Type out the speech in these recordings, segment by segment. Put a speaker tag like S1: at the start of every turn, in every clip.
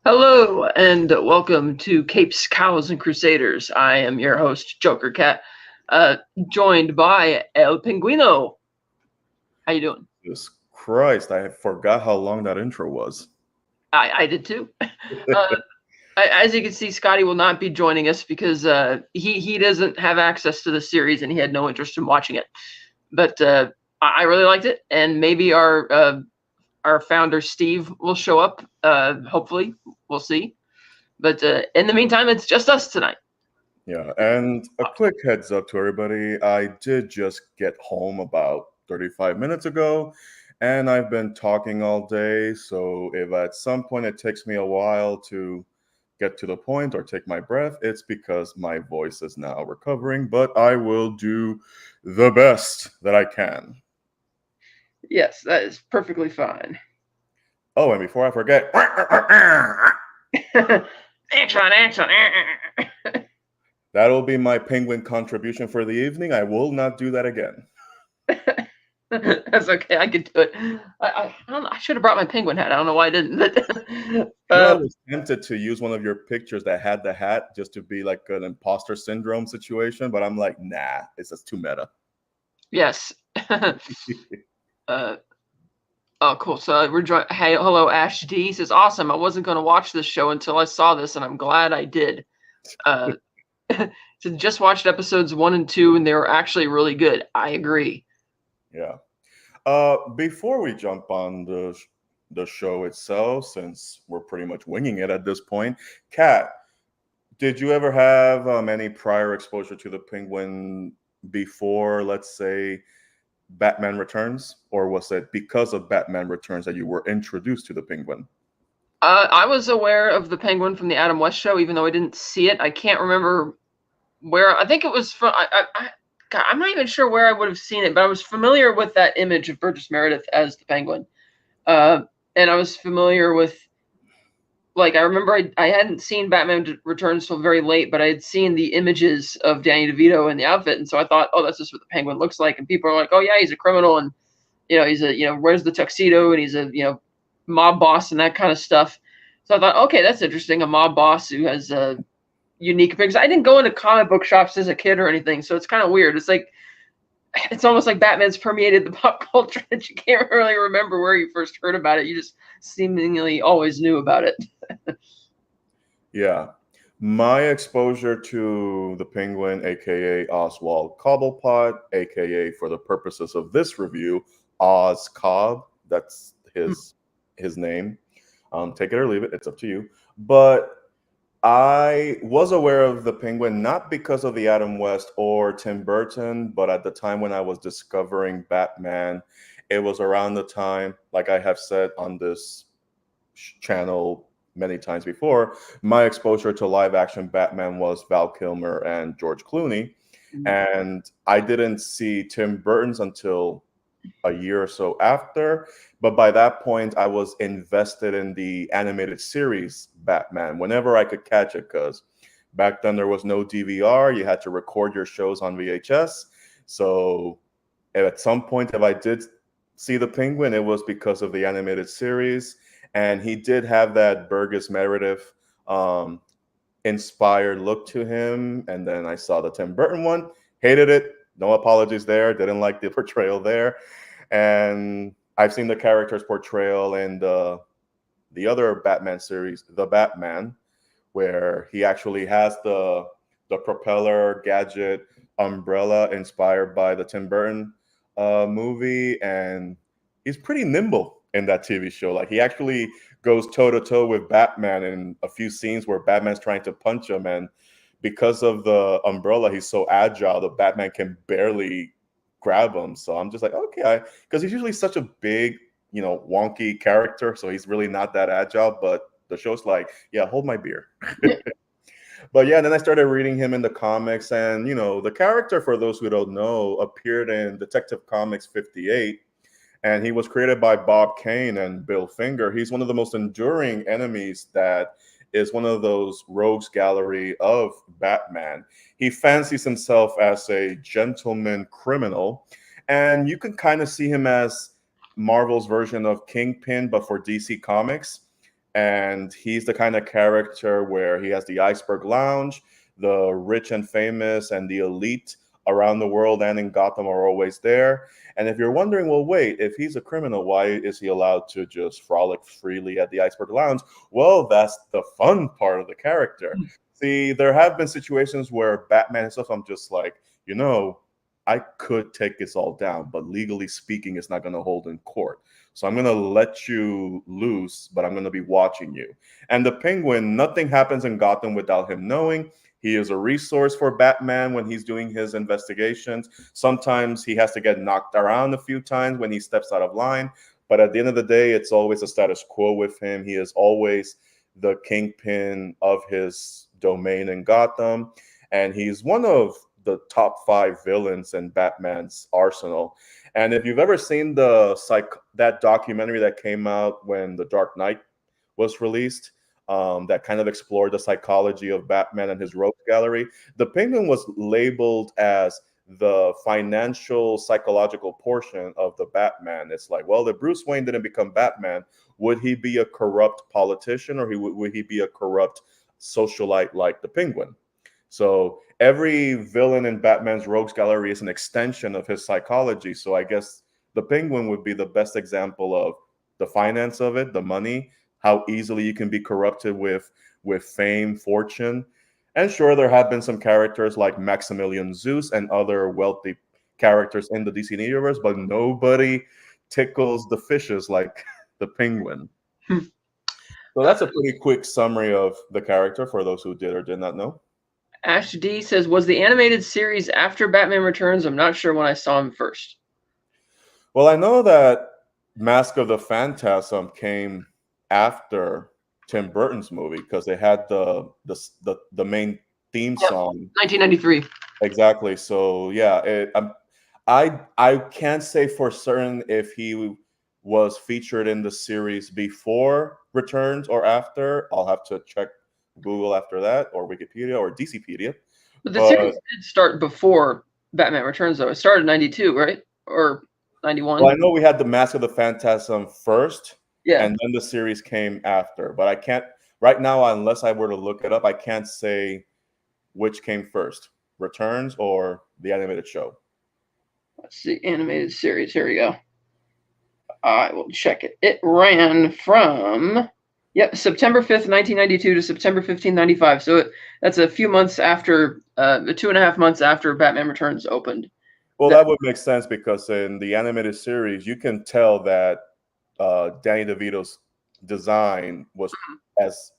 S1: Hello and welcome to Capes, Cowls, and Crusaders. I am your host, Joker Cat, uh, joined by El Pinguino. How you doing?
S2: Jesus Christ, I forgot how long that intro was.
S1: I did too. As you can see, Scotty will not be joining us because he doesn't have access to the series and he had no interest in watching it. But I really liked it, and maybe our founder Steve will show up. Hopefully, we'll see. But in the meantime, it's just us tonight.
S2: Yeah, and a quick heads up to everybody. I did just get home about 35 minutes ago, and I've been talking all day. So if at some point it takes me a while to get to the point or take my breath, it's because my voice is now recovering, but I will do the best that I can.
S1: Yes, that is perfectly fine.
S2: Oh, and before I forget,
S1: Action.
S2: that'll be my penguin contribution for the evening. I will not do that again.
S1: That's okay. I could do it. I don't know. I should have brought my penguin hat. I don't know why I didn't.
S2: I
S1: uh,
S2: was tempted to use one of your pictures that had the hat just to be like an imposter syndrome situation, but I'm like, nah, it's just too meta.
S1: yes. uh, oh, cool. So we're joined. Hey, hello, Ash D says, awesome. I wasn't going to watch this show until I saw this, and I'm glad I did. Uh, so just watched episodes 1 and 2, and they were actually really good. I agree.
S2: Yeah. Before we jump on the show itself, since we're pretty much winging it at this point, Kat, did you ever have any prior exposure to the Penguin before, let's say, Batman Returns, or was it because of Batman Returns that you were introduced to the Penguin?
S1: I was aware of the Penguin from the Adam West show, even though I didn't see it. I can't remember where. I think it was from. God, I'm not even sure where I would have seen it, but I was familiar with that image of Burgess Meredith as the Penguin, uh, and I was familiar with. Like I remember, I hadn't seen Batman Returns till very late, but I had seen the images of Danny DeVito in the outfit, and so I thought, oh, that's just what the Penguin looks like. And people are like, oh yeah, he's a criminal, and he's a wears the tuxedo, and he's a mob boss and that kind of stuff. So I thought, okay, that's interesting. A mob boss who has unique appearance. I didn't go into comic book shops as a kid or anything, so it's kind of weird. It's almost like Batman's permeated the pop culture that you can't really remember where you first heard about it. You just seemingly always knew about it.
S2: Yeah. My exposure to the Penguin, aka Oswald Cobblepot, aka for the purposes of this review, Oz Cobb. That's his name. Take it or leave it. It's up to you. But I was aware of the Penguin not because of the Adam West or Tim Burton, but at the time when I was discovering Batman, it was around the time, like I have said on this channel many times before, my exposure to live action Batman was Val Kilmer and George Clooney. And I didn't see Tim Burton's until a year or so after. But by that point, I was invested in the animated series Batman whenever I could catch it, because back then there was no DVR. You had to record your shows on VHS. So at some point, if I did see the Penguin, it was because of the animated series. And he did have that Burgess Meredith inspired look to him. And then I saw the Tim Burton one, hated it. No apologies there. Didn't like the portrayal there. And I've seen the character's portrayal in the other Batman series, The Batman, where he actually has the propeller gadget umbrella inspired by the Tim Burton movie, and he's pretty nimble in that TV show. Like he actually goes toe to toe with Batman in a few scenes where Batman's trying to punch him, and because of the umbrella, he's so agile that Batman can barely grab him. So I'm just like, okay, because he's usually such a big, wonky character, so he's really not that agile. But the show's like, yeah, hold my beer. But yeah, then I started reading him in the comics, and the character, for those who don't know, appeared in Detective Comics 58, and he was created by Bob Kane and Bill Finger. He's one of the most enduring enemies that is one of those rogues gallery of Batman. He fancies himself as a gentleman criminal, and you can kind of see him as Marvel's version of Kingpin, but for DC Comics. And he's the kind of character where he has the iceberg lounge, the rich and famous and the elite around the world and in Gotham are always there. And if you're wondering, well, wait, if he's a criminal, why is he allowed to just frolic freely at the iceberg lounge? Well, that's the fun part of the character. See, there have been situations where Batman himself, I'm just like, I could take this all down, but legally speaking, it's not going to hold in court. So I'm going to let you loose, but I'm going to be watching you. And the Penguin, nothing happens in Gotham without him knowing. He is a resource for Batman when he's doing his investigations. Sometimes he has to get knocked around a few times when he steps out of line. But at the end of the day, it's always a status quo with him. He is always the kingpin of his domain in Gotham. And he's one of the top 5 villains in Batman's arsenal. And if you've ever seen that documentary that came out when The Dark Knight was released, that kind of explored the psychology of Batman and his rogues gallery, the Penguin was labeled as the financial psychological portion of the Batman. It's like, well, if Bruce Wayne didn't become Batman, would he be a corrupt politician, or would he be a corrupt socialite like the Penguin? So every villain in Batman's rogues gallery is an extension of his psychology. So I guess the Penguin would be the best example of the finance of it, the money, how easily you can be corrupted with fame, fortune. And sure, there have been some characters like Maximilian Zeus and other wealthy characters in the DC universe, but nobody tickles the fishes like the Penguin. So that's a pretty quick summary of the character for those who did or did not know.
S1: Ash D says, was the animated series after Batman Returns? I'm not sure when I saw him first.
S2: Well, I know that Mask of the Phantasm came after Tim Burton's movie because they had the main theme song.
S1: 1993.
S2: Exactly. So yeah, I can't say for certain if he was featured in the series before Returns or after. I'll have to check Google after that, or Wikipedia, or DCpedia.
S1: But the series did start before Batman Returns, though. It started in 92, right? Or 91?
S2: Well, I know we had the Mask of the Phantasm first,
S1: yeah,
S2: and then the series came after. But I can't, right now, unless I were to look it up, I can't say which came first, Returns or the animated show.
S1: Let's see, animated series. Here we go. I will check it. It ran from... September 5th, 1992 to September 15th, 95. So that's a few months after, 2.5 months after Batman Returns opened.
S2: Well, that would make sense because in the animated series, you can tell that Danny DeVito's design was as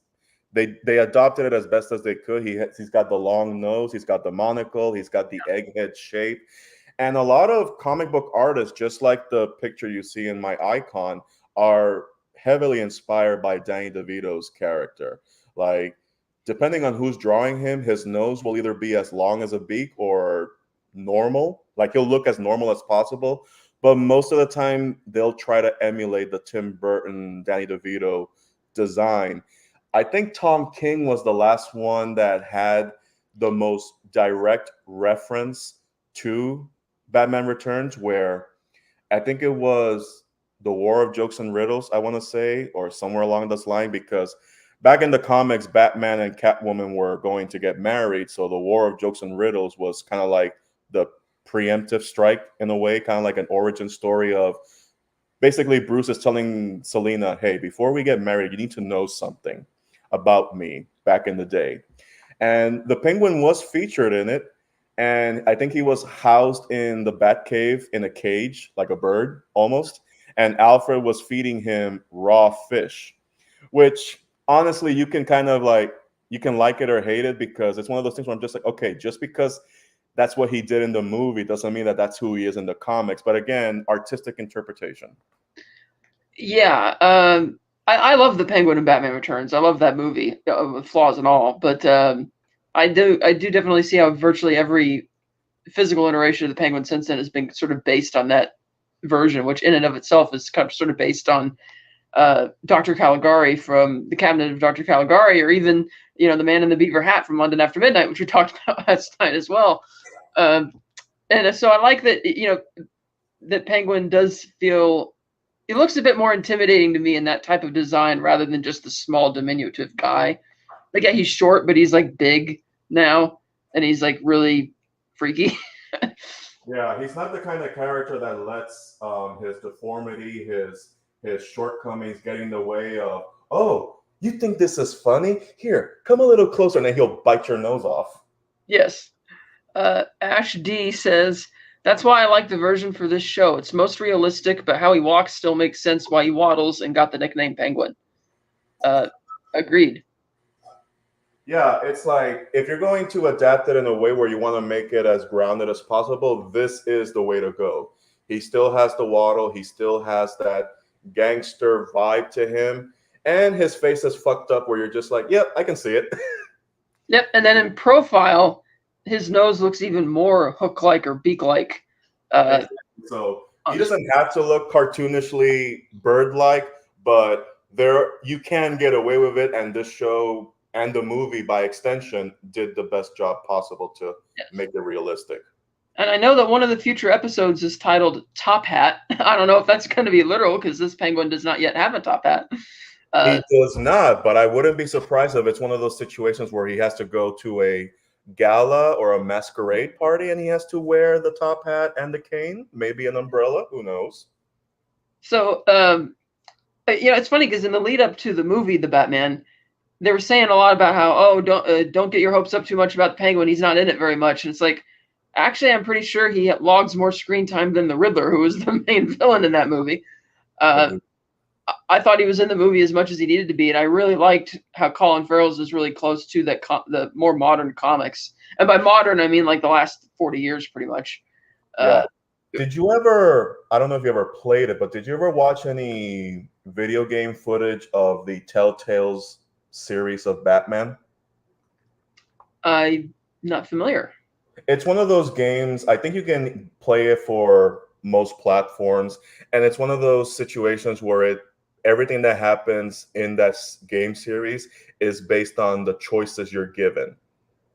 S2: they adopted it as best as they could. He's got the long nose, he's got the monocle, he's got the egghead shape. And a lot of comic book artists, just like the picture you see in my icon, are heavily inspired by Danny DeVito's character. Like, depending on who's drawing him, his nose will either be as long as a beak or normal. Like, he'll look as normal as possible. But most of the time, they'll try to emulate the Tim Burton, Danny DeVito design. I think Tom King was the last one that had the most direct reference to Batman Returns, where I think it was the War of Jokes and Riddles, I want to say, or somewhere along this line, because back in the comics, Batman and Catwoman were going to get married. So the War of Jokes and Riddles was kind of like the preemptive strike in a way, kind of like an origin story of basically Bruce is telling Selina, hey, before we get married, you need to know something about me back in the day. And the Penguin was featured in it. And I think he was housed in the Batcave in a cage, like a bird almost. And Alfred was feeding him raw fish, which honestly, you can kind of like, you can like it or hate it, because it's one of those things where I'm just like, okay, just because that's what he did in the movie doesn't mean that that's who he is in the comics. But again, artistic interpretation.
S1: Yeah, I love the Penguin in Batman Returns. I love that movie, with flaws and all. But I do definitely see how virtually every physical iteration of the Penguin since then has been sort of based on that version, which in and of itself is kind of sort of based on Dr. Caligari from the Cabinet of Dr. Caligari, or even, the Man in the Beaver Hat from London After Midnight, which we talked about last night as well. And so I like that, that Penguin does feel he looks a bit more intimidating to me in that type of design rather than just the small diminutive guy. Like, yeah, he's short, but he's like big now, and he's like really freaky.
S2: Yeah, he's not the kind of character that lets his deformity, his shortcomings get in the way of, oh, you think this is funny? Here, come a little closer, and then he'll bite your nose off.
S1: Yes. Ash D says, that's why I like the version for this show. It's most realistic, but how he walks still makes sense why he waddles and got the nickname Penguin. Agreed.
S2: Yeah, it's like if you're going to adapt it in a way where you want to make it as grounded as possible, this is the way to go. He still has the waddle, he still has that gangster vibe to him, and his face is fucked up where you're just like, yep, I can see it.
S1: Yep, and then in profile, his nose looks even more hook-like or beak-like.
S2: So he doesn't have to look cartoonishly bird-like, but there you can get away with it, and this show and the movie, by extension, did the best job possible to make it realistic.
S1: And I know that one of the future episodes is titled Top Hat. I don't know if that's going to be literal because this penguin does not yet have a top hat.
S2: He does not, but I wouldn't be surprised if it's one of those situations where he has to go to a gala or a masquerade party and he has to wear the top hat and the cane, maybe an umbrella, who knows?
S1: So, it's funny because in the lead up to the movie, The Batman, they were saying a lot about how, don't get your hopes up too much about the Penguin. He's not in it very much. And it's like, actually, I'm pretty sure he logs more screen time than the Riddler, who was the main villain in that movie. I thought he was in the movie as much as he needed to be, and I really liked how Colin Farrell's is really close to the more modern comics. And by modern, I mean like the last 40 years, pretty much.
S2: Did you ever, I don't know if you ever played it, but did you ever watch any video game footage of the Telltale's series of Batman?
S1: I'm not familiar.
S2: It's one of those games, I think you can play it for most platforms, and it's one of those situations where everything that happens in that game series is based on the choices you're given.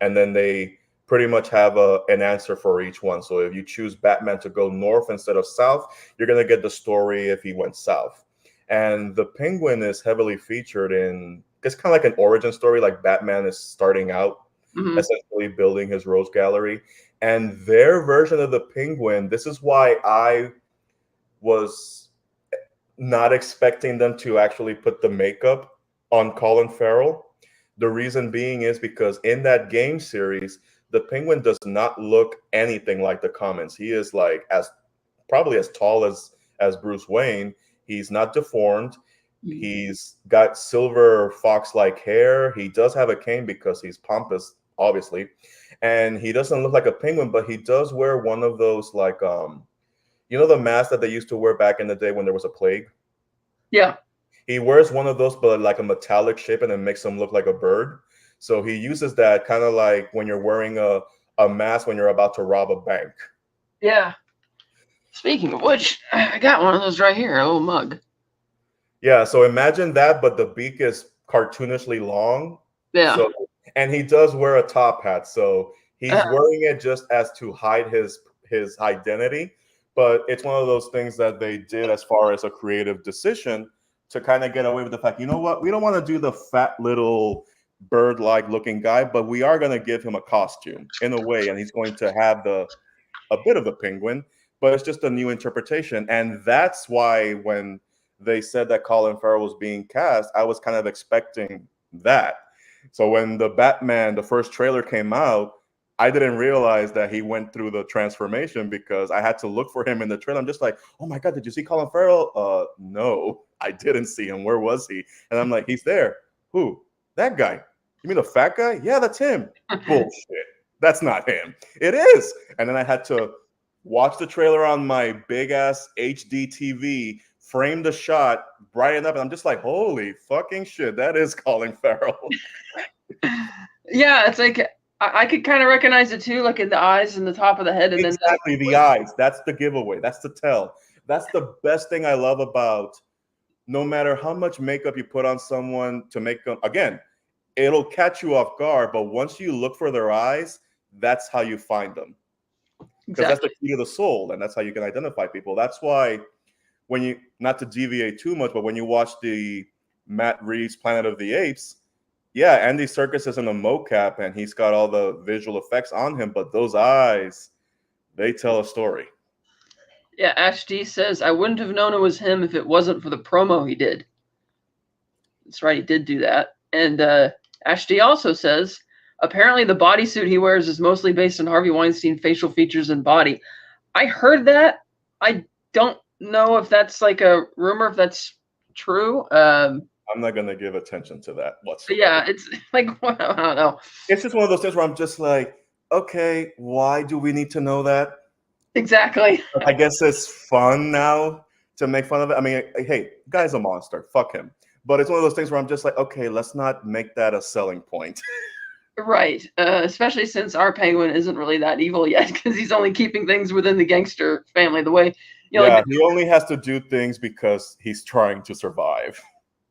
S2: And then they pretty much have an answer for each one. So if you choose Batman to go north instead of south, you're going to get the story if he went south. And the Penguin is heavily featured in, it's kind of like an origin story, like Batman is starting out, essentially building his Rose Gallery. And their version of the Penguin, this is why I was not expecting them to actually put the makeup on Colin Farrell. The reason being is because in that game series, the Penguin does not look anything like the comics. He is like probably as tall as Bruce Wayne. He's not deformed. He's got silver fox-like hair. He does have a cane because he's pompous, obviously. And he doesn't look like a penguin, but he does wear one of those like the mask that they used to wear back in the day when there was a plague?
S1: Yeah.
S2: He wears one of those, but like a metallic shape, and it makes him look like a bird. So he uses that kind of like when you're wearing a mask when you're about to rob a bank.
S1: Yeah. Speaking of which, I got one of those right here, a little mug.
S2: Yeah, so imagine that, but the beak is cartoonishly long.
S1: Yeah.
S2: So, and he does wear a top hat, so he's wearing it just as to hide his identity. But it's one of those things that they did as far as a creative decision to kind of get away with the fact, you know what, we don't want to do the fat little bird-like looking guy, but we are going to give him a costume in a way, and he's going to have a bit of a penguin, but it's just a new interpretation. And that's why when they said that Colin Farrell was being cast, I was kind of expecting that. So when the first trailer came out, I didn't realize that he went through the transformation because I had to look for him in the trailer. I'm just like, oh my God, did you see Colin Farrell? No, I didn't see him. Where was he? And I'm like, he's there. Who? That guy. You mean the fat guy? Yeah, that's him. Bullshit. That's not him. It is. And then I had to watch the trailer on my big ass HD TV, frame the shot, brighten up, and I'm just like, holy fucking shit, that is Colin Farrell.
S1: Yeah, it's like I could kind of recognize it too, like in the eyes and the top of the head, and
S2: exactly
S1: then
S2: the eyes. That's the giveaway. That's the tell. That's the best thing I love about. No matter how much makeup you put on someone to make them, again, it'll catch you off guard. But once you look for their eyes, that's how you find them. Because that's the key to the soul, and that's how you can identify people. That's why when you, not to deviate too much, but when you watch the Matt Reeves Planet of the Apes, yeah, Andy Serkis is in a mocap and he's got all the visual effects on him, but those eyes, they tell a story.
S1: Yeah, Ash D says, I wouldn't have known it was him if it wasn't for the promo he did. That's right, he did do that. And Ash D also says, apparently the bodysuit he wears is mostly based on Harvey Weinstein's facial features and body. I heard that. I don't know if that's like a rumor, if that's true.
S2: I'm not going to give attention to that whatsoever.
S1: Yeah, it's like, I don't know.
S2: It's just one of those things where I'm just like, okay, why do we need to know that?
S1: Exactly.
S2: I guess it's fun now to make fun of it. I mean, hey, guy's a monster. Fuck him. But it's one of those things where I'm just like, okay, let's not make that a selling point.
S1: Right. Especially since our Penguin isn't really that evil yet, because he's only keeping things within the gangster family. The way,
S2: yeah, like he only has to do things because he's trying to survive.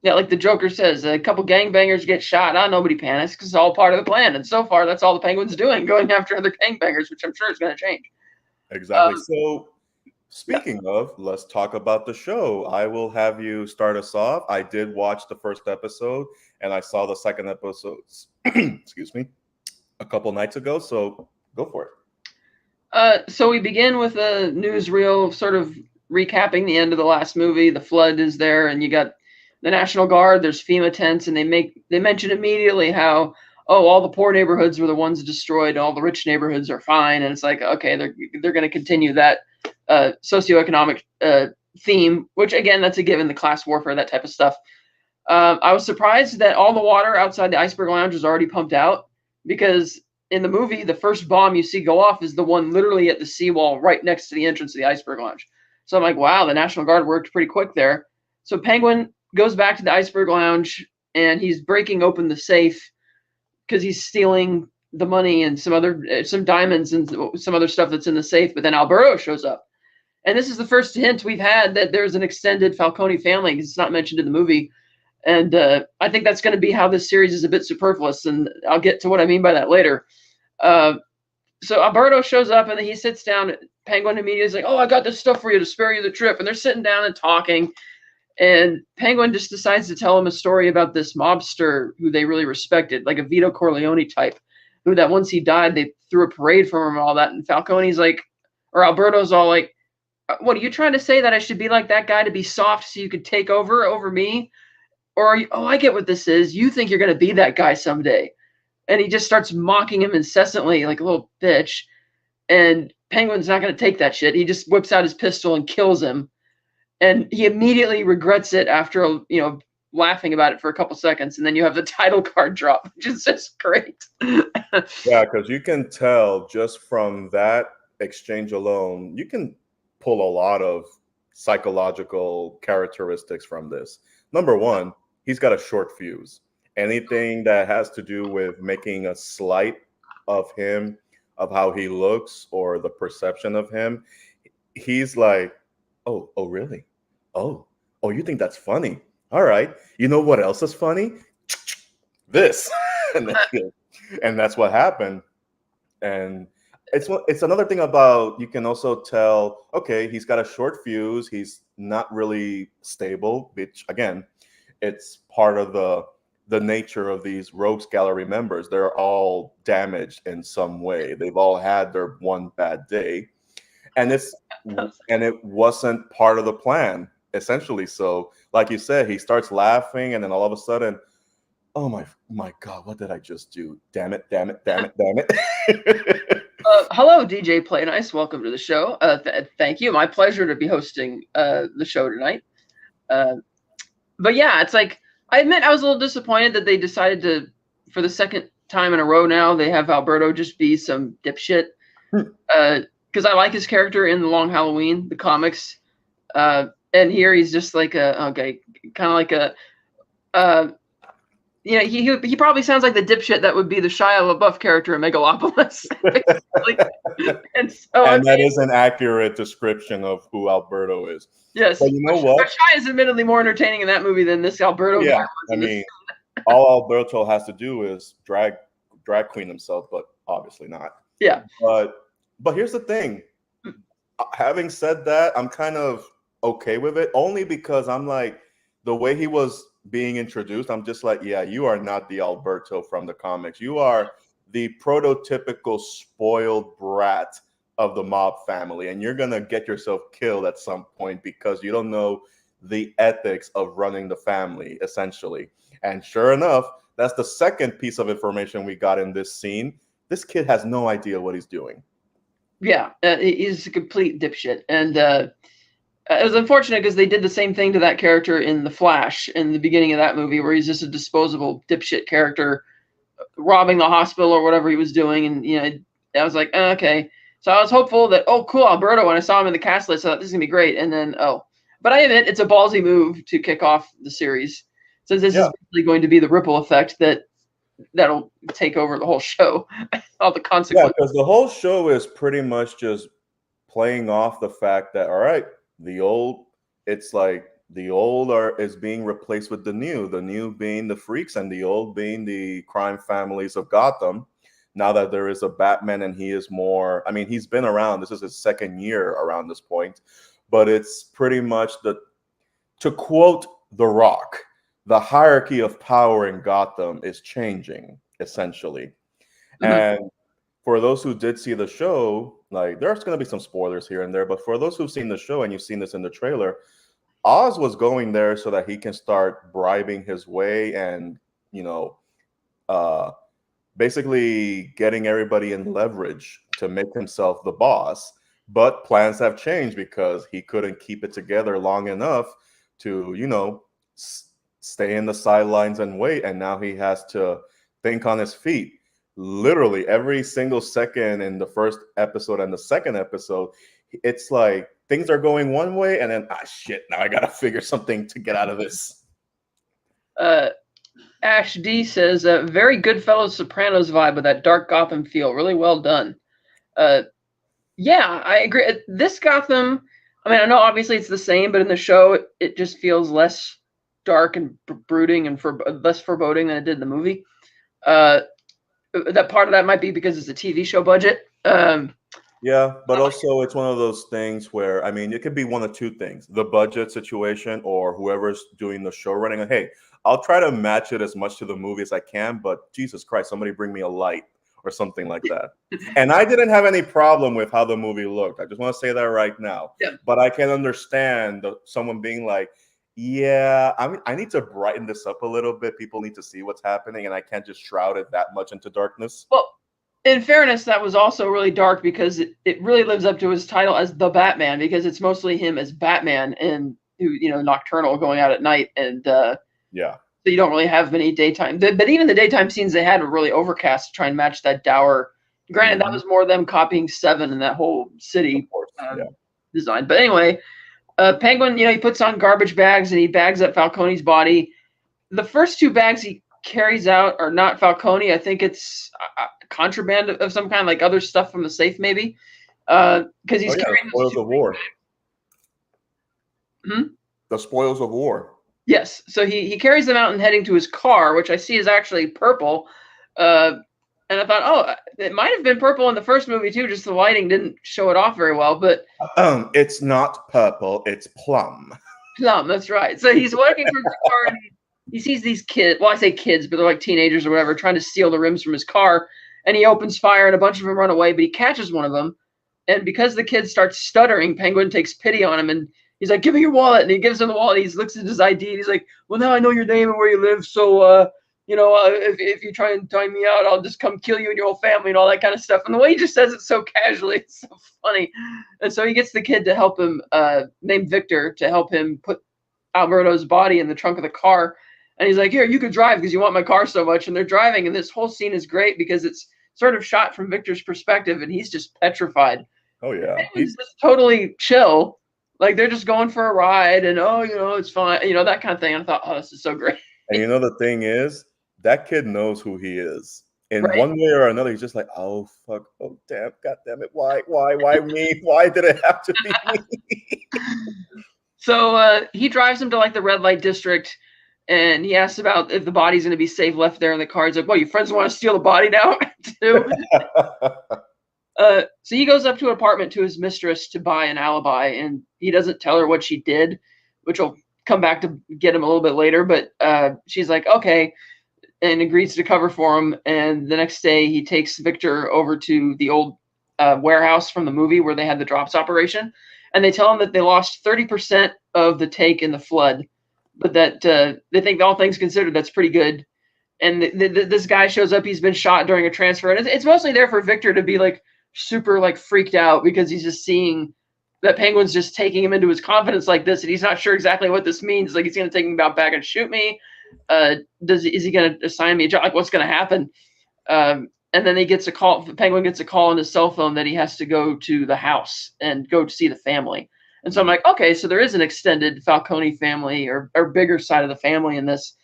S1: Yeah, like the Joker says, a couple gangbangers get shot. Nobody panics because it's all part of the plan. And so far, that's all the Penguin's doing, going after other gangbangers, which I'm sure is going to change.
S2: Exactly. So, speaking of, let's talk about the show. I will have you start us off. I did watch the first episode, and I saw the second episode, excuse me, a couple nights ago. So, go for
S1: it. So we begin with a newsreel sort of recapping the end of the last movie. The flood is there, and you got the National Guard. There's FEMA tents, and they mention immediately how, oh, all the poor neighborhoods were the ones destroyed, all the rich neighborhoods are fine. And it's like, okay, they're going to continue that socioeconomic theme, which again, that's a given, the class warfare, that type of stuff. I was surprised that all the water outside the Iceberg Lounge was already pumped out, because in the movie, the first bomb you see go off is the one literally at the seawall right next to the entrance of the Iceberg Lounge. So I'm like, wow, the National Guard worked pretty quick there. So Penguin goes back to the Iceberg Lounge, and he's breaking open the safe because he's stealing the money and some diamonds and some other stuff that's in the safe. But then Alberto shows up, and this is the first hint we've had that there's an extended Falcone family, because it's not mentioned in the movie. And I think that's going to be how this series is a bit superfluous, and I'll get to what I mean by that later. So Alberto shows up, and then he sits down. Penguin immediately is like, oh, I got this stuff for you to spare you the trip. And they're sitting down and talking. And Penguin just decides to tell him a story about this mobster who they really respected, like a Vito Corleone type, who that once he died, they threw a parade for him and all that. And Falcone's like, or Alberto's all like, what, are you trying to say that I should be like that guy to be soft so you could take over me? Or are you, oh, I get what this is. You think you're going to be that guy someday. And he just starts mocking him incessantly like a little bitch. And Penguin's not going to take that shit. He just whips out his pistol and kills him. And he immediately regrets it after, laughing about it for a couple seconds. And then you have the title card drop, which is just great.
S2: Yeah, because you can tell just from that exchange alone, you can pull a lot of psychological characteristics from this. Number one, he's got a short fuse. Anything that has to do with making a slight of him, of how he looks or the perception of him, he's like, oh, really? Oh, you think that's funny? All right. You know what else is funny? This. and that's what happened. And it's another thing about, you can also tell, okay, he's got a short fuse. He's not really stable, which again, it's part of the nature of these rogues gallery members. They're all damaged in some way. They've all had their one bad day. And it wasn't part of the plan, essentially. So, like you said, he starts laughing, and then all of a sudden, oh my God, what did I just do? Damn it.
S1: Hello, DJ Play Nice. Welcome to the show. Thank you. My pleasure to be hosting the show tonight. But yeah, it's like, I admit I was a little disappointed that they decided to, for the second time in a row now, they have Alberto just be some dipshit. Because I like his character in The Long Halloween, the comics. And here he's just like kind of like he probably sounds like the dipshit that would be the Shia LaBeouf character in Megalopolis. and
S2: that is an accurate description of who Alberto is.
S1: Yes.
S2: But you know what?
S1: Shia is admittedly more entertaining in that movie than this Alberto.
S2: Yeah, I mean, all Alberto has to do is drag queen himself, but obviously not.
S1: Yeah.
S2: But here's the thing. Having said that, I'm kind of okay with it, only because I'm like, the way he was being introduced, I'm just like, yeah, you are not the Alberto from the comics. You are the prototypical spoiled brat of the mob family, and you're gonna get yourself killed at some point because you don't know the ethics of running the family, essentially. And sure enough, that's the second piece of information we got in this scene. This kid has no idea what he's doing.
S1: Yeah, he's a complete dipshit, and it was unfortunate because they did the same thing to that character in The Flash in the beginning of that movie, where he's just a disposable dipshit character robbing the hospital or whatever he was doing, and I was like, okay. So I was hopeful that, oh, cool, Alberto. When I saw him in the cast list, I thought this is gonna be great, and then but I admit it's a ballsy move to kick off the series, since this is
S2: Yeah.
S1: basically going to be the ripple effect that'll take over the whole show, all the
S2: Yeah,
S1: consequences.
S2: because the whole show is pretty much just playing off the fact that, all right, the old, it's like the old is being replaced with the new being the freaks and the old being the crime families of Gotham. Now that there is a Batman and he is more, I mean, he's been around. This is his second year around this point, but it's pretty much to quote The Rock, the hierarchy of power in Gotham is changing essentially.
S1: Mhm.
S2: And for those who did see the show, like there's going to be some spoilers here and there, but for those who've seen the show and you've seen this in the trailer, Oz was going there so that he can start bribing his way and, you know, uh, basically getting everybody in leverage to make himself the boss. But plans have changed because he couldn't keep it together long enough to, stay in the sidelines and wait. And now he has to think on his feet. Literally every single second in the first episode and the second episode, it's like things are going one way, and then shit, now I gotta figure something to get out of this.
S1: Ash D says, very Goodfellas Sopranos vibe with that dark Gotham feel. Really well done. Yeah, I agree. This Gotham, I mean, I know obviously it's the same, but in the show, it just feels less dark and brooding and less foreboding than it did in the movie. That part of that might be because it's a TV show budget.
S2: Yeah, but also it's one of those things where, I mean, it could be one of two things: the budget situation, or whoever's doing the show running. Hey, I'll try to match it as much to the movie as I can, but Jesus Christ, somebody bring me a light or something like that. And I didn't have any problem with how the movie looked. I just want to say that right now.
S1: Yeah.
S2: But I can understand someone being like, yeah, I need to brighten this up a little bit. People need to see what's happening, and I can't just shroud it that much into darkness.
S1: Well, in fairness, that was also really dark because it really lives up to his title as the Batman, because it's mostly him as Batman and nocturnal, going out at night, and
S2: yeah.
S1: So you don't really have many daytime. But even the daytime scenes they had were really overcast to try and match that dour. Granted, that was more them copying Seven and that whole city design. But anyway, Penguin, he puts on garbage bags and he bags up Falcone's body. The first two bags he carries out are not Falcone. I think it's contraband of some kind, like other stuff from the safe, maybe. Because he's carrying
S2: the spoils of war. The spoils of war.
S1: Yes, so he carries them out and heading to his car, which I see is actually purple. And I thought, oh, it might have been purple in the first movie too, just the lighting didn't show it off very well. But
S2: it's not purple, it's plum.
S1: Plum, that's right. So he's walking through the car and he sees these kids. Well, I say kids, but they're like teenagers or whatever, trying to steal the rims from his car. And he opens fire and a bunch of them run away, but he catches one of them. And because the kid starts stuttering, Penguin takes pity on him and he's like, give me your wallet. And he gives him the wallet. He looks at his ID. And he's like, well, now I know your name and where you live. So, if you try and time me out, I'll just come kill you and your whole family and all that kind of stuff. And the way he just says it so casually, it's so funny. And so he gets the kid to help him, named Victor, to help him put Alberto's body in the trunk of the car. And he's like, here, you can drive because you want my car so much. And they're driving. And this whole scene is great because it's sort of shot from Victor's perspective. And he's just petrified.
S2: Oh, yeah.
S1: He's just totally chill. Like they're just going for a ride and, it's fine. That kind of thing. I thought, oh, this is so great.
S2: And the thing is, that kid knows who he is. In one way or another, he's just like, oh, fuck. Oh, damn. God damn it. Why me? Why did it have to be me?
S1: So he drives him to like the red light district and he asks about if the body's going to be safe left there in the car. He's like, well, your friends want to steal the body now too? So he goes up to an apartment to his mistress to buy an alibi, and he doesn't tell her what she did, which will come back to get him a little bit later. But she's like, okay, and agrees to cover for him. And the next day, he takes Victor over to the old warehouse from the movie where they had the drops operation, and they tell him that they lost 30% of the take in the flood, but that they think all things considered, that's pretty good. And this guy shows up. He's been shot during a transfer, and it's mostly there for Victor to be like super like freaked out because he's just seeing that Penguin's just taking him into his confidence like this, and he's not sure exactly what this means. Like, he's going to take me back and shoot me. Is he going to assign me a job? Like, what's going to happen? And then he gets a call. Penguin gets a call on his cell phone that he has to go to the house and go to see the family. And so I'm like, okay, so there is an extended Falcone family or bigger side of the family in this.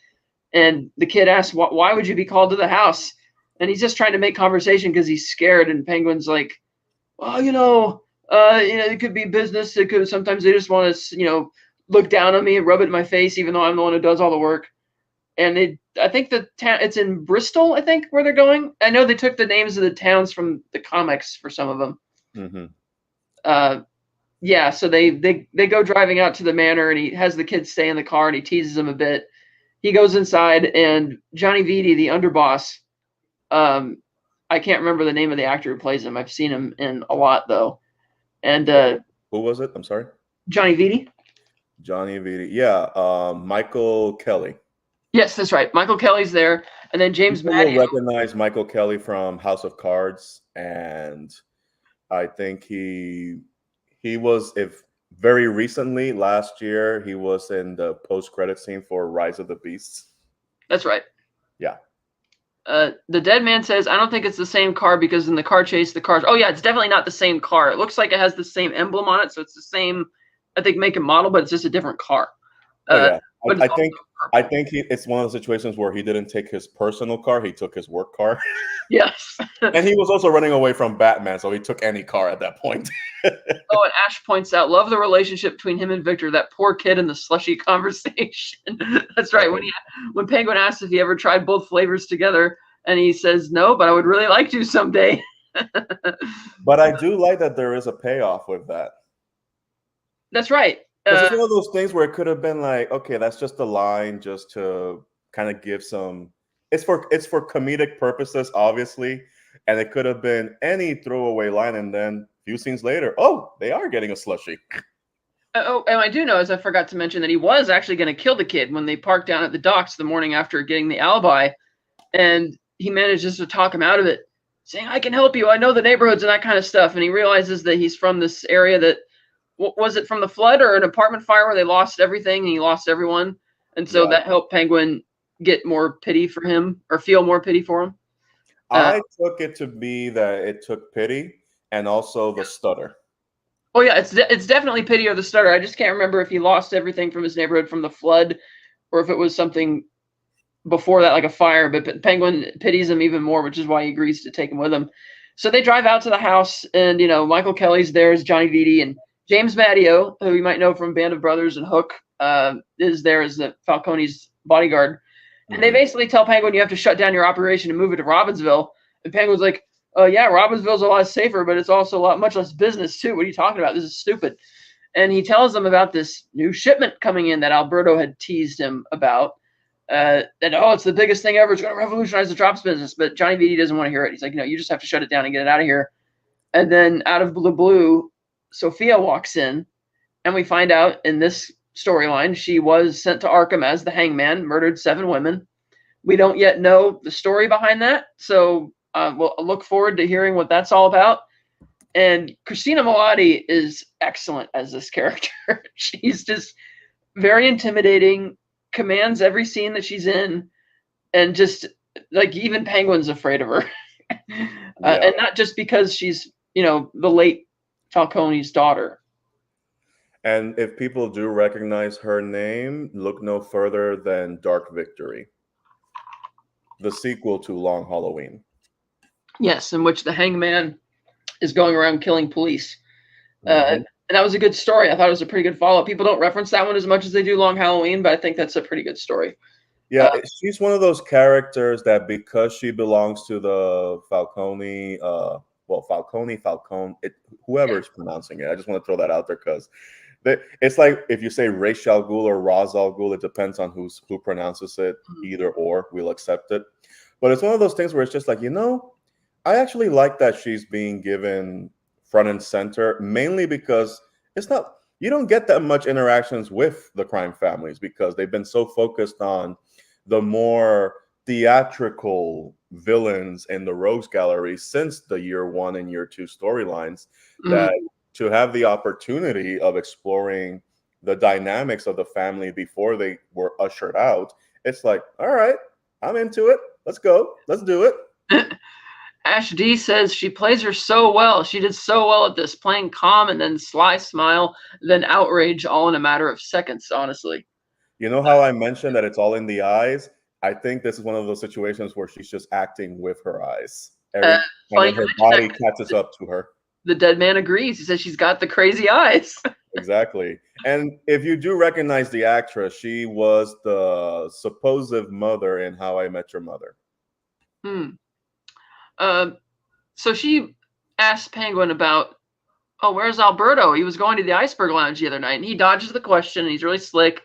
S1: And the kid asks, why would you be called to the house? And he's just trying to make conversation because he's scared. And Penguin's like, well, it could be business. It could, sometimes they just want to, look down on me and rub it in my face, even though I'm the one who does all the work. And I think the town, it's in Bristol, I think, where they're going. I know they took the names of the towns from the comics for some of them.
S2: Mm-hmm.
S1: Yeah, so they go driving out to the manor, and he has the kids stay in the car, and he teases them a bit. He goes inside, and Johnny Vitti, the underboss, I can't remember the name of the actor who plays him. I've seen him in a lot, though. And
S2: who was it? I'm sorry.
S1: Johnny Vitti.
S2: Johnny Vitti. Yeah, Michael Kelly.
S1: Yes, that's right. Michael Kelly's there, and then James
S2: Madden. Recognize Michael Kelly from House of Cards, and I think he was, if very recently, last year, he was in the post-credit scene for Rise of the Beasts.
S1: That's right.
S2: Yeah.
S1: The dead man says, I don't think it's the same car because in the car chase, the cars. Oh, yeah, it's definitely not the same car. It looks like it has the same emblem on it, so it's the same, I think, make and model, but it's just a different car.
S2: Yeah. I think it's one of the situations where he didn't take his personal car; he took his work car.
S1: Yes.
S2: And he was also running away from Batman, so he took any car at that point.
S1: Oh, and Ash points out, love the relationship between him and Victor. That poor kid in the slushy conversation. That's right.
S2: Okay.
S1: When Penguin asks if he ever tried both flavors together, and he says no, but I would really like to someday.
S2: But I do like that there is a payoff with that.
S1: That's right.
S2: It's one of those things where it could have been like, okay, that's just a line just to kind of give some. It's for comedic purposes, obviously, and it could have been any throwaway line, and then a few scenes later, oh, they are getting a slushie.
S1: Oh, and I do know, as I forgot to mention, that he was actually going to kill the kid when they parked down at the docks the morning after getting the alibi, and he manages to talk him out of it, saying, I can help you, I know the neighborhoods and that kind of stuff, and he realizes that he's from this area that, was it from the flood or an apartment fire where they lost everything and he lost everyone? And so that helped Penguin get more pity for him or feel more pity for him.
S2: I took it to be that it took pity and also the stutter.
S1: Oh, yeah, it's definitely pity or the stutter. I just can't remember if he lost everything from his neighborhood from the flood or if it was something before that, like a fire. But Penguin pities him even more, which is why he agrees to take him with him. So they drive out to the house, and, Michael Kelly's there as Johnny Vitti, and James Matteo, who you might know from Band of Brothers and Hook, is there as the Falcone's bodyguard. And they basically tell Penguin, you have to shut down your operation and move it to Robbinsville. And Penguin's like, yeah, Robbinsville's a lot safer, but it's also much less business, too. What are you talking about? This is stupid. And he tells them about this new shipment coming in that Alberto had teased him about. It's the biggest thing ever. It's going to revolutionize the drops business. But Johnny Vitti doesn't want to hear it. He's like, you just have to shut it down and get it out of here. And then out of the blue, Sophia walks in, and we find out in this storyline she was sent to Arkham as the hangman, murdered 7 women. We don't yet know the story behind that, so we'll look forward to hearing what that's all about. And Christina Milioti is excellent as this character. She's just very intimidating, commands every scene that she's in, and just like even Penguin's afraid of her. And not just because she's the late Falcone's daughter.
S2: And if people do recognize her name, look no further than Dark Victory, the sequel to Long Halloween.
S1: Yes, in which the hangman is going around killing police. And that was a good story. I thought it was a pretty good follow-up. People don't reference that one as much as they do Long Halloween, but I think that's a pretty good story.
S2: Yeah, she's one of those characters that because she belongs to the Falcone Falcone, whoever is pronouncing it. I just want to throw that out there because it's like if you say Ra's al Ghul or Ra's al Ghul, it depends on who pronounces it. Either or, we'll accept it. But it's one of those things where it's just like, I actually like that she's being given front and center, mainly because you don't get that much interactions with the crime families because they've been so focused on the more theatrical villains in the Rogues Gallery since the year 1 and year 2 storylines, that to have the opportunity of exploring the dynamics of the family before they were ushered out, it's like, all right, I'm into it. Let's go. Let's do it.
S1: Ash D says she plays her so well. She did so well at this, playing calm and then sly smile, then outrage, all in a matter of seconds, honestly.
S2: You know how I mentioned that it's all in the eyes? I think this is one of those situations where she's just acting with her eyes. And then her body catches up to her.
S1: The dead man agrees. He says she's got the crazy eyes.
S2: Exactly. And if you do recognize the actress, she was the supposed mother in How I Met Your Mother.
S1: So she asked Penguin about, where's Alberto? He was going to the Iceberg Lounge the other night, and he dodges the question, and he's really slick,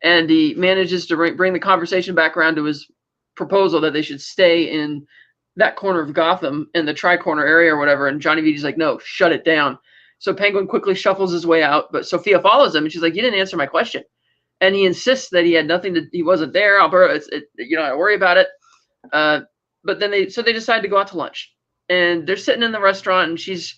S1: and he manages to bring the conversation back around to his proposal that they should stay in that corner of Gotham, in the Tri-Corner area or whatever, and Johnny Viti's like, no, shut it down. So Penguin quickly shuffles his way out, but Sophia follows him, and she's like, you didn't answer my question. And he insists that he had nothing he wasn't there. Alberto, don't worry about it. But then they decide to go out to lunch, and they're sitting in the restaurant, and she's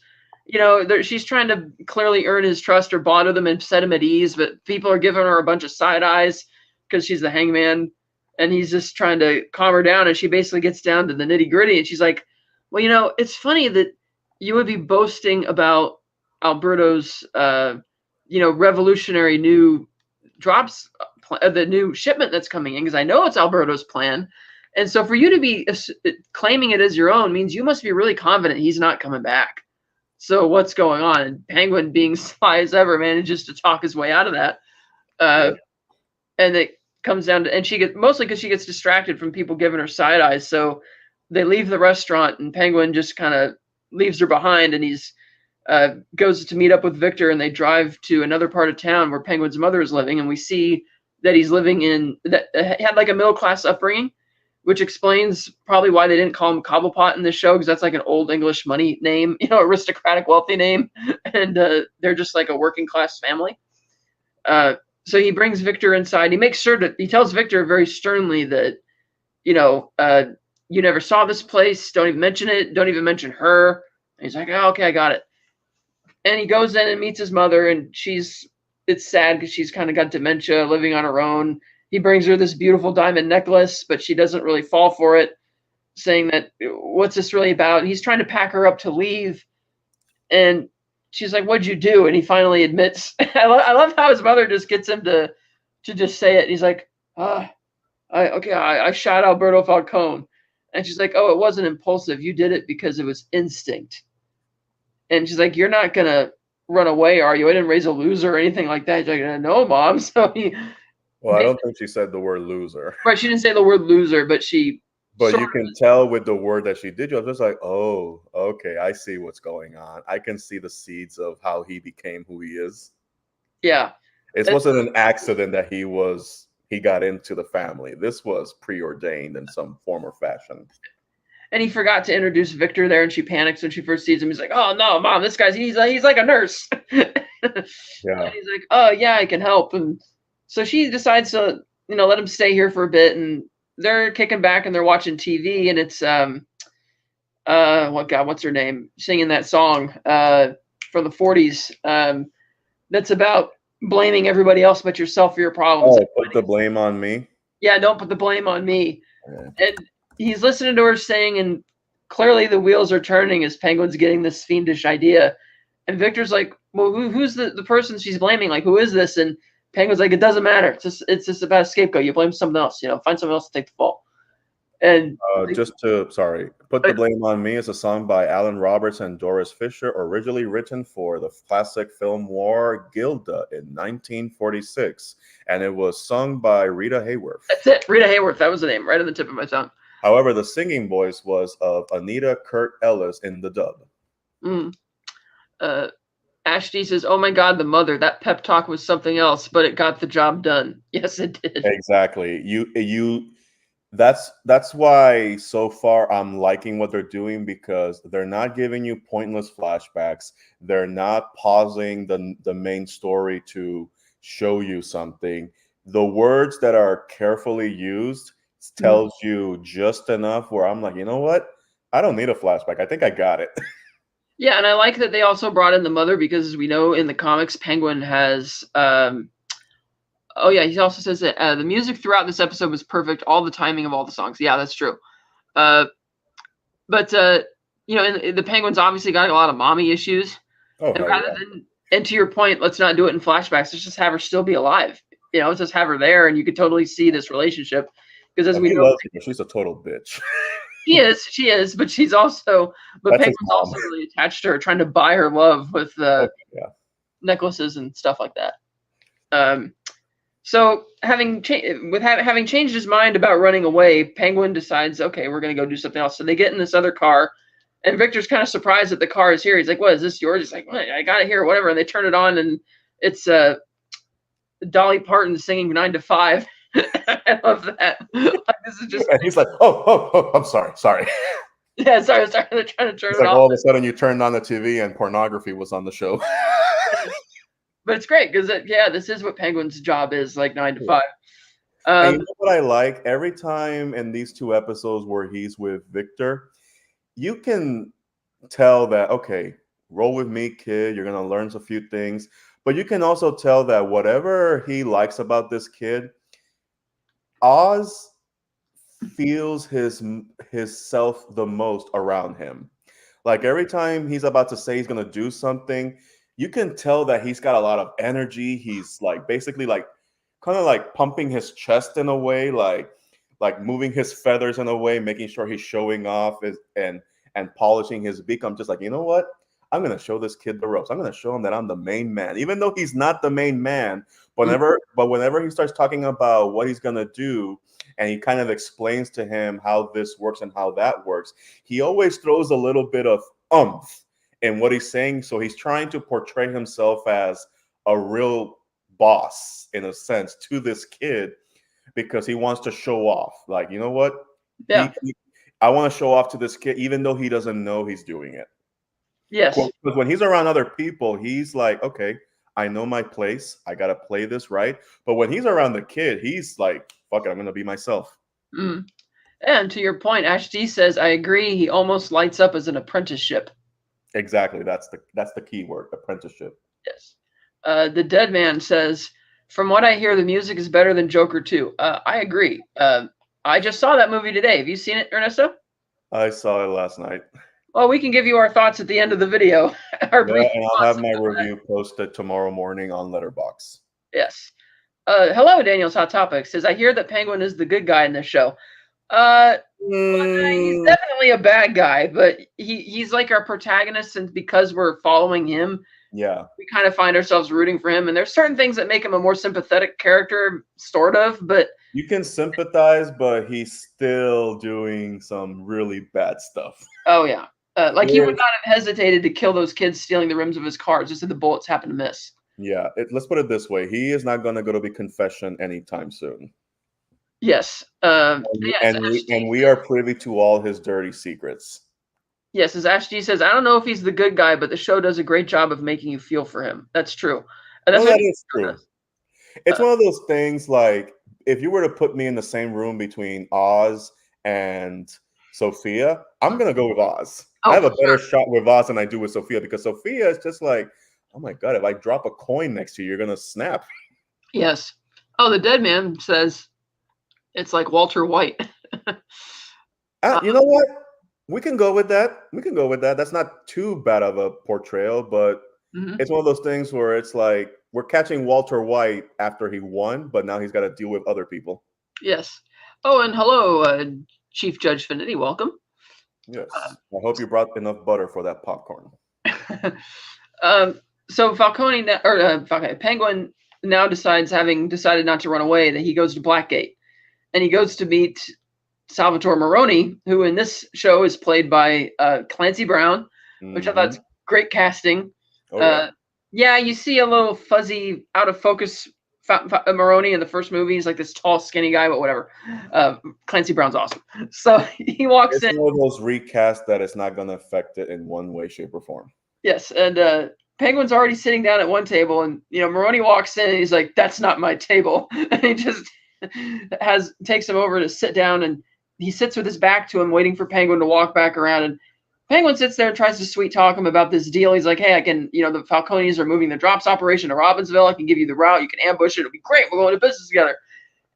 S1: trying to clearly earn his trust or bond with him and set him at ease, but people are giving her a bunch of side eyes because she's the hangman, and he's just trying to calm her down, and she basically gets down to the nitty gritty, and she's like, well, it's funny that you would be boasting about Alberto's, revolutionary new drops, the new shipment that's coming in, because I know it's Alberto's plan. And so for you to be claiming it as your own means you must be really confident he's not coming back. So what's going on? And Penguin, being sly as ever, manages to talk his way out of that. And it comes down to, and she gets, mostly because she gets distracted from people giving her side eyes. So they leave the restaurant, and Penguin just kind of leaves her behind, and he's goes to meet up with Victor, and they drive to another part of town where Penguin's mother is living. And we see that he's living had like a middle-class upbringing, which explains probably why they didn't call him Cobblepot in this show, because that's like an old English money name, aristocratic, wealthy name. And they're just like a working class family. So he brings Victor inside. He makes sure he tells Victor very sternly that, you never saw this place. Don't even mention it. Don't even mention her. And he's like, oh, okay, I got it. And he goes in and meets his mother, and it's sad because she's kind of got dementia, living on her own. He brings her this beautiful diamond necklace, but she doesn't really fall for it, saying that, what's this really about? And he's trying to pack her up to leave. And she's like, what'd you do? And he finally admits, I love how his mother just gets him to just say it. He's like, I shot Alberto Falcone. And she's like, oh, it wasn't impulsive. You did it because it was instinct. And she's like, you're not going to run away, are you? I didn't raise a loser or anything like that. He's like, no, Mom. So
S2: well, I don't think she said the word loser.
S1: Right, she didn't say the word loser, but she...
S2: But you can tell with the word that she did, you're just like, oh, okay, I see what's going on. I can see the seeds of how he became who he is.
S1: Yeah.
S2: It wasn't an accident that he got into the family. This was preordained in some form or fashion.
S1: And he forgot to introduce Victor there, and she panics when she first sees him. He's like, oh, no, Mom, this guy's, he's like a nurse. Yeah. And he's like, oh, yeah, I can help. And so she decides to, let him stay here for a bit, and they're kicking back and they're watching TV, and it's what's her name, singing that song from the 40s that's about blaming everybody else but yourself for your problems.
S2: Oh, put the blame on me.
S1: Yeah, don't put the blame on me. Yeah. And he's listening to her sing, and clearly the wheels are turning as Penguin's getting this fiendish idea. And Victor's like, well, who's the person she's blaming? Like, who is this? And Penguin's like, it doesn't matter. It's just about a scapegoat. You blame someone else. Find someone else to take the fall. And
S2: Put the Blame on Me is a song by Alan Roberts and Doris Fisher, originally written for the classic film War Gilda in 1946, and it was sung by Rita Hayworth.
S1: That's it, Rita Hayworth. That was the name, right on the tip of my tongue.
S2: However, the singing voice was of Anita Kurt Ellis in the dub.
S1: Mm. Ashty says, "Oh my God, the mother! That pep talk was something else, but it got the job done." Yes, it did.
S2: Exactly. You that's why so far I'm liking what they're doing, because they're not giving you pointless flashbacks. They're not pausing the main story to show you something. The words that are carefully used
S1: Mm.
S2: tells you just enough where I'm like, you know what? I don't need a flashback. I think I got it.
S1: Yeah, and I like that they also brought in the mother because, as we know in the comics, Penguin has. Oh yeah, he also says that the music throughout this episode was perfect. All the timing of all the songs. Yeah, that's true. Uh, but the Penguin's obviously got a lot of mommy issues,
S2: Oh
S1: and
S2: hell
S1: rather
S2: yeah.
S1: than, and to your point, let's not do it in flashbacks. Let's just have her still be alive. Let's just have her there, and you could totally see this relationship because, as
S2: And
S1: we
S2: he
S1: know,
S2: loves her, but she's a total bitch.
S1: she is, but she's also, but
S2: That's his
S1: Penguin's
S2: mom.
S1: also really attached to her, trying to buy her love with
S2: Okay, yeah.
S1: necklaces and stuff like that. So having having changed his mind about running away, Penguin decides, okay, we're going to go do something else. So they get in this other car, and Victor's kind of surprised that the car is here. He's like, "What is this yours?" He's like, "What? I got it here, whatever." And they turn it on, and it's Dolly Parton singing 9 to 5. I love that. Like, this is just
S2: And he's like, oh, I'm sorry.
S1: yeah. Sorry. They're trying to turn
S2: It's
S1: it
S2: like
S1: off.
S2: all of a sudden you turned on the TV and pornography was on the show.
S1: But it's great because this is what Penguin's job is, like 9 to
S2: Yeah.
S1: 5.
S2: And you know what I like? Every time in these two episodes where he's with Victor, you can tell that, okay, roll with me, kid. You're going to learn a few things. But you can also tell that whatever he likes about this kid, Oz feels his self the most around him. Like every time he's about to say he's going to do something, you can tell that he's got a lot of energy. He's like basically like kind of like pumping his chest in a way, like moving his feathers in a way, making sure he's showing off and polishing his beak. I'm just like, you know what? I'm gonna show this kid the ropes. I'm gonna show him that I'm the main man, even though he's not the main man. Whenever he starts talking about what he's gonna do, and he kind of explains to him how this works and how that works, he always throws a little bit of umph in what he's saying. So he's trying to portray himself as a real boss in a sense to this kid, because he wants to show off. Like, you know what?
S1: Yeah.
S2: I want to show off to this kid, even though he doesn't know he's doing it.
S1: Yes.
S2: Because when he's around other people, he's like, okay, I know my place. I got to play this right. But when he's around the kid, he's like, fuck it, I'm going to be myself.
S1: Mm. And to your point, Ash D says, I agree. He almost lights up as an apprenticeship.
S2: Exactly. That's the key word, apprenticeship.
S1: Yes. The Dead Man says, from what I hear, the music is better than Joker 2. I agree. I just saw that movie today. Have you seen it, Ernesto?
S2: I saw it last night.
S1: Well, we can give you our thoughts at the end of the video. Our brief
S2: And I'll have my
S1: thoughts.
S2: review posted tomorrow morning on Letterboxd.
S1: Yes. Hello, Daniel's Hot Topic says, I hear that Penguin is the good guy in this show. He's definitely a bad guy, but he's like our protagonist, and because we're following him,
S2: yeah,
S1: we kind of find ourselves rooting for him. And there's certain things that make him a more sympathetic character, sort of, but
S2: you can sympathize, but he's still doing some really bad stuff.
S1: Oh yeah, like he would not have hesitated to kill those kids stealing the rims of his cars just if the bullets happened to miss.
S2: Yeah, let's put it this way: he is not going to go to the confession anytime soon.
S1: Yes,
S2: and we are privy to all his dirty secrets.
S1: Yes, as Ash G says, I don't know if he's the good guy, but the show does a great job of making you feel for him. That's true. And that's
S2: that is true. It's one of those things, like, if you were to put me in the same room between Oz and Sophia, I'm going to go with Oz. I have a better shot with Oz than I do with Sophia, because Sophia is just like, oh my God, if I drop a coin next to you, you're going to snap.
S1: Yes. Oh, the Dead Man says it's like Walter White.
S2: You know what? We can go with that. That's not too bad of a portrayal, but it's one of those things where it's like we're catching Walter White after he won, but now he's got to deal with other people.
S1: Yes. Oh, and hello, Chief Judge Finity. Welcome.
S2: Yes. I hope you brought enough butter for that popcorn.
S1: So Penguin now decides, having decided not to run away, that he goes to Blackgate, and he goes to meet Salvatore Maroni, who in this show is played by Clancy Brown, which I thought great casting.
S2: Oh yeah.
S1: Yeah, you see a little fuzzy, out of focus Maroni in the first movie. He's like this tall, skinny guy, but whatever. Clancy Brown's awesome. So he walks
S2: It's
S1: in.
S2: one of those recasts that is not going to affect it in one way, shape, or form.
S1: Yes, and Penguin's already sitting down at one table, and Maroni walks in, and he's like, "That's not my table," and he just takes him over to sit down, and he sits with his back to him, waiting for Penguin to walk back around, and Penguin sits there and tries to sweet talk him about this deal. He's like, "Hey, I can, the Falcones are moving the drops operation to Robbinsville. I can give you the route. You can ambush it. It'll be great. We're going to business together."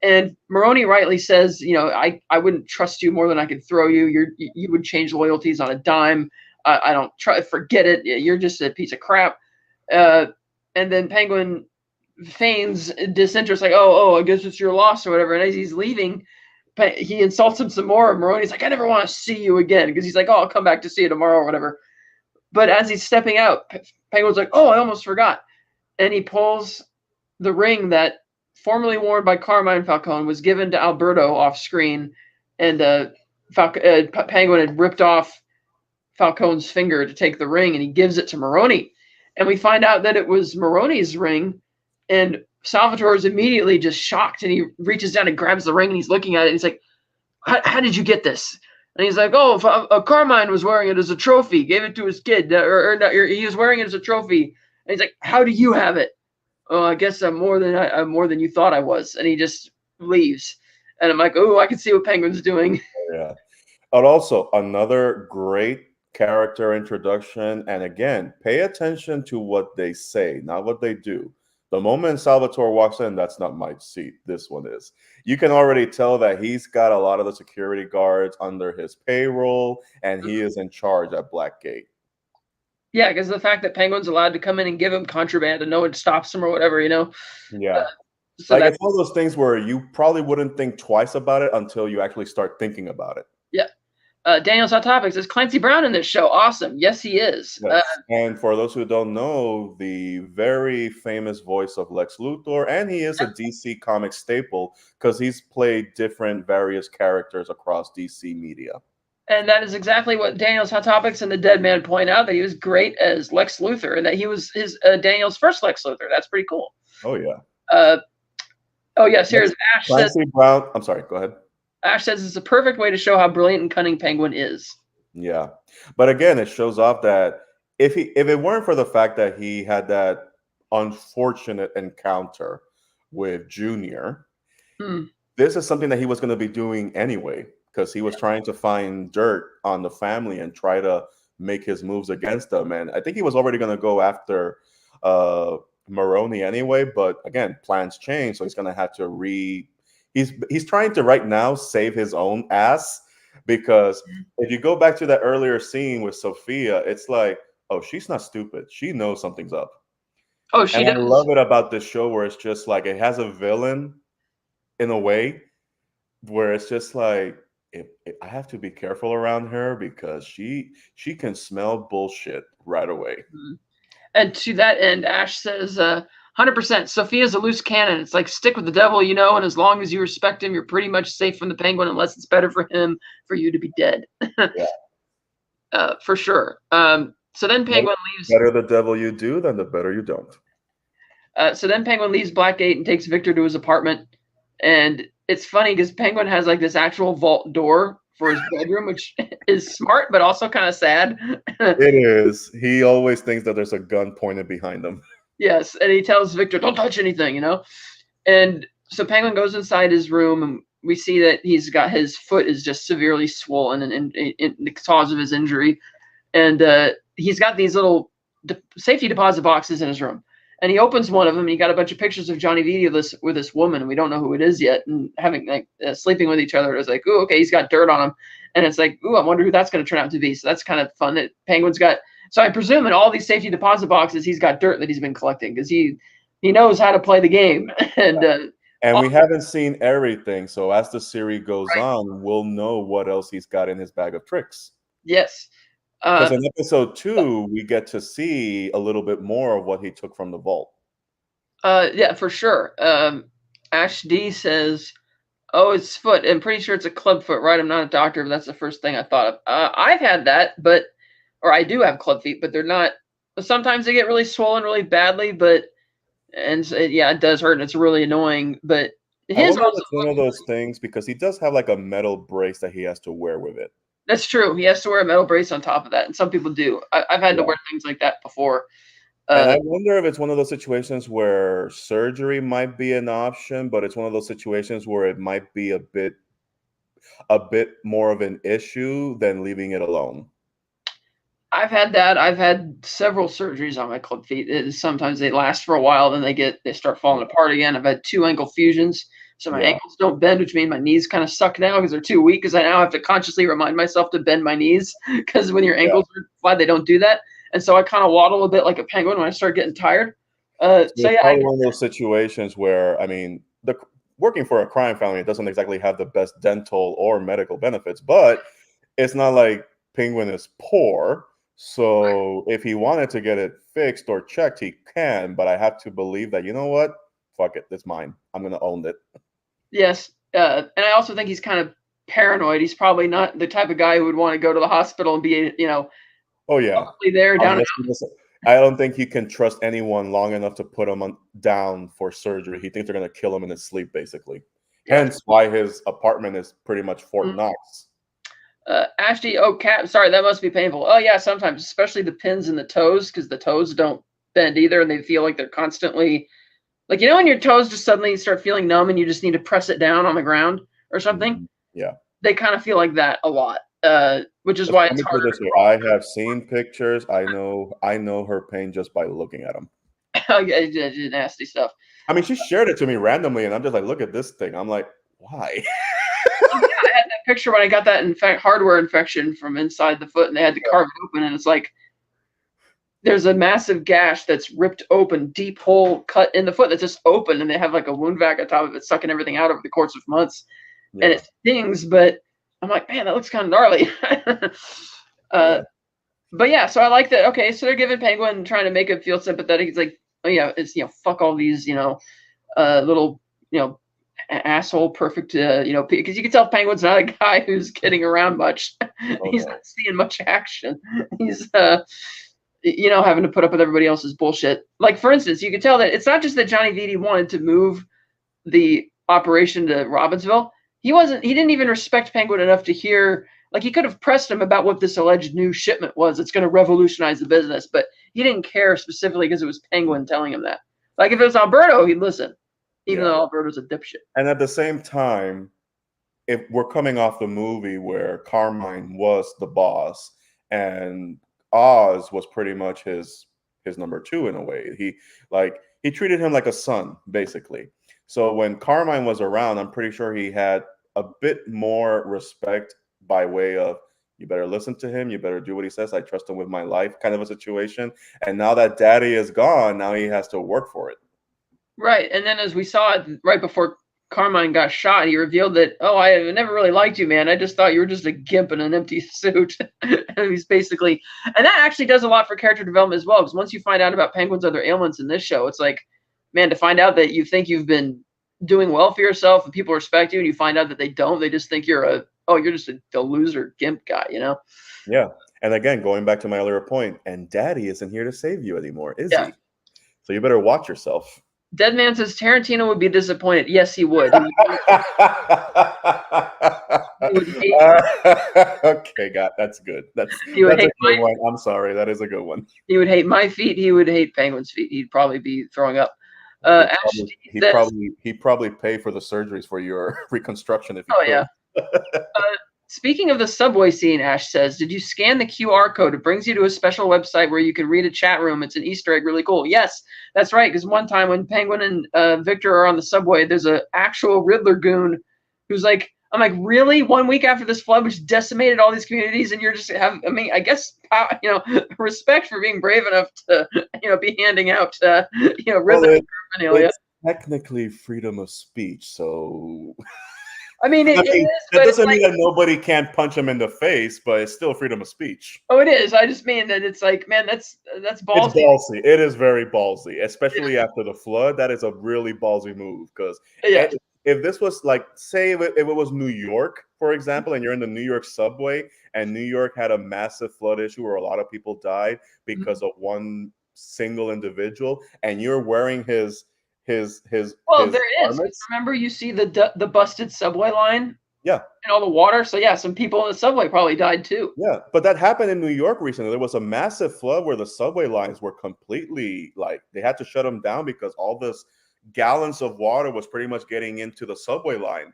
S1: And Maroni rightly says, I wouldn't trust you more than I could throw you. You would change loyalties on a dime. I don't forget it. You're just a piece of crap. And then Penguin feigns disinterest, like, oh, I guess it's your loss or whatever. And as he's leaving, he insults him some more. And Maroni's like, I never want to see you again, because he's like, oh, I'll come back to see you tomorrow or whatever. But as he's stepping out, Penguin's like, oh, I almost forgot. And he pulls the ring that, formerly worn by Carmine Falcone, was given to Alberto off screen, and Penguin had ripped off Falcone's finger to take the ring, and he gives it to Maroni. And we find out that it was Maroni's ring, and Salvatore is immediately just shocked, and he reaches down and grabs the ring, and he's looking at it, and he's like, how did you get this? And he's like, oh, Carmine was wearing it as a trophy, gave it to his kid, or he was wearing it as a trophy. And he's like, how do you have it? Oh, I guess I'm more than you thought I was. And he just leaves. And I'm like, oh, I can see what Penguin's doing.
S2: Yeah. But also another great character introduction. And again, pay attention to what they say, not what they do. The moment Salvatore walks in, that's not my seat. This one is. You can already tell that he's got a lot of the security guards under his payroll, and he is in charge at Blackgate.
S1: Yeah, because the fact that Penguin's allowed to come in and give him contraband and no one stops him or whatever,
S2: Yeah.
S1: So
S2: it's one of those things where you probably wouldn't think twice about it until you actually start thinking about it.
S1: Yeah. Daniel's Hot Topics, is Clancy Brown in this show? Awesome. Yes, he is.
S2: Yes. And for those who don't know, the very famous voice of Lex Luthor, and he is a DC comic staple because he's played different various characters across DC media.
S1: And that is exactly what Daniel's Hot Topics and the Dead Man point out, that he was great as Lex Luthor, and that he was Daniel's first Lex Luthor. That's pretty cool.
S2: Oh, yeah.
S1: Oh, yes, here's Ash
S2: Clancy
S1: says,
S2: Brown. I'm sorry, go ahead.
S1: Ash says it's a perfect way to show how brilliant and cunning Penguin is.
S2: Yeah. But again, it shows off that if it weren't for the fact that he had that unfortunate encounter with Junior, this is something that he was going to be doing anyway, because he was trying to find dirt on the family and try to make his moves against them. And I think he was already going to go after Maroni anyway, but again, plans change, so he's going to have to he's trying to right now save his own ass, because if you go back to that earlier scene with Sophia, it's like, oh, she's not stupid. She knows something's up.
S1: Oh, she does.
S2: I love it about this show where it's just like it has a villain in a way where it's just like, I have to be careful around her because she can smell bullshit right away.
S1: And to that end, Ash says, 100%, Sophia's a loose cannon. It's like, stick with the devil, and as long as you respect him, you're pretty much safe from the Penguin, unless it's better for him for you to be dead. Yeah. For sure. So then Penguin leaves.
S2: The better the devil you do, then the better you don't.
S1: So then Penguin leaves Blackgate and takes Victor to his apartment. And it's funny because Penguin has like this actual vault door for his bedroom, which is smart, but also kind of sad.
S2: It is. He always thinks that there's a gun pointed behind him.
S1: Yes, and he tells Victor, don't touch anything, And so Penguin goes inside his room, and we see that his foot is just severely swollen and the cause of his injury. And he's got these little safety deposit boxes in his room. And he opens one of them, and he got a bunch of pictures of Johnny Vito with this woman, and we don't know who it is yet, and having sleeping with each other. It was like, ooh, okay, he's got dirt on him, and it's like, ooh, I wonder who that's going to turn out to be. So that's kind of fun that Penguin's got. So I presume in all these safety deposit boxes, he's got dirt that he's been collecting because he knows how to play the game. And
S2: we haven't seen everything, so as the series goes on, we'll know what else he's got in his bag of tricks.
S1: Yes.
S2: Because in episode 2, we get to see a little bit more of what he took from the vault.
S1: Yeah, for sure. Ash D says, oh, it's foot. I'm pretty sure it's a club foot, right? I'm not a doctor, but that's the first thing I thought of. I've had that, or I do have club feet, but they're not sometimes they get really swollen really badly, yeah, it does hurt and it's really annoying. But
S2: I
S1: his
S2: wonder if
S1: also
S2: it's one of those things because he does have like a metal brace that he has to wear with it.
S1: that's true. He has to wear a metal brace on top of that, and some people do. I've had to
S2: Yeah.
S1: wear things like that before.
S2: And I wonder if it's one of those situations where surgery might be an option, but it's one of those situations where it might be a bit more of an issue than leaving it alone.
S1: I've had that. I've had several surgeries on my club feet. Sometimes they last for a while, then they start falling apart again. I've had 2 ankle fusions, so my
S2: Yeah.
S1: ankles don't bend, which means my knees kind of suck now because they're too weak. Because I now have to consciously remind myself to bend my knees because when your
S2: Yeah.
S1: ankles are flat, they don't do that, and so I kind of waddle a bit like a penguin when I start getting tired.
S2: So
S1: So
S2: it's
S1: yeah,
S2: probably one of those situations where, I mean, the working for a crime family, it doesn't exactly have the best dental or medical benefits, but it's not like Penguin is poor. So if he wanted to get it fixed or checked, he can. But I have to believe that, you know what? Fuck it, it's mine. I'm gonna own it.
S1: yes, and I also think he's kind of paranoid. He's probably not the type of guy who would want to go to the hospital and be,
S2: Oh yeah.
S1: publicly there down.
S2: I don't think he can trust anyone long enough to put him down for surgery. He thinks they're gonna kill him in his sleep, basically.
S1: Yeah.
S2: Hence why his apartment is pretty much Fort Knox.
S1: Ashley, oh, cat, sorry, that must be painful. Oh, yeah, sometimes, especially the pins in the toes, because the toes don't bend either, and they feel like they're constantly, like, when your toes just suddenly start feeling numb and you just need to press it down on the ground or something?
S2: Yeah.
S1: They kind of feel like that a lot, which is why
S2: Let
S1: it's
S2: me put
S1: harder
S2: it
S1: to
S2: this way.
S1: crawl.
S2: I have seen pictures. I know her pain just by looking at them.
S1: Oh, yeah, nasty stuff.
S2: I mean, she shared it to me randomly, and I'm just like, look at this thing. I'm like, why?
S1: Oh, yeah, I had that picture when I got that hardware infection from inside the foot, and they had to carve it open, and it's like, there's a massive gash that's ripped open, deep hole cut in the foot that's just open, and they have like a wound vac on top of it, sucking everything out over the course of months. And
S2: Yeah.
S1: it stings, but I'm like, man, that looks kind of gnarly.
S2: Yeah.
S1: But yeah, so I like that. Okay, so they're giving Penguin, trying to make him feel sympathetic. He's like, oh yeah, it's fuck all these little asshole perfect because you can tell Penguin's not a guy who's getting around much.
S2: Oh,
S1: He's
S2: no.
S1: not seeing much action. He's having to put up with everybody else's bullshit. Like, for instance, you can tell that it's not just that Johnny Vitti wanted to move the operation to Robbinsville. He didn't even respect Penguin enough to hear, like, he could have pressed him about what this alleged new shipment was. It's going to revolutionize the business, but he didn't care specifically because it was Penguin telling him that. Like, if it was Alberto, he'd listen, even though Alberto's a dipshit.
S2: And at the same time, if we're coming off the movie where Carmine was the boss and Oz was pretty much his number two in a way. He treated him like a son, basically. So when Carmine was around, I'm pretty sure he had a bit more respect by way of, you better listen to him, you better do what he says, I trust him with my life, kind of a situation. And now that daddy is gone, now he has to work for it.
S1: Right. And then as we saw it right before Carmine got shot, he revealed that, oh, I never really liked you, man. I just thought you were just a gimp in an empty suit. And he's basically, and that actually does a lot for character development as well, because once you find out about Penguin's other ailments in this show, it's like, man, to find out that you think you've been doing well for yourself and people respect you, and you find out that they don't, they just think you're just a loser gimp guy,
S2: Yeah. And again, going back to my earlier point, and daddy isn't here to save you anymore, is he? So you better watch yourself.
S1: Deadman says Tarantino would be disappointed. Yes, he would. He would hate
S2: okay, that's good. That's a good one. I'm sorry, that is a good one.
S1: He would hate my feet. He would hate Penguin's feet. He'd probably be throwing up.
S2: He'd probably pay for the surgeries for your reconstruction if he could.
S1: Yeah. Speaking of the subway scene, Ash says, did you scan the QR code? It brings you to a special website where you can read a chat room. It's an Easter egg, really cool. Yes, that's right, because one time when Penguin and Victor are on the subway, there's an actual Riddler goon who's like, I'm like, really? 1 week after this flood, which decimated all these communities, and you're just I guess, respect for being brave enough to, be handing out, Riddler paraphernalia.
S2: It's technically freedom of speech, so...
S1: I mean, it is,
S2: that doesn't mean that nobody can't punch him in the face, but it's still freedom of speech.
S1: Oh, it is. I just mean that it's like, man, that's ballsy.
S2: It's ballsy. It is very ballsy, especially after the flood. That is a really ballsy move because if this was like, say, if it was New York, for example, and you're in the New York subway, and New York had a massive flood issue where a lot of people died because of one single individual, and you're wearing his
S1: Well, there it is.
S2: garments.
S1: Remember, you see the busted subway line
S2: Yeah.
S1: and all the water. So yeah, some people in the subway probably died too.
S2: Yeah, but that happened in New York recently. There was a massive flood where the subway lines were completely like they had to shut them down because all this gallons of water was pretty much getting into the subway line.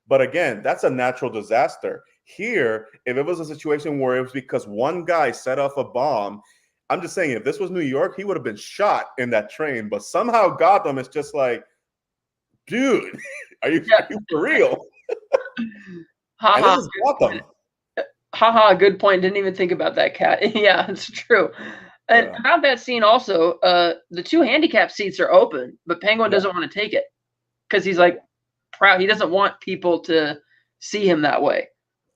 S2: But again, that's a natural disaster. Here, if it was a situation where it was because one guy set off a bomb, I'm just saying if this was New York, he would have been shot in that train. But somehow Gotham is just like, dude, are you for real? And this is Gotham.
S1: Haha, good point. Didn't even think about that, Cat. Yeah, it's true. And about that scene also, the 2 handicap seats are open, but Penguin doesn't want to take it because he's like proud. He doesn't want people to see him that way.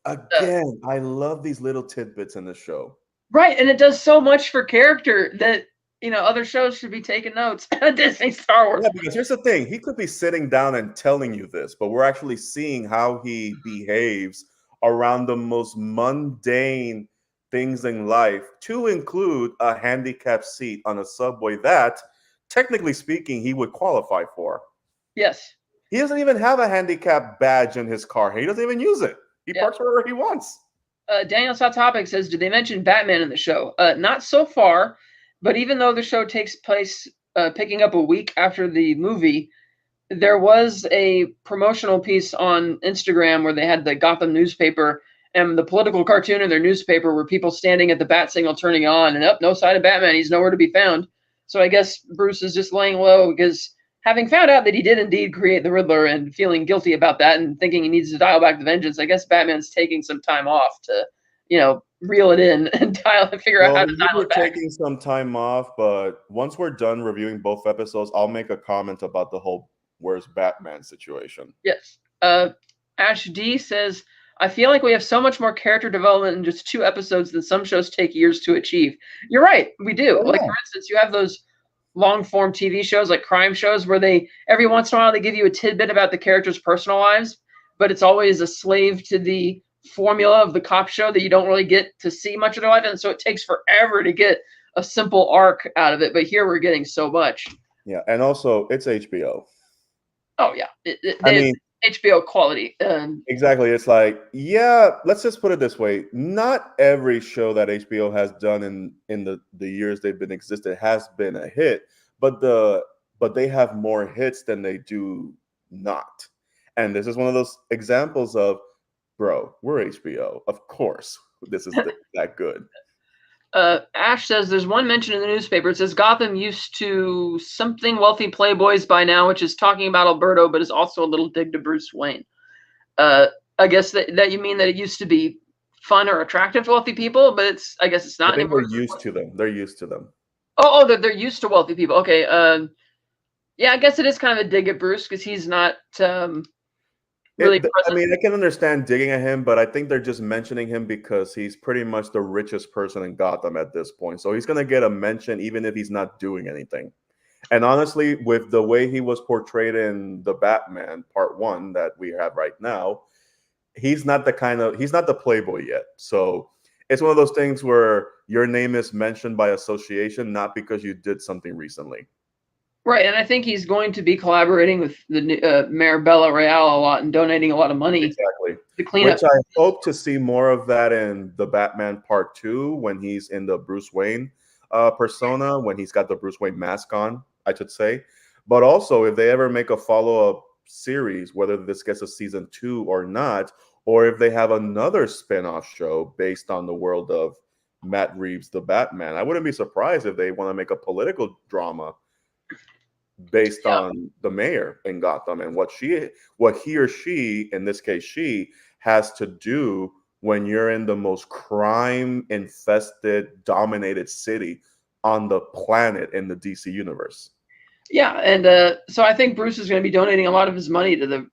S2: Again, I love these little tidbits in the show.
S1: Right, and it does so much for character that other shows should be taking notes. Disney Star Wars.
S2: Yeah, because here's the thing: he could be sitting down and telling you this, but we're actually seeing how he behaves around the most mundane things in life, to include a handicapped seat on a subway that, technically speaking, he would qualify for.
S1: Yes.
S2: He doesn't even have a handicap badge in his car. He doesn't even use it. He parks wherever he wants.
S1: Daniel Hot Topic says, did they mention Batman in the show? Not so far, but even though the show takes place picking up a week after the movie, there was a promotional piece on Instagram where they had the Gotham newspaper and the political cartoon in their newspaper were people standing at the bat signal turning on and no sign of Batman. He's nowhere to be found. So I guess Bruce is just laying low because having found out that he did indeed create the Riddler and feeling guilty about that and thinking he needs to dial back the vengeance, I guess Batman's taking some time off to, reel it in and figure out how to dial it back.
S2: We're taking some time off, but once we're done reviewing both episodes, I'll make a comment about the whole where's Batman situation.
S1: Yes. Ash D says, I feel like we have so much more character development in just 2 episodes than some shows take years to achieve. You're right. We do.
S2: Oh,
S1: like, for instance, you have those long-form TV shows like crime shows where they every once in a while they give you a tidbit about the characters' personal lives, but it's always a slave to the formula of the cop show that you don't really get to see much of their life, and so it takes forever to get a simple arc out of it. But here we're getting so much.
S2: Yeah, and also it's HBO.
S1: Oh yeah, I mean HBO quality.
S2: Exactly. It's like, let's just put it this way: not every show that HBO has done in the years they've been existed has been a hit, but they have more hits than they do not. And this is one of those examples of, bro, we're HBO. Of course, this is that good.
S1: Ash says there's one mention in the newspaper. It says Gotham used to something wealthy playboys by now, which is talking about Alberto, but is also a little dig to Bruce Wayne. I guess that you mean that it used to be fun or attractive to wealthy people, but I guess it's not anymore.
S2: They're used to them. They're used to them.
S1: Oh, they're used to wealthy people. Okay. Yeah, I guess it is kind of a dig at Bruce because he's not really.
S2: I mean, I can understand digging at him, but I think they're just mentioning him because he's pretty much the richest person in Gotham at this point. So he's going to get a mention even if he's not doing anything. And honestly, with the way he was portrayed in the Batman Part 1 that we have right now, he's not the playboy yet. So it's one of those things where your name is mentioned by association, not because you did something recently.
S1: Right, and I think he's going to be collaborating with the Mayor Bella Real a lot and donating a lot of money to clean up.
S2: Which I hope to see more of that in the Batman Part 2 when he's in the Bruce Wayne persona, when he's got the Bruce Wayne mask on, I should say. But also, if they ever make a follow-up series, whether this gets a season 2 or not, or if they have another spin-off show based on the world of Matt Reeves, the Batman, I wouldn't be surprised if they want to make a political drama based on the mayor in Gotham and what he or she, in this case she, has to do when you're in the most crime-infested, dominated city on the planet in the DC universe.
S1: Yeah, and so I think Bruce is going to be donating a lot of his money to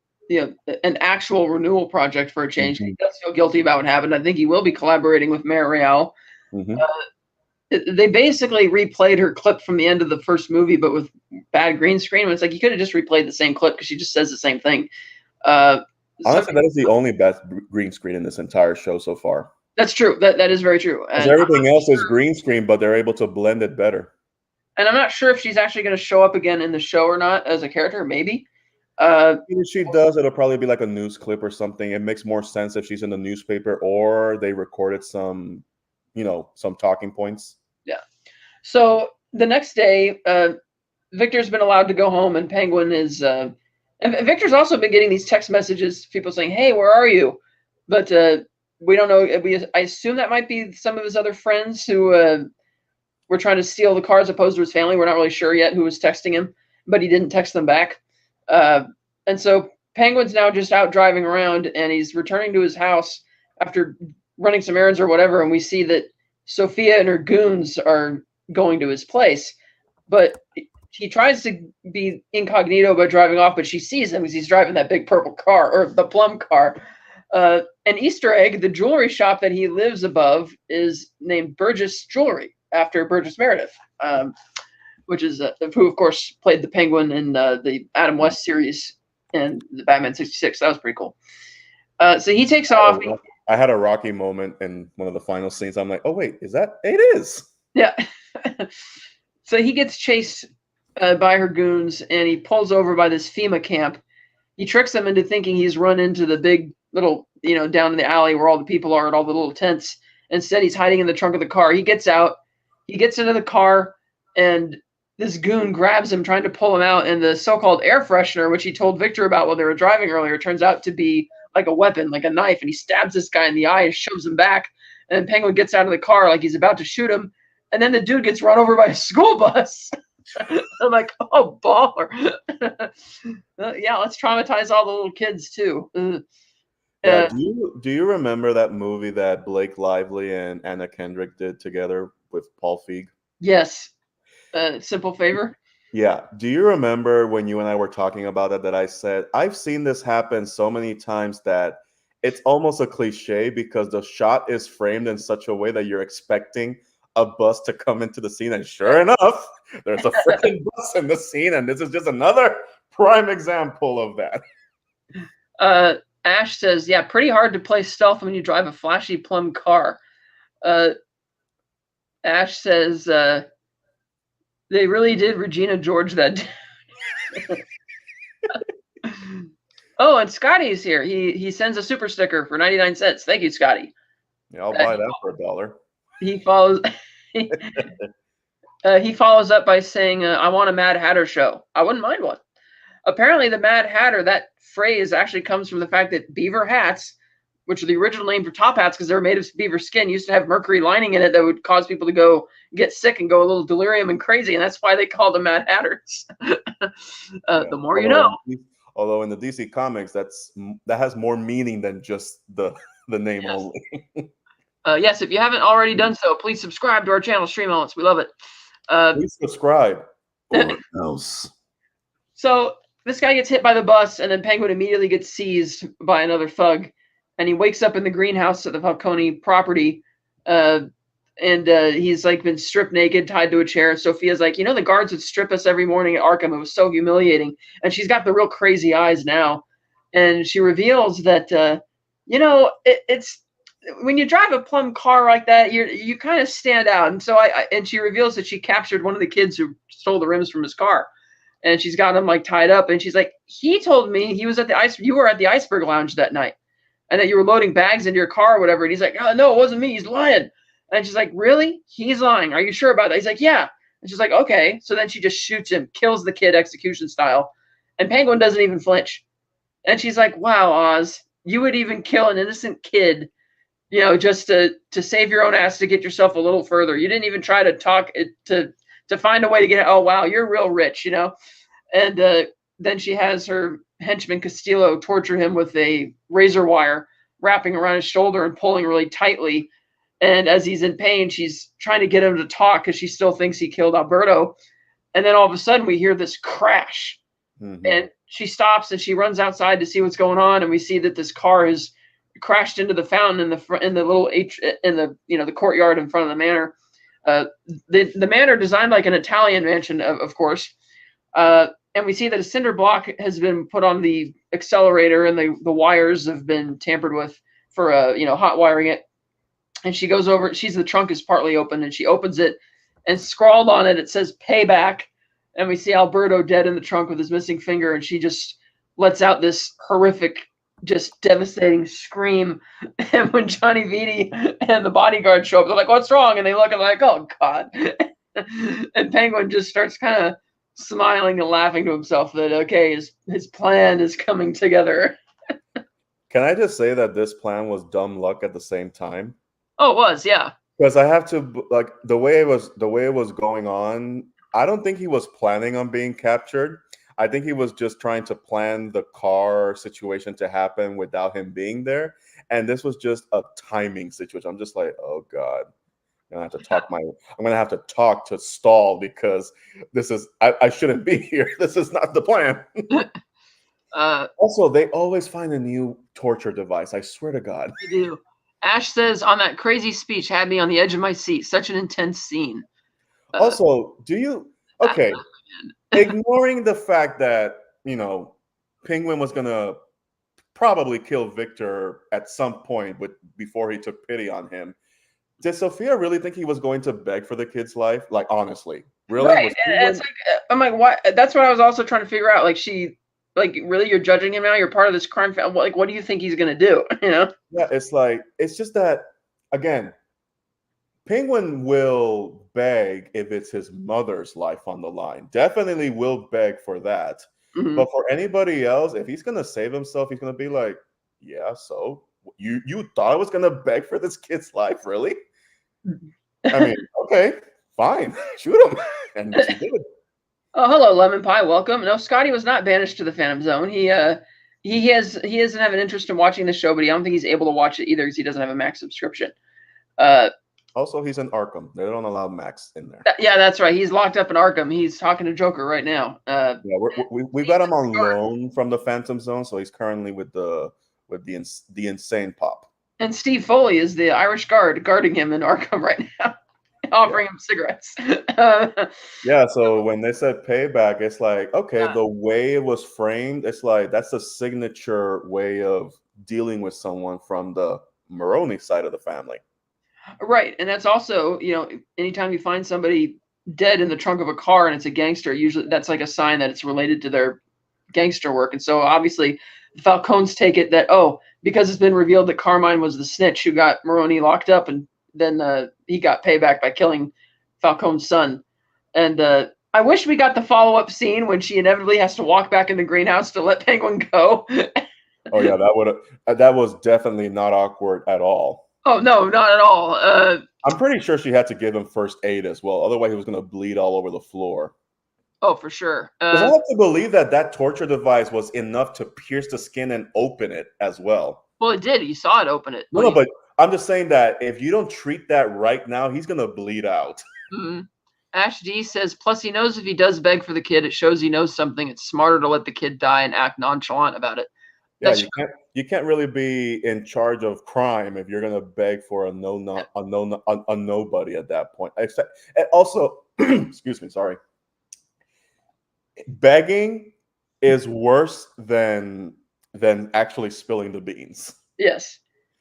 S1: an actual renewal project for a change. Mm-hmm. He does feel guilty about what happened. I think he will be collaborating with Mayor Real. Mm-hmm. They basically replayed her clip from the end of the first movie, but with bad green screen. It's like you could have just replayed the same clip because she just says the same thing.
S2: Honestly, that is the only best green screen in this entire show so far.
S1: That's true. That is very true.
S2: Because everything else is green screen, but they're able to blend it better.
S1: And I'm not sure if she's actually going to show up again in the show or not as a character. Maybe.
S2: If she does, it'll probably be like a news clip or something. It makes more sense if she's in the newspaper or they recorded some, some talking points.
S1: Yeah. So the next day, Victor's been allowed to go home, and Penguin is. And Victor's also been getting these text messages, people saying, "Hey, where are you?" But we don't know. I assume that might be some of his other friends who were trying to steal the car as opposed to his family. We're not really sure yet who was texting him, but he didn't text them back. And so Penguin's now just out driving around, and he's returning to his house after running some errands or whatever, and we see that Sophia and her goons are going to his place. But he tries to be incognito by driving off, but she sees him because he's driving that big purple car, or the plum car. An Easter egg, the jewelry shop that he lives above is named Burgess Jewelry, after Burgess Meredith, which is who, of course, played the Penguin in the Adam West series and the Batman 66. That was pretty cool. So he takes off.
S2: I had a Rocky moment in one of the final scenes. I'm like, oh, wait, is that? It is.
S1: Yeah. So he gets chased by her goons, and he pulls over by this FEMA camp. He tricks them into thinking he's run into the big little, down in the alley where all the people are at all the little tents. Instead, he's hiding in the trunk of the car. He gets out. He gets into the car, and this goon grabs him, trying to pull him out. And the so-called air freshener, which he told Victor about while they were driving earlier, turns out to be like a weapon, like a knife. And he stabs this guy in the eye and shoves him back. And then Penguin gets out of the car like he's about to shoot him. And then the dude gets run over by a school bus. I'm like, oh, baller. Yeah, let's traumatize all the little kids, too.
S2: Yeah, do you remember that movie that Blake Lively and Anna Kendrick did together with Paul Feig?
S1: Yes. Simple Favor?
S2: Yeah. Do you remember when you and I were talking about it that I said, I've seen this happen so many times that it's almost a cliche because the shot is framed in such a way that you're expecting a bus to come into the scene, and sure enough, there's a freaking bus in the scene, and this is just another prime example of that.
S1: Ash says, yeah, pretty hard to play stealth when you drive a flashy plum car. Ash says, they really did Regina George that day. Oh, and Scotty's here. He sends a super sticker for 99 cents. Thank you, Scotty.
S2: Yeah, I'll buy that for $1.
S1: He follows he follows up by saying, I want a Mad Hatter show. I wouldn't mind one. Apparently the Mad Hatter, that phrase actually comes from the fact that beaver hats, which are the original name for top hats because they were made of beaver skin, used to have mercury lining in it that would cause people to go get sick and go a little delirium and crazy, and that's why they call them Mad Hatters. The more you know.
S2: Although in the DC comics, that has more meaning than just the name only.
S1: Yes, if you haven't already done so, please subscribe to our channel, Stream Elements. We love it.
S2: Please subscribe. Or else.
S1: So this guy gets hit by the bus, and then Penguin immediately gets seized by another thug, and he wakes up in the greenhouse at the Falcone property, and he's like been stripped naked, tied to a chair. Sophia's like, the guards would strip us every morning at Arkham. It was so humiliating. And she's got the real crazy eyes now, and she reveals that it's when you drive a plum car like that, you kind of stand out. And so and she reveals that she captured one of the kids who stole the rims from his car, and she's got him like tied up. And she's like, he told me you were at the Iceberg Lounge that night, and that you were loading bags into your car or whatever. And he's like, oh, no, it wasn't me. He's lying. And she's like, really? He's lying. Are you sure about that? He's like, yeah. And she's like, okay. So then she just shoots him, kills the kid execution style, and Penguin doesn't even flinch. And she's like, wow, Oz, you would even kill an innocent kid, just to save your own ass, to get yourself a little further. You didn't even try to talk to find a way to get it. Oh, wow, you're real rich, And then she has her henchman Castillo torture him with a razor wire wrapping around his shoulder and pulling really tightly. And as he's in pain, she's trying to get him to talk because she still thinks he killed Alberto. And then all of a sudden we hear this crash. Mm-hmm. And she stops and she runs outside to see what's going on. And we see that this car has crashed into the fountain in the courtyard in front of the manor. The manor designed like an Italian mansion, of course. And we see that a cinder block has been put on the accelerator, and the wires have been tampered with for hot wiring it. And she goes over. The trunk is partly open, and she opens it, and scrawled on it says "Payback," and we see Alberto dead in the trunk with his missing finger, and she just lets out this horrific, just devastating scream. And when Johnny Vitti and the bodyguard show up, they're like, "What's wrong?" And they look and they're like, "Oh God." And Penguin just starts kind of smiling and laughing to himself that, okay, his plan is coming together.
S2: Can I just say that this plan was dumb luck at the same time?
S1: Oh, it was, yeah.
S2: Because I have to, like, the way it was going on, I don't think he was planning on being captured. I think he was just trying to plan the car situation to happen without him being there. And this was just a timing situation. I'm just like, oh God. I'm gonna have to talk to Stahl because this is I shouldn't be here. This is not the plan. Also, they always find a new torture device. I swear to God.
S1: They do. Ash says, on that crazy speech had me on the edge of my seat. Such an intense scene.
S2: Also, ignoring the fact that, Penguin was gonna probably kill Victor at some point before he took pity on him. Did Sophia really think he was going to beg for the kid's life? Like, honestly, really?
S1: Right. And it's like, I'm like, what? That's what I was also trying to figure out. Like, really, you're judging him now? You're part of this crime family. Like, what do you think he's going to do?
S2: Yeah, it's just that, again, Penguin will beg if it's his mother's life on the line. Definitely will beg for that. Mm-hmm. But for anybody else, if he's going to save himself, he's going to be like, yeah, so you thought I was going to beg for this kid's life, really? I mean, okay, fine, shoot him. And she did.
S1: Oh, hello, Lemon Pie. Welcome. No, Scotty was not banished to the Phantom Zone. He doesn't have an interest in watching the show, but I don't think he's able to watch it either because he doesn't have a Max subscription.
S2: Also, he's in Arkham. They don't allow Max in there.
S1: Yeah, that's right. He's locked up in Arkham. He's talking to Joker right now.
S2: Yeah, we've got him on loan from the Phantom Zone, so he's currently with the insane pop.
S1: And Steve Foley is the Irish guard guarding him in Arkham right now, offering him cigarettes.
S2: Yeah, so when they said payback, it's like, okay, the way it was framed, it's like that's a signature way of dealing with someone from the Maroney side of the family.
S1: Right, and that's also, anytime you find somebody dead in the trunk of a car and it's a gangster, usually that's like a sign that it's related to their gangster work. And so obviously the Falcones take it that, because it's been revealed that Carmine was the snitch who got Maroney locked up, and then he got payback by killing Falcone's son. And I wish we got the follow-up scene when she inevitably has to walk back in the greenhouse to let Penguin go.
S2: Oh yeah, that was definitely not awkward at all.
S1: Oh no, not at all.
S2: I'm pretty sure she had to give him first aid as well. Otherwise, he was going to bleed all over the floor.
S1: Oh, for sure.
S2: I have to believe that torture device was enough to pierce the skin and open it as well.
S1: Well, it did. You saw it open it.
S2: No, but I'm just saying that if you don't treat that right now, he's going to bleed out.
S1: Mm-hmm. Ash D says, plus he knows if he does beg for the kid, it shows he knows something. It's smarter to let the kid die and act nonchalant about it.
S2: Yeah, you can't really be in charge of crime if you're going to beg for a nobody at that point. Except, and also, excuse me, sorry. Begging is worse than actually spilling the beans.
S1: Yes.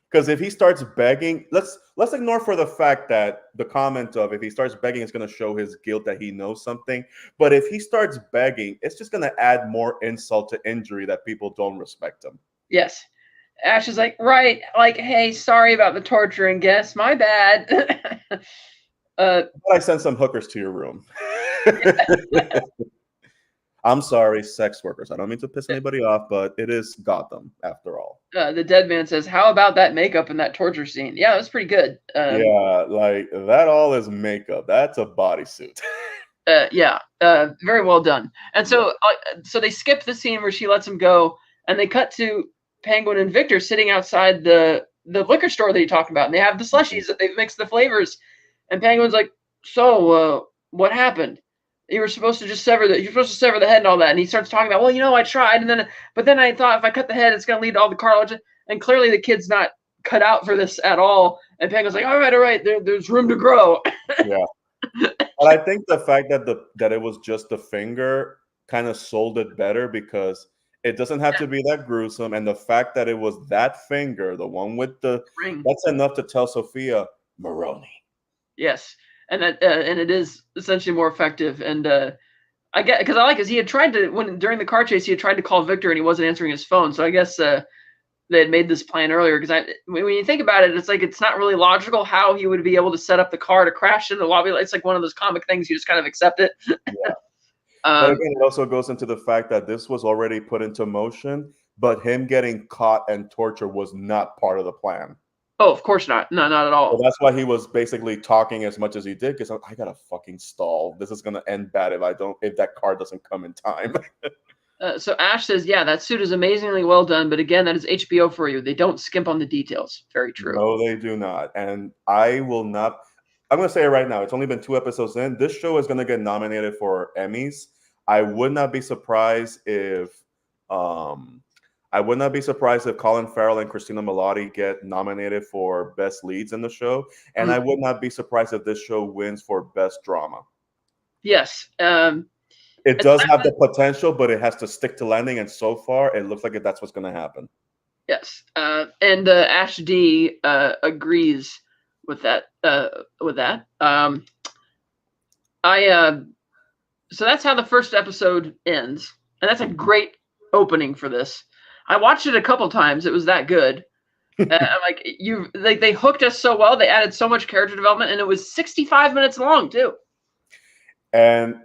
S2: Because if he starts begging, let's ignore for the fact that the comment of if he starts begging, it's going to show his guilt that he knows something. But if he starts begging, it's just going to add more insult to injury that people don't respect him.
S1: Yes. Ash is like, right, like, hey, sorry about the torturing guest. My bad.
S2: But I sent some hookers to your room. I'm sorry, sex workers. I don't mean to piss anybody off, but it is Gotham after all.
S1: The dead man says, how about that makeup in that torture scene? Yeah, it was pretty good.
S2: Yeah, like that all is makeup. That's a bodysuit.
S1: Yeah, very well done. And so they skip the scene where she lets him go, and they cut to Penguin and Victor sitting outside the liquor store that you talked about, and they have the slushies that they've mixed the flavors. And Penguin's like, so what happened? You're supposed to sever the head and all that. And he starts talking about, well, I tried, but then I thought if I cut the head, it's going to lead to all the cartilage. And clearly the kid's not cut out for this at all. And Penguin's like, all right, there's room to grow.
S2: Yeah. But I think the fact that it was just the finger kind of sold it better, because It doesn't have to be that gruesome. And the fact that it was that finger, the one with the
S1: ring,
S2: that's enough to tell Sophia Maroni.
S1: yes, and it is essentially more effective. And I get because I like because he had tried to during the car chase he had tried to call Victor and he wasn't answering his phone. So I guess they had made this plan earlier because when you think about it, it's like it's not really logical how he would be able to set up the car to crash in the lobby. It's like one of those comic things you just kind of accept it.
S2: Yeah. But again, it also goes into the fact that this was already put into motion, but him getting caught and tortured was not part of the plan.
S1: Oh, of course not. No, not at all.
S2: So that's why he was basically talking as much as he did, because I gotta fucking stall. This is gonna end bad if that car doesn't come in time.
S1: So Ash says, yeah, that suit is amazingly well done, but again, that is HBO for you. They don't skimp on the details. Very true.
S2: No, they do not. And I will not. I'm going to say it right now. It's only been 2 episodes in. This show is going to get nominated for Emmys. I would not be surprised if Colin Farrell and Christina Milioti get nominated for best leads in the show, and I would not be surprised if this show wins for best drama.
S1: Yes.
S2: It does have the potential, but it has to stick to landing, and so far, it looks like that's what's going to happen.
S1: Yes, and Ash D agrees with that. So that's how the first episode ends, and that's a great opening for this. I watched it a couple times; it was that good. They hooked us so well. They added so much character development, and it was 65 minutes long too.
S2: And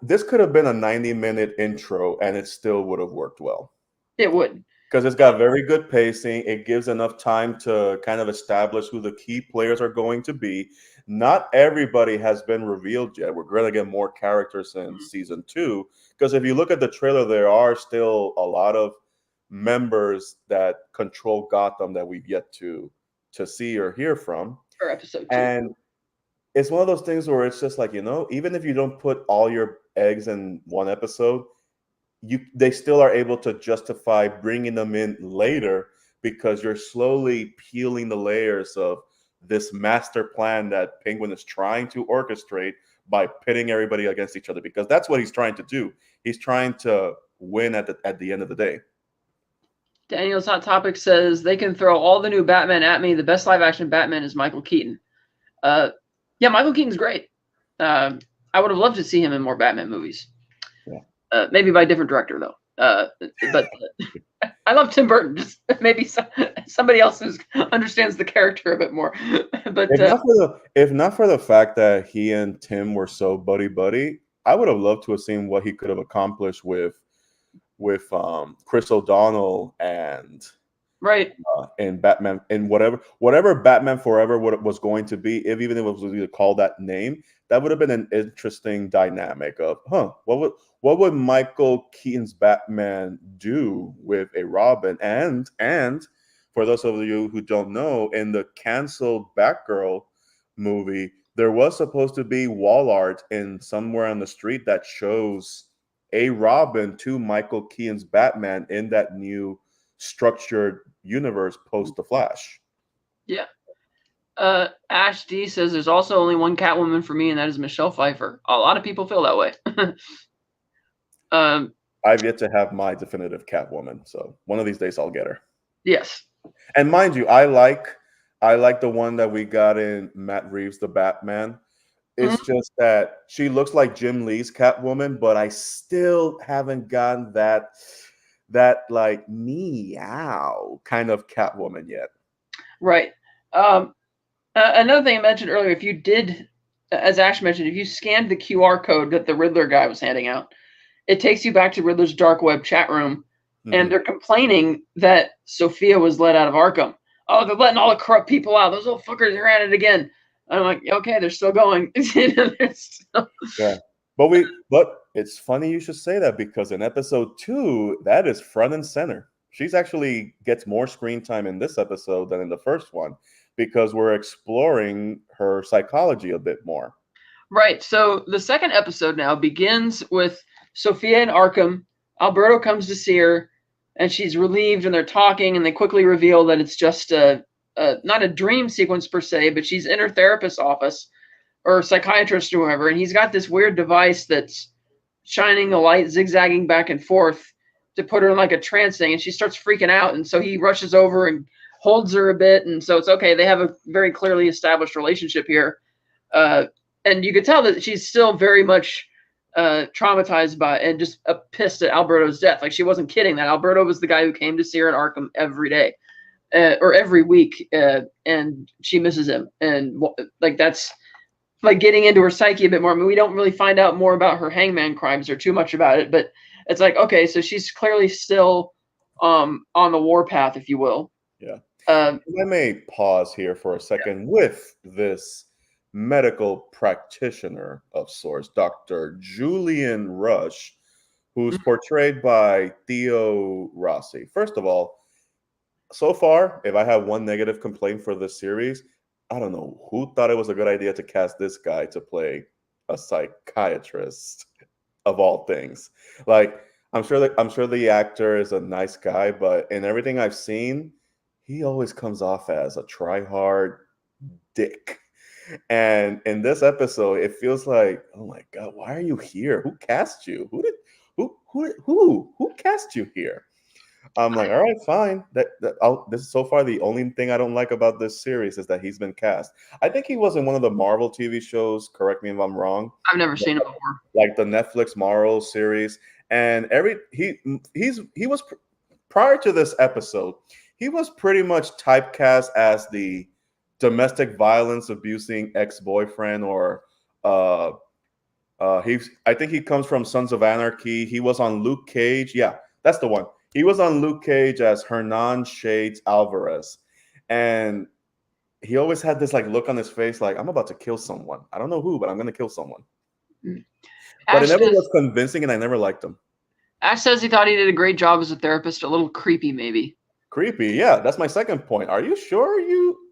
S2: this could have been a 90-minute intro, and it still would have worked well.
S1: It would.
S2: Because it's got very good pacing. It gives enough time to kind of establish who the key players are going to be. Not everybody has been revealed yet. We're going to get more characters in season 2. Because if you look at the trailer, there are still a lot of members that control Gotham that we've yet to see or hear from.
S1: For episode 2.
S2: And it's one of those things where it's just like, even if you don't put all your eggs in one episode, they still are able to justify bringing them in later because you're slowly peeling the layers of this master plan that Penguin is trying to orchestrate by pitting everybody against each other, because that's what he's trying to do. He's trying to win at the end of the day.
S1: Daniel's Hot Topic says they can throw all the new Batman at me. The best live action Batman is Michael Keaton. Yeah, Michael Keaton's great. I would have loved to see him in more Batman movies. Yeah. Maybe by a different director, though. But I love Tim Burton. Just maybe somebody else who understands the character a bit more. But
S2: if not for the fact that he and Tim were so buddy, I would have loved to have seen what he could have accomplished with Chris O'Donnell and in Batman, in whatever Batman Forever was going to be, even if it was called that name, that would have been an interesting dynamic of, what would Michael Keaton's Batman do with a Robin? And for those of you who don't know, in the canceled Batgirl movie, there was supposed to be wall art in somewhere on the street that shows a Robin to Michael Keaton's Batman in that new structured universe post The Flash.
S1: Yeah. Ash D says there's also only one Catwoman for me, and that is Michelle Pfeiffer. A lot of people feel that way.
S2: I've yet to have my definitive Catwoman, so one of these days I'll get her.
S1: Yes.
S2: And mind you, I like the one that we got in Matt Reeves, the Batman. It's just that she looks like Jim Lee's Catwoman, but I still haven't gotten that like meow kind of Catwoman yet.
S1: Right. Another thing I mentioned earlier, if you did, as Ash mentioned, if you scanned the QR code that the Riddler guy was handing out, it takes you back to Riddler's dark web chat room, and they're complaining that Sophia was let out of Arkham. Oh, they're letting all the corrupt people out. Those little fuckers are at it again. I'm like, okay, they're still going.
S2: Yeah, but it's funny you should say that, because in episode 2, that is front and center. She's actually gets more screen time in this episode than in the first one, because we're exploring her psychology a bit more.
S1: Right. So the second episode now begins with Sophia in Arkham. Alberto comes to see her, and she's relieved, and they're talking, and they quickly reveal that it's just not a dream sequence per se, but she's in her therapist's office or psychiatrist or whoever, and he's got this weird device that's shining a light, zigzagging back and forth to put her in like a trance thing, and she starts freaking out, and so he rushes over and holds her a bit, and so it's okay. They have a very clearly established relationship here, and you could tell that she's still very much traumatized by and just pissed at Alberto's death. Like she wasn't kidding that Alberto was the guy who came to see her in Arkham every day. Or every week, and she misses him, and like that's like getting into her psyche a bit more. I mean, we don't really find out more about her hangman crimes or too much about it, but it's like, okay, so she's clearly still on the warpath, if you will.
S2: Yeah. I may pause here for a second with this medical practitioner of sorts, Dr. Julian Rush, who's portrayed by Theo Rossi. First of all, so far, if I have one negative complaint for this series, I don't know who thought it was a good idea to cast this guy to play a psychiatrist of all things. Like, I'm sure the actor is a nice guy, but in everything I've seen, he always comes off as a try-hard dick. And in this episode, it feels like, oh my God, why are you here? Who cast you? Who cast you here? I'm like, all right, fine. This is so far the only thing I don't like about this series is that he's been cast. I think he was in one of the Marvel TV shows. Correct me if I'm wrong.
S1: I've never seen it before.
S2: Like the Netflix Marvel series, and he was prior to this episode, he was pretty much typecast as the domestic violence abusing ex-boyfriend, or I think he comes from Sons of Anarchy. He was on Luke Cage. Yeah, that's the one. He was on Luke Cage as Hernan Shades Alvarez. And he always had this like look on his face like, I'm about to kill someone. I don't know who, but I'm going to kill someone. But it never was convincing, and I never liked him.
S1: Ash says he thought he did a great job as a therapist. A little creepy, maybe.
S2: Creepy, yeah. That's my second point. Are you sure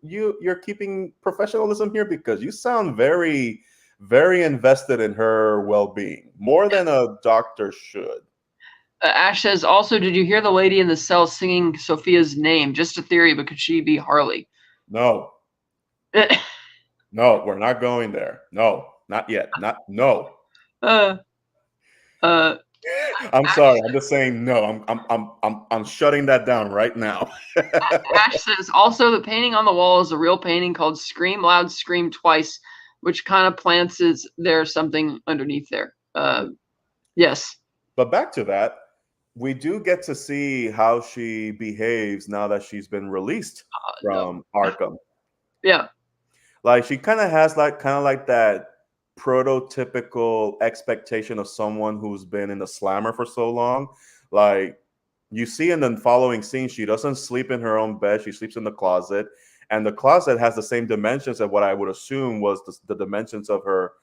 S2: you're keeping professionalism here? Because you sound very, very invested in her well-being, more than a doctor should.
S1: Ash says, also, did you hear the lady in the cell singing Sophia's name? Just a theory, but could she be Harley?
S2: No. No, we're not going there. No, not yet. No.
S1: I'm
S2: sorry. I'm just saying no. I'm shutting that down right now.
S1: Ash says, also, the painting on the wall is a real painting called Scream Loud, Scream Twice, which kind of plants there's something underneath there. Yes.
S2: But back to that. We do get to see how she behaves now that she's been released from Arkham.
S1: Yeah.
S2: Like she kind of has like that prototypical expectation of someone who's been in the slammer for so long. Like you see in the following scene, she doesn't sleep in her own bed. She sleeps in the closet. And the closet has the same dimensions of what I would assume was the dimensions of her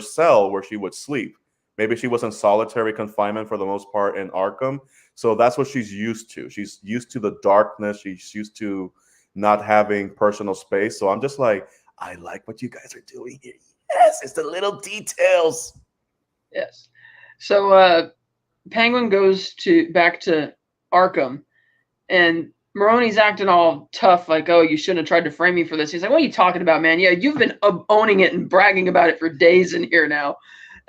S2: cell where she would sleep. Maybe she was in solitary confinement for the most part in Arkham. So that's what she's used to. She's used to the darkness. She's used to not having personal space. So I'm just like, I like what you guys are doing here. Yes, it's the little details.
S1: Yes. So Penguin goes back to Arkham, and Maroni's acting all tough, like, oh, you shouldn't have tried to frame me for this. He's like, what are you talking about, man? Yeah, you've been owning it and bragging about it for days in here now.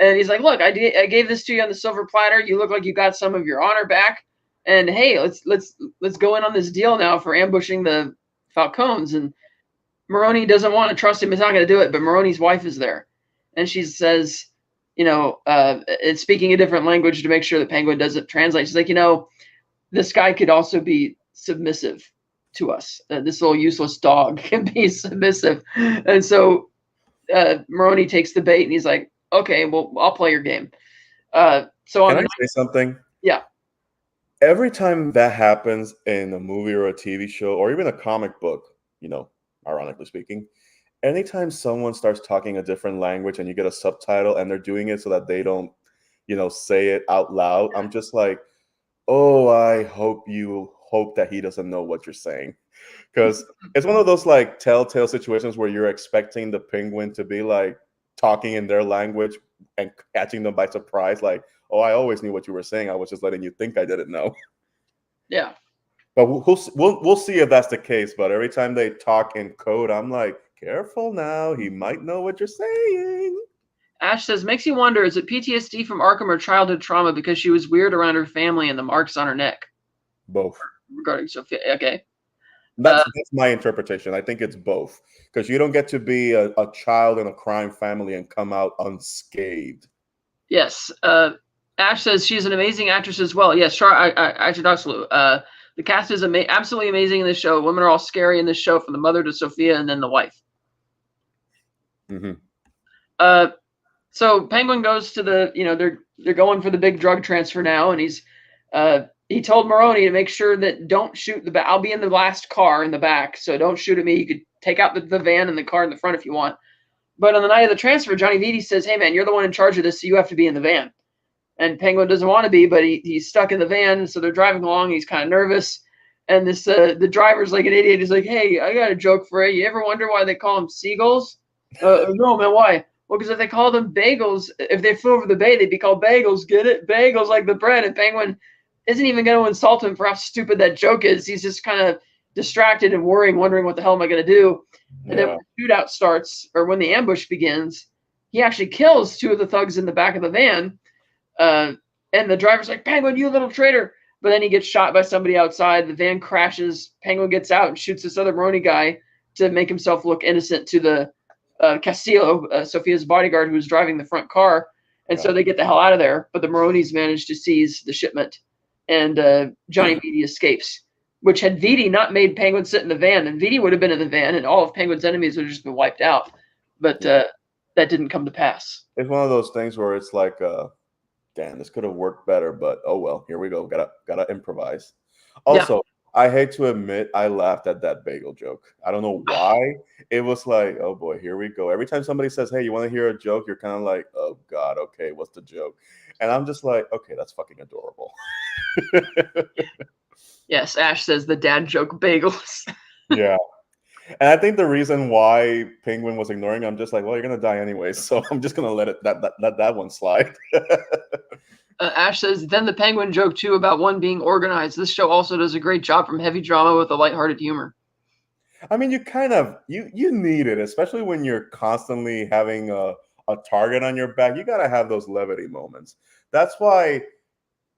S1: And he's like, look, I gave this to you on the silver platter. You look like you got some of your honor back. And hey, let's go in on this deal now for ambushing the Falcons. And Maroni doesn't want to trust him. He's not going to do it. But Maroni's wife is there. And she says, it's speaking a different language to make sure that Penguin doesn't translate. She's like, this guy could also be submissive to us. This little useless dog can be submissive. And so Maroni takes the bait and he's like, okay, well, I'll play your game. Can
S2: I say something?
S1: Yeah.
S2: Every time that happens in a movie or a TV show or even a comic book, ironically speaking, anytime someone starts talking a different language and you get a subtitle and they're doing it so that they don't, say it out loud, I'm just like, oh, I hope that he doesn't know what you're saying. Because it's one of those like telltale situations where you're expecting the Penguin to be like talking in their language and catching them by surprise. Like, oh, I always knew what you were saying. I was just letting you think I didn't know.
S1: Yeah.
S2: But we'll see if that's the case. But every time they talk in code, I'm like, careful now. He might know what you're saying.
S1: Ash says, makes you wonder, is it PTSD from Arkham or childhood trauma because she was weird around her family and the marks on her neck?
S2: Both.
S1: Regarding Sophia, okay.
S2: That's my interpretation. I think it's both, because you don't get to be a child in a crime family and come out unscathed.
S1: Yes. Ash says she's an amazing actress as well. Yes, actually, the cast is absolutely amazing in this show. Women are all scary in this show, from the mother to Sophia and then the wife.
S2: Mm-hmm.
S1: So Penguin goes to they're going for the big drug transfer now, and he told Maroni to make sure that don't shoot I'll be in the last car in the back, so don't shoot at me. You could take out the van and the car in the front if you want. But on the night of the transfer, Johnny Vitti says, hey man, you're the one in charge of this, so you have to be in the van. And Penguin doesn't want to be, but he's stuck in the van, so they're driving along. He's kind of nervous, and the driver's like an idiot. He's like, hey, I got a joke for you. You ever wonder why they call them seagulls? No, man, why? Well, because if they call them bagels, if they flew over the bay, they'd be called bagels. Get it? Bagels, like the bread. And Penguin isn't even going to insult him for how stupid that joke is. He's just kind of distracted and worrying, wondering what the hell am I going to do? And then when the shootout starts, or when the ambush begins, he actually kills two of the thugs in the back of the van. And the driver's like, Penguin, you little traitor. But then he gets shot by somebody outside. The van crashes. Penguin gets out and shoots this other Maroni guy to make himself look innocent to the Castillo, Sophia's bodyguard, who was driving the front car. And so they get the hell out of there. But the Maronis manage to seize the shipment. And Johnny Vitti escapes, which had Vitti not made Penguin sit in the van, and Vitti would have been in the van, and all of Penguin's enemies would have just been wiped out. But that didn't come to pass.
S2: It's one of those things where it's like, damn, this could have worked better, but oh well, here we go. Gotta improvise. Also, I hate to admit, I laughed at that bagel joke. I don't know why. It was like, oh boy, here we go. Every time somebody says, hey, you want to hear a joke? You're kind of like, oh God, okay, what's the joke? And I'm just like, okay, that's fucking adorable.
S1: Yes, Ash says the dad joke bagels.
S2: Yeah. And I think the reason why Penguin was ignoring, I'm just like, well, you're gonna die anyway, so I'm just gonna let that one slide.
S1: Ash says, then the Penguin joke too about one being organized. This show also does a great job from heavy drama with a lighthearted humor.
S2: I mean, you kind of you need it, especially when you're constantly having a target on your back. You gotta have those levity moments. That's why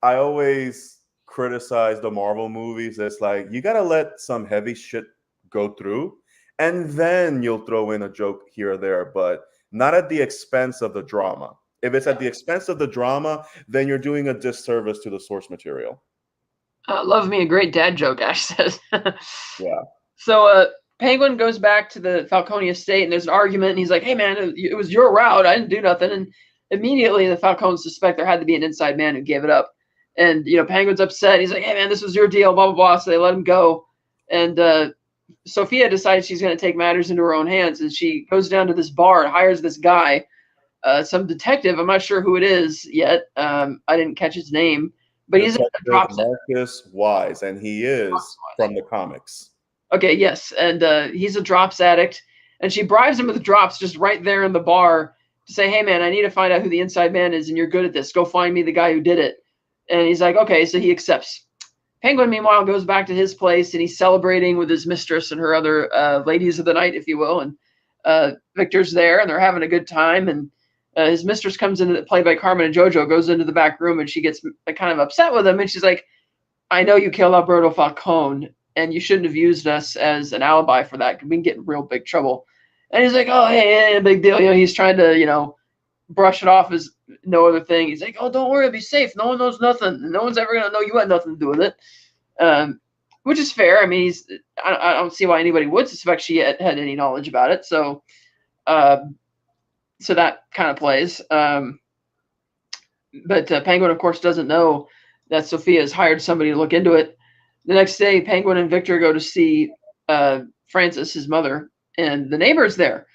S2: I always criticize the Marvel movies. It's like you gotta let some heavy shit go through, and then you'll throw in a joke here or there, but not at the expense of the drama. If it's at the expense of the drama, then you're doing a disservice to the source material.
S1: Love me a great dad joke, Ash says.
S2: Yeah.
S1: So Penguin goes back to the Falcone estate, and there's an argument, and he's like, hey man, it was your route. I didn't do nothing. And immediately the Falcones suspect there had to be an inside man who gave it up. And, Penguin's upset. He's like, hey man, this was your deal, blah, blah, blah. So they let him go. And Sophia decides she's going to take matters into her own hands, and she goes down to this bar and hires this guy, some detective. I'm not sure who it is yet. I didn't catch his name, but he's a drops
S2: Marcus Wise, and he is from the comics.
S1: Okay, yes, and he's a drops addict, and she bribes him with drops just right there in the bar to say, hey man, I need to find out who the inside man is, and you're good at this. Go find me the guy who did it. And he's like, okay, so he accepts. Penguin, meanwhile, goes back to his place, and he's celebrating with his mistress and her other ladies of the night, if you will. And Victor's there, and they're having a good time. And his mistress comes in, played by Carmen Jojo, goes into the back room, and she gets kind of upset with him. And she's like, I know you killed Alberto Falcone, and you shouldn't have used us as an alibi for that. We can get in real big trouble. And he's like, oh, hey, big deal. He's trying to, brush it off as no other thing. He's like, oh, don't worry, I'll be safe. No one knows nothing. No one's ever going to know you had nothing to do with it. Which is fair. I mean, I don't see why anybody would suspect she had any knowledge about it. So that kind of plays. But Penguin, of course, doesn't know that Sophia has hired somebody to look into it. The next day, Penguin and Victor go to see Frances, his mother, and the neighbor's there.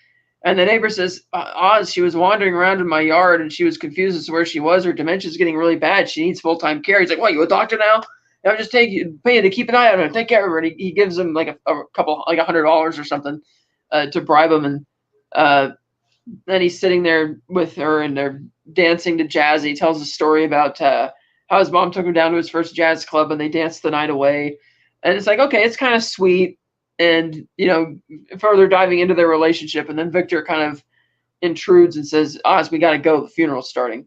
S1: And the neighbor says, Oz, she was wandering around in my yard, and she was confused as to where she was. Her dementia's getting really bad. She needs full-time care. He's like, what, you a doctor now? I'm just paying you to keep an eye on her. Take care of her. And he gives him like a couple, like $100 or something to bribe him. And then he's sitting there with her, and they're dancing to jazz. He tells a story about how his mom took him down to his first jazz club, and they danced the night away. And it's like, okay, it's kind of sweet. And, further diving into their relationship. And then Victor kind of intrudes and says, Oz, we got to go. The funeral's starting.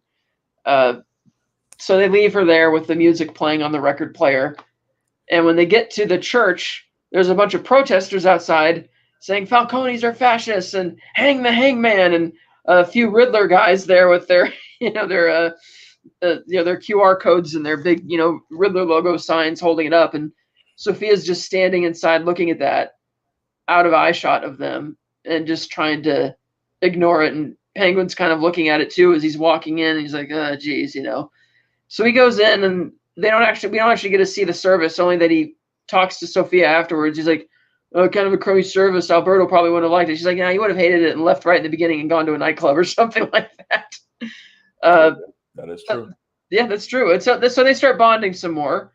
S1: So they leave her there with the music playing on the record player. And when they get to the church, there's a bunch of protesters outside saying Falcones are fascists and hang the hangman, and a few Riddler guys there with their, their QR codes and their big, Riddler logo signs holding it up. And Sophia's just standing inside looking at that out of eye shot of them and just trying to ignore it. And Penguin's kind of looking at it too as he's walking in. And he's like, oh, geez, So he goes in, and we don't actually get to see the service, only that he talks to Sophia afterwards. He's like, oh, kind of a crummy service. Alberto probably wouldn't have liked it. She's like, yeah, he would have hated it and left right in the beginning and gone to a nightclub or something like that.
S2: That is true.
S1: Yeah, that's true. So they start bonding some more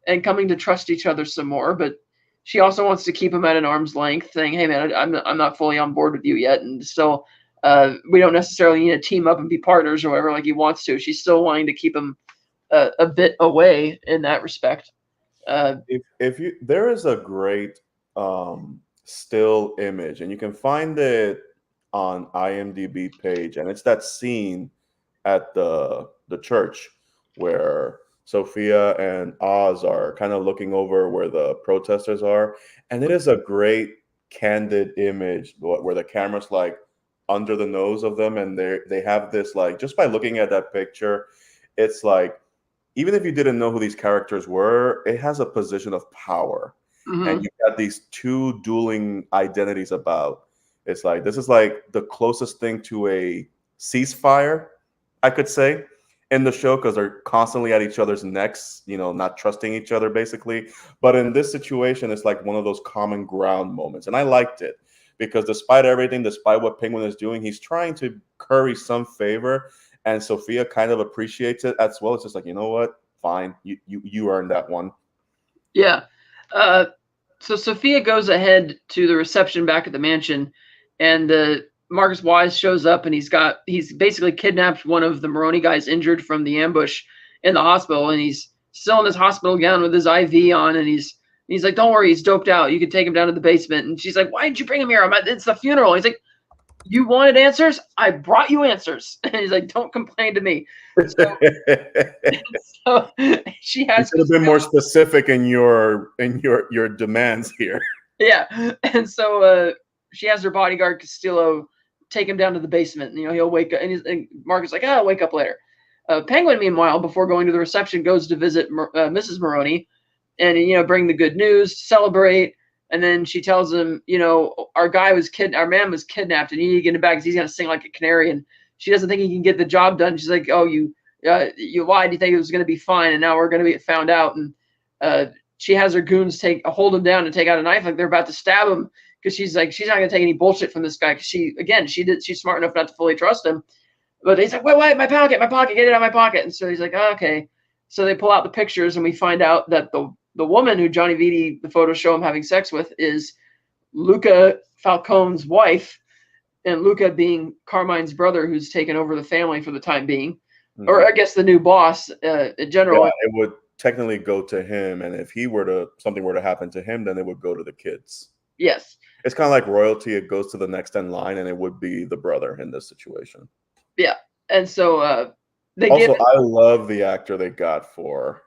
S1: and coming to trust each other some more. But she also wants to keep him at an arm's length, saying, hey, man, I'm not fully on board with you yet. And still, we don't necessarily need to team up and be partners or whatever like he wants to. She's still wanting to keep him a bit away in that respect.
S2: There is a great still image, and you can find it on IMDb page, and it's that scene at the church where Sophia and Oz are kind of looking over where the protesters are, and it is a great candid image where the camera's like under the nose of them, and they have this, like, just by looking at that picture, it's like, even if you didn't know who these characters were, it has a position of power. Mm-hmm. And you've got these two dueling identities about. It's like, this is like the closest thing to a ceasefire, I could say, in the show, because they're constantly at each other's necks, not trusting each other, basically. But in this situation, it's like one of those common ground moments. And I liked it because despite everything, despite what Penguin is doing, he's trying to curry some favor. And Sophia kind of appreciates it as well. It's just like, you know what? Fine. You earned that one.
S1: Yeah. So Sophia goes ahead to the reception back at the mansion, and Marcus Wise shows up, and he's basically kidnapped one of the Maroni guys injured from the ambush in the hospital, and he's still in his hospital gown with his IV on, and he's like, don't worry, he's doped out. You can take him down to the basement. And she's like, why did you bring him here? It's the funeral. He's like, you wanted answers? I brought you answers. And he's like, don't complain to me. So she has
S2: a bit more specific in your demands here.
S1: Yeah. And so she has her bodyguard Castillo take him down to the basement. He'll wake up, and Mark is like, I'll wake up later. Penguin, meanwhile, before going to the reception, goes to visit Mrs. Maroni and, bring the good news, celebrate. And then she tells him, our man was kidnapped, and you need to get him back because he's going to sing like a canary. And she doesn't think he can get the job done. She's like, oh, you lied. You think it was going to be fine, and now we're going to be found out. And she has her goons hold him down and take out a knife like they're about to stab him, because she's like, she's not going to take any bullshit from this guy, because she's smart enough not to fully trust him. But he's like, wait, my pocket, get it out of my pocket. And so he's like, oh, okay. So they pull out the pictures, and we find out that the woman who Johnny Vitti, the photos show him having sex with, is Luca Falcone's wife, and Luca being Carmine's brother, who's taken over the family for the time being, or I guess the new boss in general.
S2: Yeah, it would technically go to him, and if something were to happen to him, then it would go to the kids.
S1: Yes,
S2: it's kind of like royalty; it goes to the next in line, and it would be the brother in this situation.
S1: Yeah, and so
S2: I love the actor they got for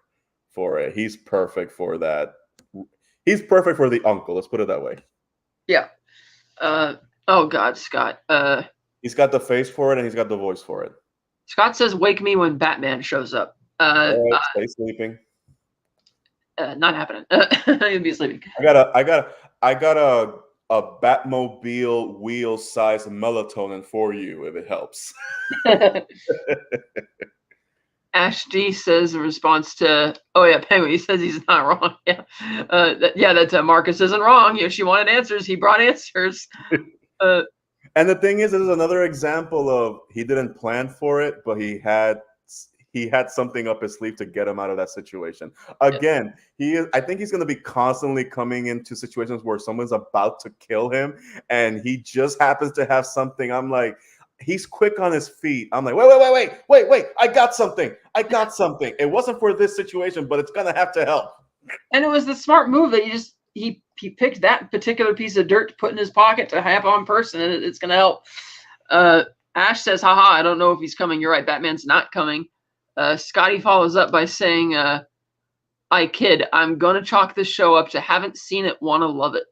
S2: it. He's perfect for that. He's perfect for the uncle. Let's put it that way.
S1: Yeah. Oh God, Scott.
S2: He's got the face for it, and he's got the voice for it.
S1: Scott says, "Wake me when Batman shows up."
S2: Stay sleeping.
S1: Not happening. He'll be sleeping.
S2: I got a Batmobile wheel size melatonin for you if it helps.
S1: Ash D says in response to, Penguin, he says he's not wrong. Yeah. That Marcus isn't wrong. She wanted answers. He brought answers.
S2: And the thing is, this is another example of he didn't plan for it, but he had something up his sleeve to get him out of that situation. Again, I think he's going to be constantly coming into situations where someone's about to kill him, and he just happens to have something. I'm like, he's quick on his feet. I'm like, wait. I got something. It wasn't for this situation, but it's going to have to help.
S1: And it was the smart move that he picked that particular piece of dirt to put in his pocket to have on person, and it's going to help. Ash says, haha, I don't know if he's coming. You're right, Batman's not coming. Scotty follows up by saying, I kid, I'm going to chalk this show up to haven't seen it, want to love it.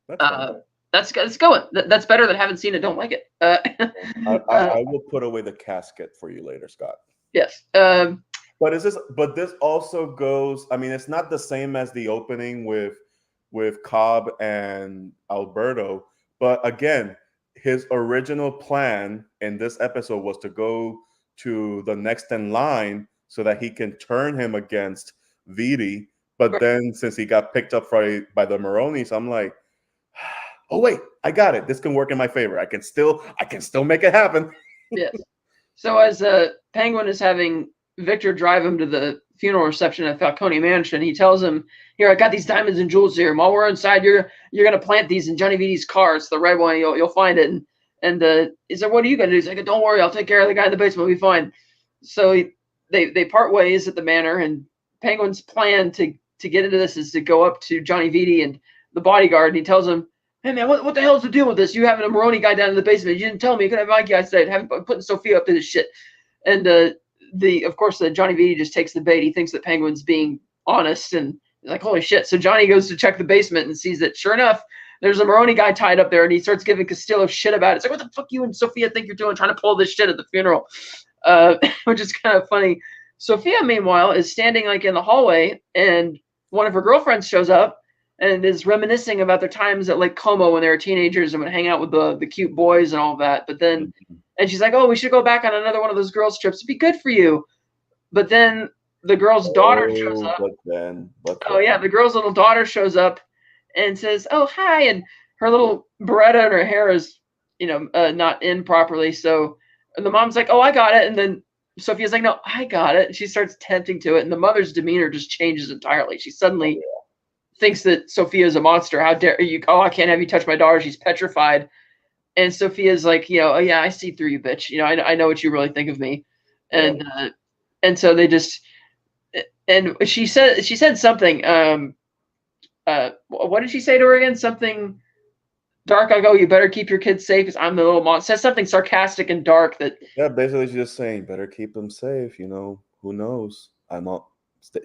S2: That's fine.
S1: That's going. That's better than haven't seen it, don't like it.
S2: I will put away the casket for you later, Scott.
S1: Yes.
S2: But this also goes. I mean, it's not the same as the opening with Cobb and Alberto, but again, his original plan in this episode was to go to the next in line so that he can turn him against Vidi. But then, since he got picked up by the Maronis, I'm like, oh wait, I got it. This can work in my favor. I can still make it happen.
S1: Yes. So as Penguin is having Victor drive him to the funeral reception at Falcone Mansion, he tells him, "Here, I got these diamonds and jewels here. While we're inside, you're gonna plant these in Johnny Vidi's car. It's the red one. You'll find it." And he said, "What are you gonna do?" He's like, "Don't worry, I'll take care of the guy in the basement. We'll be fine." So they part ways at the manor, and Penguin's plan to get into this is to go up to Johnny Vidi and the bodyguard, and he tells him, "Hey man, what the hell's the deal with this? You having a Maroni guy down in the basement? You didn't tell me. You could have Mikey. I said, putting Sophia up to this shit." And of course, Johnny Vidi just takes the bait. He thinks that Penguin's being honest, and he's like, "Holy shit!" So Johnny goes to check the basement and sees that, sure enough, there's a Maroni guy tied up there, and he starts giving Castillo shit about it. It's like, "What the fuck you and Sophia think you're doing, trying to pull this shit at the funeral?" Which is kind of funny. Sophia, meanwhile, is standing like in the hallway, and one of her girlfriends shows up and is reminiscing about their times at Lake Como when they were teenagers and would hang out with the cute boys and all that. But then, and she's like, "Oh, we should go back on another one of those girls' trips. It'd be good for you." But then the girl's daughter shows up. The girl's little daughter shows up and says, "Oh, hi." And her little Beretta and her hair is, not in properly. So the mom's like, "Oh, I got it." And then Sophia's like, "No, I got it." And she starts attempting to it. And the mother's demeanor just changes entirely. She suddenly thinks that Sophia is a monster. How dare you? Oh, I can't have you touch my daughter. She's petrified. And Sophia's like, "Oh yeah, I see through you, bitch. I know what you really think of me." And so they just, and she said something. What did she say to her again? Something dark. I go, "You better keep your kids safe because I'm the little monster." Says something sarcastic and dark that.
S2: Yeah, basically she's just saying, better keep them safe. Who knows?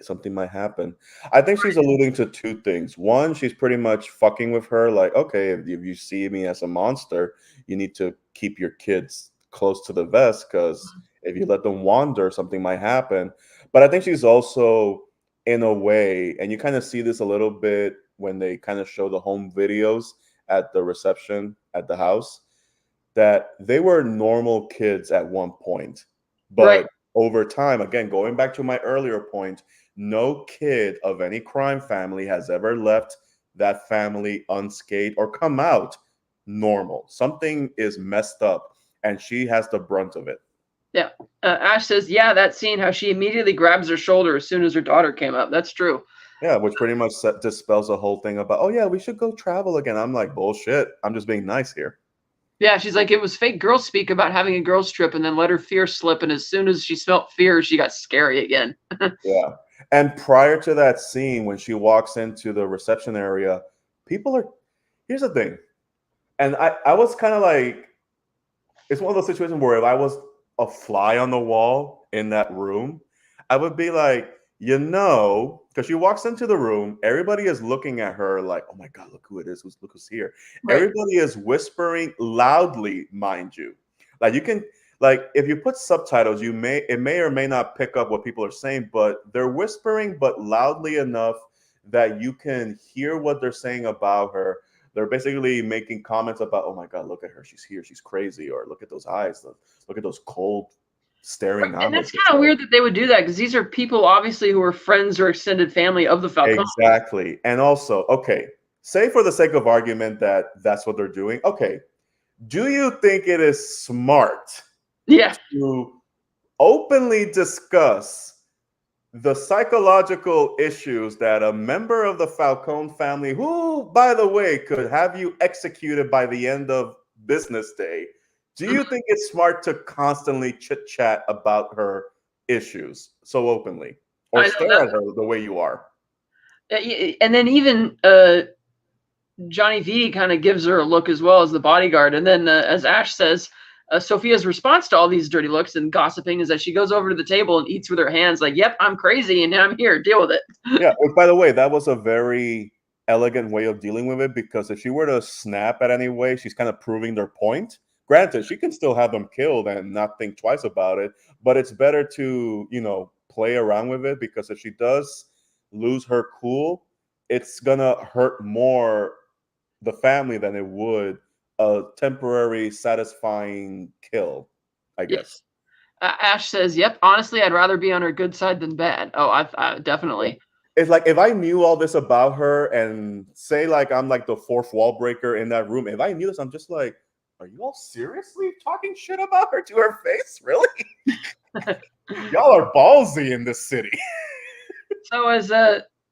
S2: Something might happen. I think she's alluding to two things. One, she's pretty much fucking with her, like, okay, if you see me as a monster, you need to keep your kids close to the vest because if you let them wander, something might happen. But I think she's also, in a way, and you kind of see this a little bit when they kind of show the home videos at the reception at the house, that they were normal kids at one point. But over time, again, going back to my earlier point, no kid of any crime family has ever left that family unscathed or come out normal. Something is messed up, and she has the brunt of it.
S1: Yeah. Ash says, "Yeah, that scene, how she immediately grabs her shoulder as soon as her daughter came up. That's true."
S2: Yeah, which pretty much dispels the whole thing about, "Oh yeah, we should go travel again." I'm like, bullshit. I'm just being nice here.
S1: Yeah, she's like, it was fake girl speak about having a girls' trip and then let her fear slip. And as soon as she smelt fear, she got scary again.
S2: Yeah. And prior to that scene, when she walks into the reception area, here's the thing. And I was kind of like, it's one of those situations where if I was a fly on the wall in that room, I would be like, because she walks into the room, everybody is looking at her like, "Oh my God, look who it is. Look who's here." Right. Everybody is whispering loudly, mind you. Like if you put subtitles, it may or may not pick up what people are saying, but they're whispering, but loudly enough that you can hear what they're saying about her. They're basically making comments about, "Oh my God, look at her. She's here. She's crazy." Or, "Look at those eyes. Look at those cold staring."
S1: And that's kind of weird that they would do that because these are people obviously who are friends or extended family of the Falcone.
S2: Exactly. And also, okay, say for the sake of argument that that's what they're doing. Okay, do you think it is smart to openly discuss the psychological issues that a member of the Falcone family, who, by the way, could have you executed by the end of business day, do you think it's smart to constantly chit-chat about her issues so openly, or stare at her the way you are?
S1: And then even Johnny V kind of gives her a look as well as the bodyguard. And then, as Ash says, Sophia's response to all these dirty looks and gossiping is that she goes over to the table and eats with her hands, like, "Yep, I'm crazy, and I'm here. Deal with it."
S2: Yeah. Which, by the way, that was a very elegant way of dealing with it, because if she were to snap at any way, she's kind of proving their point. Granted, she can still have them killed and not think twice about it, but it's better to, play around with it, because if she does lose her cool, it's gonna hurt more the family than it would a temporary satisfying kill, I guess.
S1: Yes. Ash says, "Yep, honestly, I'd rather be on her good side than bad." Oh, I definitely.
S2: It's like, if I knew all this about her, and say like I'm like the fourth wall breaker in that room, if I knew this, I'm just like, are you all seriously talking shit about her to her face? Really? Y'all are ballsy in this city.
S1: So as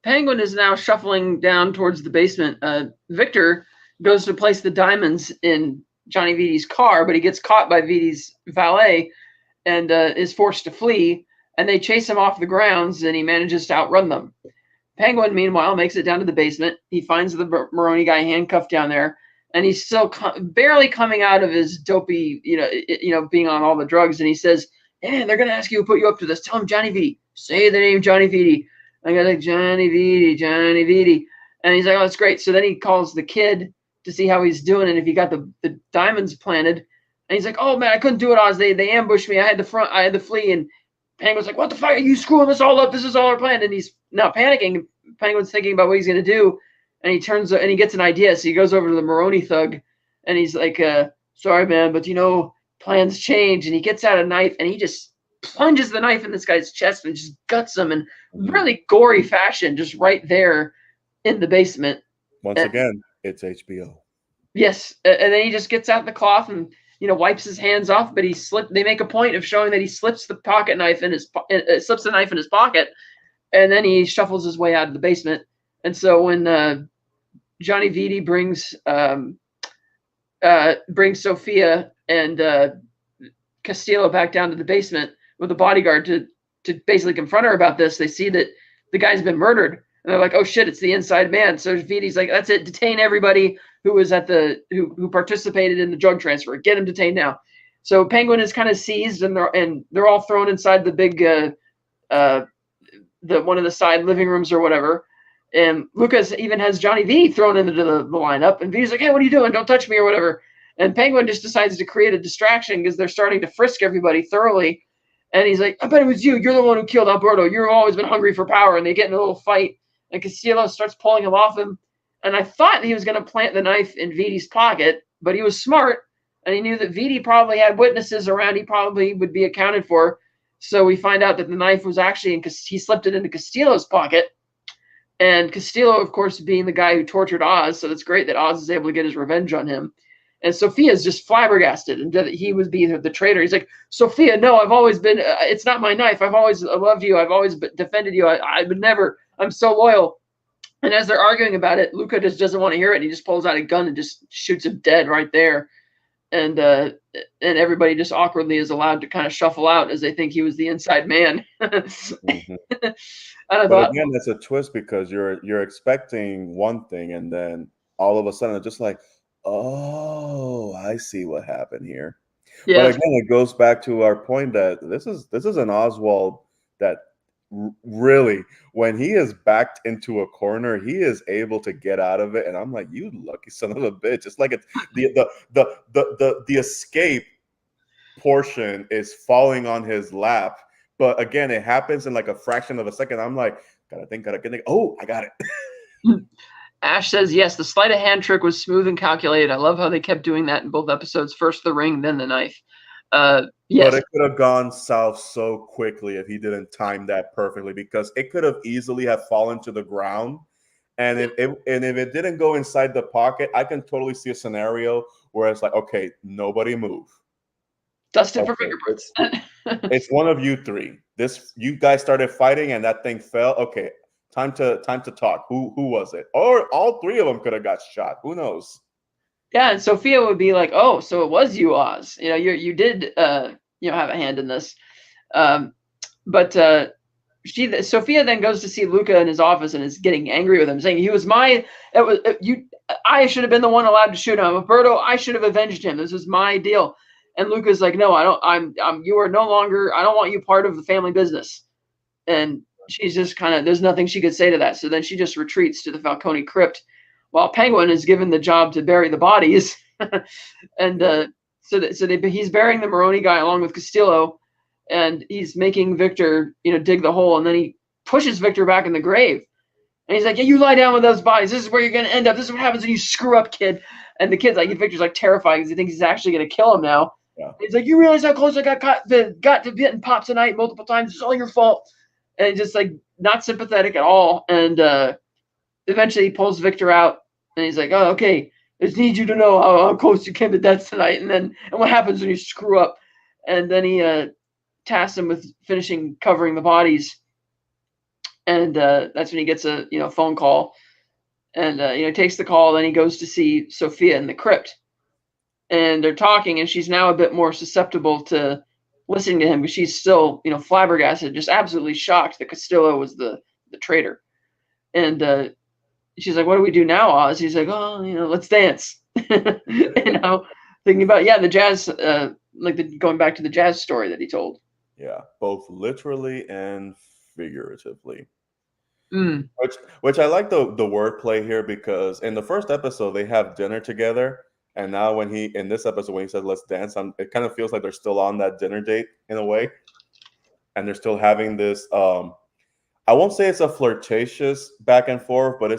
S1: Penguin is now shuffling down towards the basement, Victor goes to place the diamonds in Johnny Vidi's car, but he gets caught by Vidi's valet and is forced to flee. And they chase him off the grounds, and he manages to outrun them. Penguin, meanwhile, makes it down to the basement. He finds the Maroni guy handcuffed down there, and he's still barely coming out of his dopey, being on all the drugs. And he says, "Hey, they're gonna ask you who put you up to this. Tell them Johnny Vidi. Say the name Johnny Vidi." I got like, Johnny Vidi. And he's like, "Oh, that's great." So then he calls the kid to see how he's doing and if he got the diamonds planted. And he's like, "Oh man, I couldn't do it, Oz. They ambushed me. I had to flee." And Penguin's like, "What the fuck? Are you screwing this all up? This is all our plan." And he's now panicking. Penguin's thinking about what he's gonna do, and he gets an idea. So he goes over to the Maroni thug, and he's like, "Sorry, man, but plans change." And he gets out a knife, and he just plunges the knife in this guy's chest and just guts him in really gory fashion, just right there in the basement.
S2: Once again, it's HBO.
S1: Yes, and then he just gets out the cloth and wipes his hands off, but they make a point of showing that he slips the pocket knife in slips the knife in his pocket, and then he shuffles his way out of the basement. And so when Johnny Vidi brings Sophia and Castillo back down to the basement with a bodyguard to basically confront her about this, they see that the guy's been murdered, and they're like, "Oh shit, it's the inside man." So Vidi's like, "That's it, detain everybody who was who participated in the drug transfer. Get him detained now." So Penguin is kind of seized, and they're all thrown inside the big the one of the side living rooms or whatever. And Lucas even has Johnny V thrown into the lineup, and V's like, "Hey, what are you doing? Don't touch me," or whatever. And Penguin just decides to create a distraction because they're starting to frisk everybody thoroughly. And he's like, "I bet it was you. You're the one who killed Alberto. You've always been hungry for power." And they get in a little fight, and Castillo starts pulling him off him. And I thought he was going to plant the knife in Vidi's pocket, but he was smart, and he knew that Vidi probably had witnesses around. He probably would be accounted for. So we find out that the knife was actually he slipped it into Castillo's pocket. And Castillo, of course, being the guy who tortured Oz, so it's great that Oz is able to get his revenge on him. And Sophia's just flabbergasted, and that he was being the traitor. He's like, "Sophia, no, I've always been. It's not my knife. I've always loved you. I've always defended you. I would never. I'm so loyal." And as they're arguing about it, Luca just doesn't want to hear it. And he just pulls out a gun and just shoots him dead right there. And everybody just awkwardly is allowed to kind of shuffle out as they think he was the inside man.
S2: Mm-hmm.
S1: But
S2: again, that's a twist, because you're expecting one thing, and then all of a sudden it's just like, oh, I see what happened here. Yeah. But again, it goes back to our point that this is an Oswald that really, when he is backed into a corner, he is able to get out of it. And I'm like, you lucky son of a bitch. It's like it's the escape portion is falling on his lap. But again, it happens in like a fraction of a second. I'm like, gotta think. Oh, I got it.
S1: Ash says, "Yes, the sleight of hand trick was smooth and calculated. I love how they kept doing that in both episodes. First the ring, then the knife." Yes.
S2: But it could have gone south so quickly if he didn't time that perfectly, because it could have easily have fallen to the ground. And if it didn't go inside the pocket, I can totally see a scenario where it's like, okay, nobody move.
S1: Dustin for fingerprints.
S2: It's one of you three. You guys started fighting and that thing fell. Okay, time to talk. Who was it? Or all three of them could have got shot. Who knows?
S1: Yeah, and Sophia would be like, "Oh, so it was you, Oz. You did have a hand in this." But Sophia then goes to see Luca in his office and is getting angry with him, saying I should have been the one allowed to shoot him. Roberto, I should have avenged him. This was my deal. And Luca's like, no, I don't. You are no longer. I don't want you part of the family business. And she's just kind of. There's nothing she could say to that. So then she just retreats to the Falcone crypt, while Penguin is given the job to bury the bodies. And he's burying the Maroni guy along with Castillo, and he's making Victor, dig the hole, and then he pushes Victor back in the grave. And he's like, yeah, you lie down with those bodies. This is where you're going to end up. This is what happens when you screw up, kid. And the kid's like, Victor's like terrified because he thinks he's actually going to kill him now.
S2: Yeah.
S1: He's like, you realize how close I got to getting popped tonight multiple times? It's all your fault. And he's just like not sympathetic at all. And eventually he pulls Victor out, and he's like, oh, okay, I just need you to know how close you came to death tonight, and what happens when you screw up. And then he tasks him with finishing covering the bodies. And that's when he gets a phone call, and takes the call. Then he goes to see Sophia in the crypt, and they're talking, and she's now a bit more susceptible to listening to him, because she's still flabbergasted, just absolutely shocked that Castillo was the traitor. And she's like, what do we do now, Oz? He's like, oh, let's dance. Thinking about the jazz, going back to the jazz story that he told.
S2: Yeah, both literally and figuratively.
S1: Mm.
S2: Which I like the wordplay here, because in the first episode they have dinner together, and now in this episode when he says let's dance, it kind of feels like they're still on that dinner date in a way, and they're still having this. I won't say it's a flirtatious back and forth, but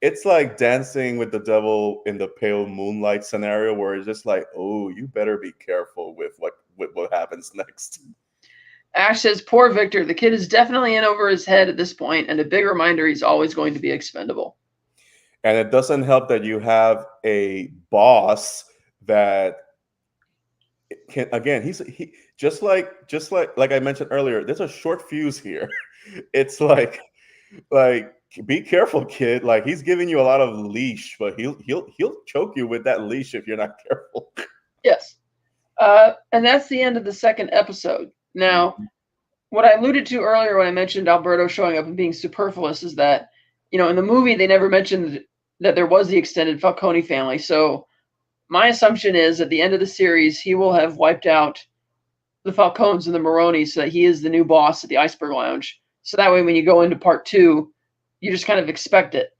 S2: it's like dancing with the devil in the pale moonlight scenario, where it's just like, oh, you better be careful with what happens next.
S1: Ash says, poor Victor. The kid is definitely in over his head at this point, and a big reminder he's always going to be expendable.
S2: And it doesn't help that you have a boss that can, again, he just like I mentioned earlier, there's a short fuse here. It's like be careful, kid. Like, he's giving you a lot of leash, but he'll choke you with that leash if you're not careful.
S1: Yes. And that's the end of the second episode. Now, what I alluded to earlier when I mentioned Alberto showing up and being superfluous is that, in the movie, they never mentioned that there was the extended Falcone family. So my assumption is at the end of the series, he will have wiped out the Falcones and the Maronis, so that he is the new boss at the Iceberg Lounge. So that way, when you go into part 2, you just kind of expect it.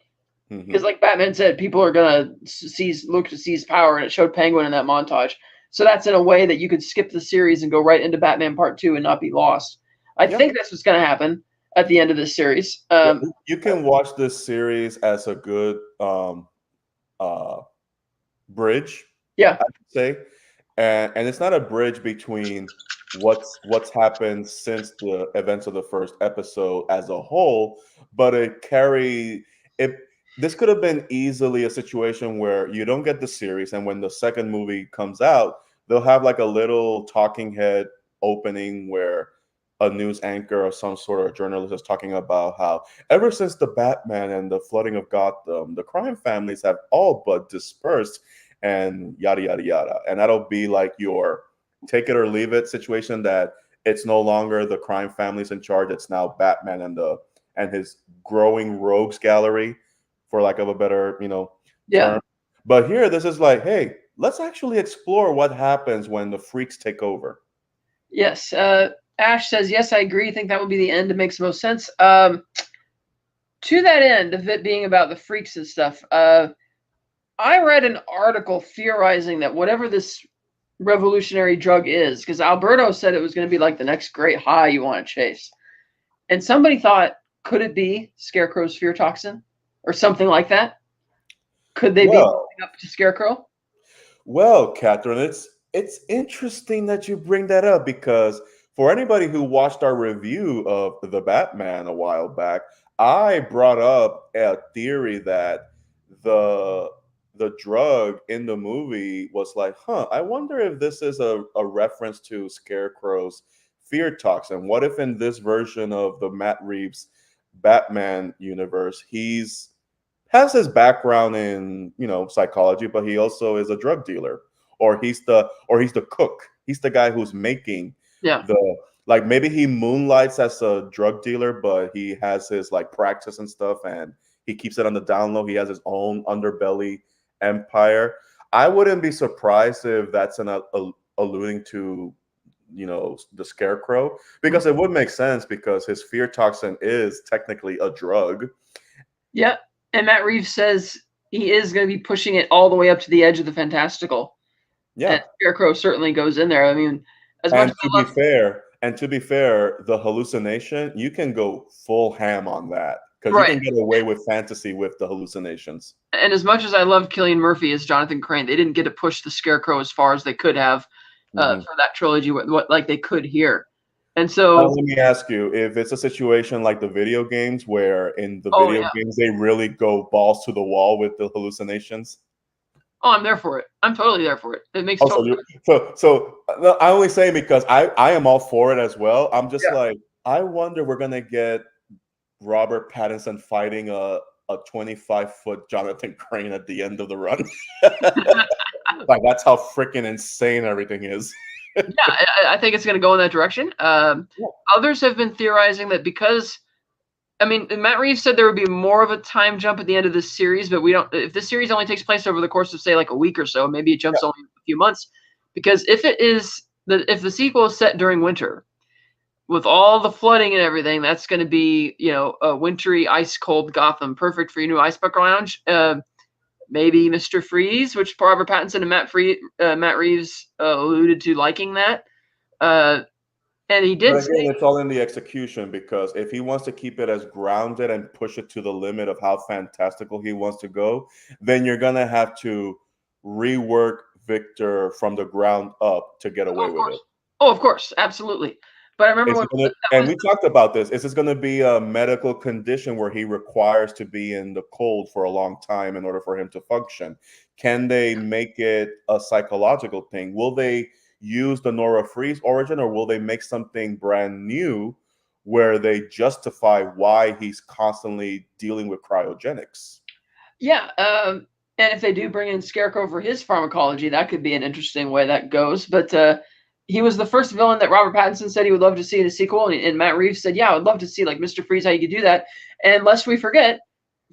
S1: Because like Batman said, people are going to look to seize power, and it showed Penguin in that montage. So that's in a way that you could skip the series and go right into Batman Part 2 and not be lost. I think that's what's going to happen at the end of this series.
S2: You can watch this series as a good bridge, I would say. And it's not a bridge between what's happened since the events of the first episode as a whole, but this could have been easily a situation where you don't get the series, and when the second movie comes out, they'll have like a little talking head opening where a news anchor or some sort of journalist is talking about how ever since the Batman and the flooding of Gotham, the crime families have all but dispersed, and yada yada yada. And that'll be like your take it or leave it situation, that it's no longer the crime families in charge, it's now Batman and his growing rogues gallery, for lack of a better term. But here, this is like, hey, let's actually explore what happens when the freaks take over.
S1: Yes. Ash says, yes, I agree. I think that would be the end. It makes most sense. To that end of it being about the freaks and stuff, I read an article theorizing that whatever this revolutionary drug is, because Alberto said it was going to be like the next great high you want to chase. And somebody thought, could it be Scarecrow's fear toxin or something like that? Could they be holding up to Scarecrow?
S2: Well, Catherine, it's interesting that you bring that up, because for anybody who watched our review of The Batman a while back, I brought up a theory that the drug in the movie was like, I wonder if this is a reference to Scarecrow's fear toxin. What if in this version of the Matt Reeves Batman universe, has his background in psychology, but he also is a drug dealer, or he's the cook. He's the guy who's making maybe he moonlights as a drug dealer, but he has his like practice and stuff, and he keeps it on the down low. He has his own underbelly empire. I wouldn't be surprised if that's an alluding to, the Scarecrow, because it would make sense because his fear toxin is technically a drug.
S1: Yep. And Matt Reeves says he is going to be pushing it all the way up to the edge of the fantastical.
S2: Yeah.
S1: And Scarecrow certainly goes in there. I mean, as much
S2: And
S1: as
S2: to
S1: I
S2: be
S1: love,
S2: fair, the hallucination, you can go full ham on that because you
S1: right.
S2: can get away with fantasy with the hallucinations.
S1: And as much as I love Cillian Murphy as Jonathan Crane, they didn't get to push the Scarecrow as far as they could have for that trilogy, what like they could here. And
S2: Now,
S1: so,
S2: let me ask you, if it's a situation like the video games where in the
S1: oh
S2: video
S1: yeah,
S2: games they really go balls to the wall with the hallucinations.
S1: oh I'm there for it. I'm totally there for it. It makes
S2: Oh,
S1: total sense.
S2: no, I only say because I am all for it as well. I'm just
S1: Yeah.
S2: like, I wonder we're gonna get Robert Pattinson fighting a 25-foot Jonathan Crane at the end of the run. Like that's how freaking insane everything is.
S1: Yeah, I think it's going to go in that direction.
S2: Yeah.
S1: Others have been theorizing that because, I mean, Matt Reeves said there would be more of a time jump at the end of this series, but we don't. If this series only takes place over the course of say like a week or so, maybe it jumps only a few months. Because if the sequel is set during winter, with all the flooding and everything, that's going to be a wintry, ice cold Gotham, perfect for your new Iceberg Lounge. Maybe Mr. Freeze, which Robert Pattinson and Matt Reeves alluded to liking that. And he
S2: But
S1: did
S2: again,
S1: say,
S2: it's all in the execution because if he wants to keep it as grounded and push it to the limit of how fantastical he wants to go, then you're gonna have to rework Victor from the ground up to get
S1: "Oh,
S2: away
S1: of
S2: with
S1: course,
S2: it.
S1: oh, of course, absolutely." But I remember
S2: Is
S1: when
S2: it gonna,
S1: that
S2: and
S1: was
S2: we talked about this, is this gonna be a medical condition where he requires to be in the cold for a long time in order for him to function? Can they make it a psychological thing? Will they use the Nora Freeze origin, or will they make something brand new where they justify why he's constantly dealing with cryogenics?
S1: yeah, and if they do bring in Scarecrow for his pharmacology, that could be an interesting way that goes. But he was the first villain that Robert Pattinson said he would love to see in a sequel, and Matt Reeves said, "Yeah, I would love to see like Mr. Freeze, how you could do that." And lest we forget,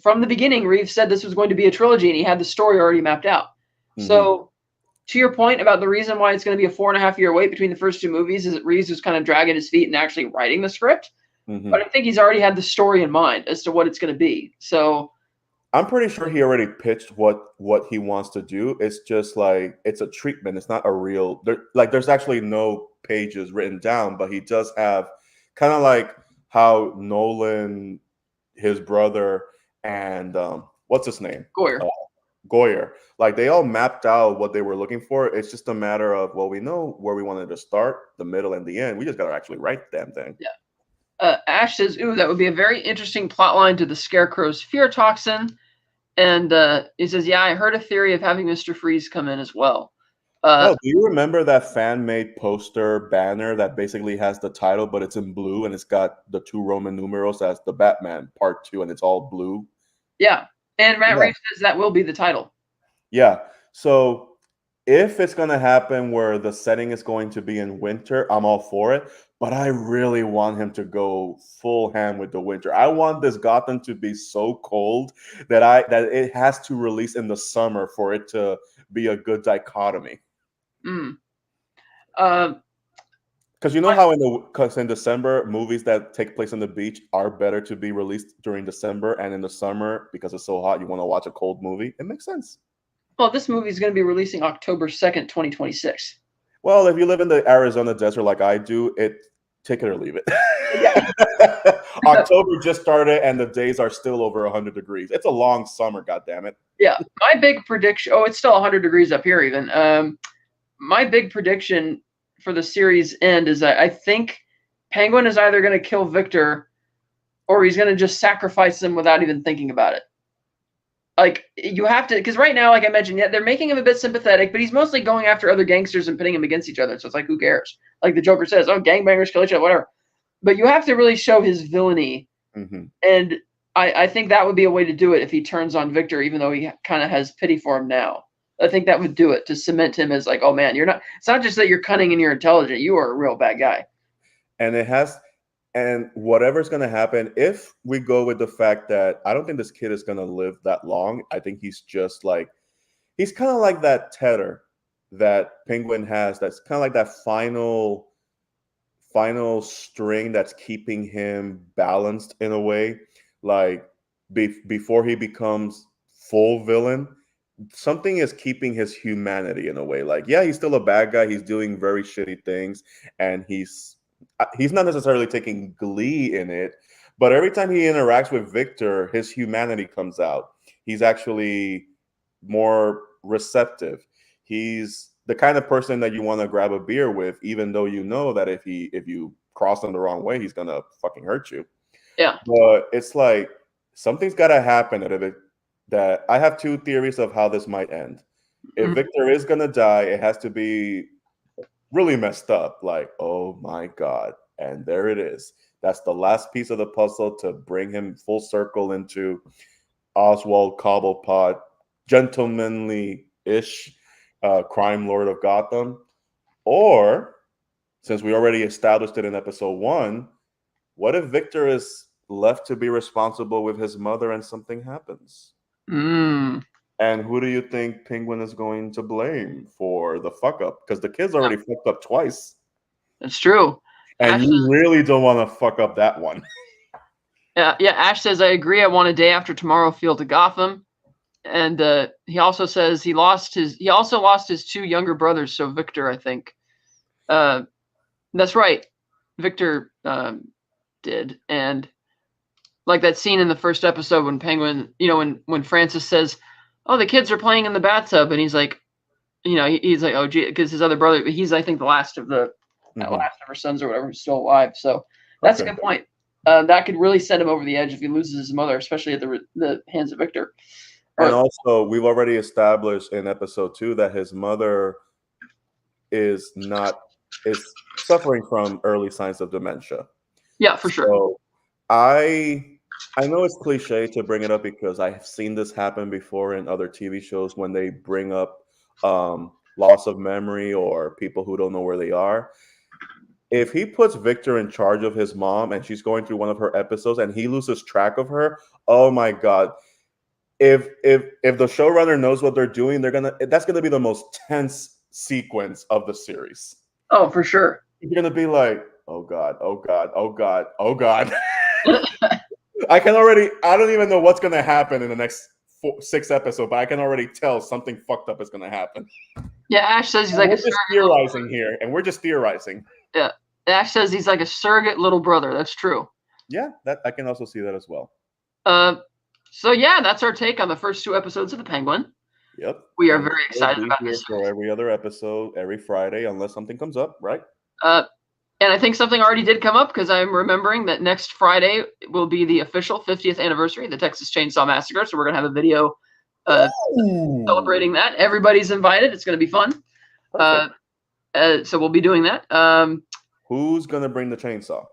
S1: from the beginning, Reeves said this was going to be a trilogy, and he had the story already mapped out.
S2: Hmm.
S1: So, to your point about the reason why it's going to be a 4.5 year wait between the first two movies is that Reeves was kind of dragging his feet and actually writing the script.
S2: Hmm.
S1: But I think he's already had the story in mind as to what it's going to be. So,
S2: I'm pretty sure he already pitched what he wants to do. It's just like it's a treatment. It's not a real there's actually no pages written down, but he does have kind of like how Nolan, his brother, and what's his name?
S1: Goyer.
S2: Uh, Goyer. Like they all mapped out what they were looking for. It's just a matter of, well, we know where we wanted to start, the middle, and the end. We just gotta actually write the damn thing.
S1: Yeah. Ash says, "Ooh, that would be a very interesting plot line to the Scarecrow's fear toxin." And he says, "Yeah, I heard a theory of having Mr. Freeze come in as well."
S2: Oh, do you remember that fan-made poster banner that basically has the title, but it's in blue and it's got the two Roman numerals as the Batman Part 2, and it's all blue?
S1: Yeah, and Matt
S2: Yeah.
S1: Reeves says that will be the title.
S2: Yeah. So if it's going to happen where the setting is going to be in winter, I'm all for it. But I really want him to go full ham with the winter. I want this Gotham to be so cold that it has to release in the summer for it to be a good dichotomy.
S1: Mm. Uh,
S2: Because you know how because in December movies that take place on the beach are better to be released during December, and in the summer because it's so hot you want to watch a cold movie. It makes sense.
S1: well, this movie is going to be releasing October 2nd, 2026.
S2: Well, if you live in the Arizona desert like I do, take it or leave it.
S1: Yeah.
S2: October just started and the days are still over 100 degrees. It's a long summer, god damn it.
S1: Yeah, my big prediction. Oh, it's still 100 degrees up here even. My big prediction for the series end is that I think Penguin is either going to kill Victor or he's going to just sacrifice him without even thinking about it. Like you have to, because right now, like I mentioned, yeah, they're making him a bit sympathetic, but he's mostly going after other gangsters and pitting them against each other. So it's like, who cares? Like the Joker says, "Oh, gangbangers kill each other, whatever." But you have to really show his villainy, and I think that would be a way to do it if he turns on Victor, even though he kind of has pity for him now. I think that would do it to cement him as like, oh man, you're not. It's not just that you're cunning and you're intelligent. You are a real bad guy.
S2: And whatever's going to happen, if we go with the fact that I don't think this kid is going to live that long, I think he's just like, he's kind of like that Tedder that Penguin has that's kind of like that final string that's keeping him balanced in a way. Like before he becomes full villain, something is keeping his humanity in a way. Like, yeah, he's still a bad guy. He's doing very shitty things, and he's not necessarily taking glee in it. But every time he interacts with Victor, his humanity comes out. He's actually more receptive. He's the kind of person that you want to grab a beer with, even though you know that if you cross him the wrong way, he's gonna fucking hurt you.
S1: Yeah.
S2: But it's like something's gotta happen that I have two theories of how this might end. If Victor is gonna die, it has to be really messed up. Like, oh my God. And there it is. That's the last piece of the puzzle to bring him full circle into Oswald Cobblepot, gentlemanly-ish crime lord of Gotham. Or, since we already established it in episode 1, what if Victor is left to be responsible with his mother and something happens? And who do you think Penguin is going to blame for the fuck up? Because the kid's already fucked up twice.
S1: That's true.
S2: And you really don't want to fuck up that one.
S1: Yeah. Ash says, I agree. I want a day after tomorrow feel to Gotham. And he also says he also lost his two younger brothers. So Victor, I think. That's right. Victor did. And like that scene in the first episode when Penguin, when Francis says, oh, the kids are playing in the bathtub. And he's like, he's like, oh, gee, because his other brother, he's, I think, the last of the last of her sons or whatever who's still alive. So that's a good point. That could really send him over the edge if he loses his mother, especially at the hands of Victor.
S2: And also, we've already established in episode 2 that his mother is suffering from early signs of dementia.
S1: Yeah, for sure.
S2: So I know it's cliche to bring it up because I have seen this happen before in other TV shows when they bring up loss of memory or people who don't know where they are. If he puts Victor in charge of his mom and she's going through one of her episodes and he loses track of her, oh my God. If the showrunner knows what they're doing, that's gonna be the most tense sequence of the series.
S1: Oh, for sure.
S2: You're gonna be like, oh God, oh God, oh God, oh God. I don't even know what's gonna happen in the next 6 episodes, but I can already tell something fucked up is gonna happen.
S1: Yeah, Ash says he's like
S2: we're just theorizing here, and we're just theorizing.
S1: Yeah, Ash says he's like a surrogate little brother. That's true.
S2: Yeah, that I can also see that as well.
S1: So yeah, that's our take on the first 2 episodes of The Penguin.
S2: Yep.
S1: We are very excited about this.
S2: For every other episode, every Friday, unless something comes up, right?
S1: And I think something already did come up because I'm remembering that next Friday will be the official 50th anniversary of the Texas Chainsaw Massacre. So we're gonna have a video celebrating that. Everybody's invited. It's gonna be fun. So we'll be doing that.
S2: Who's gonna bring the chainsaw?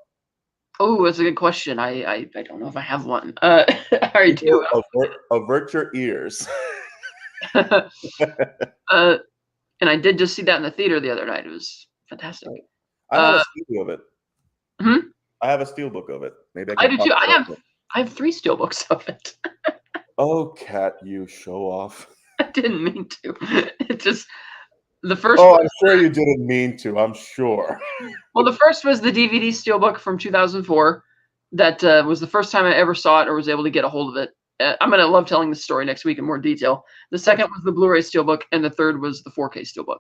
S1: Oh, that's a good question. I don't know if I have one. I do.
S2: Avert your ears.
S1: And I did just see that in the theater the other night. It was fantastic.
S2: I have a steelbook of it. I have a steelbook of it. Maybe
S1: I do too. I have 3 steelbooks of it.
S2: Oh, Kat, you show off.
S1: I didn't mean to. It just the first.
S2: Oh, I'm sure you didn't mean to. I'm sure.
S1: Well, the first was the DVD steelbook from 2004. That was the first time I ever saw it or was able to get a hold of it. I'm gonna love telling the story next week in more detail. The second was the Blu-ray steelbook, and the third was the 4K steelbook.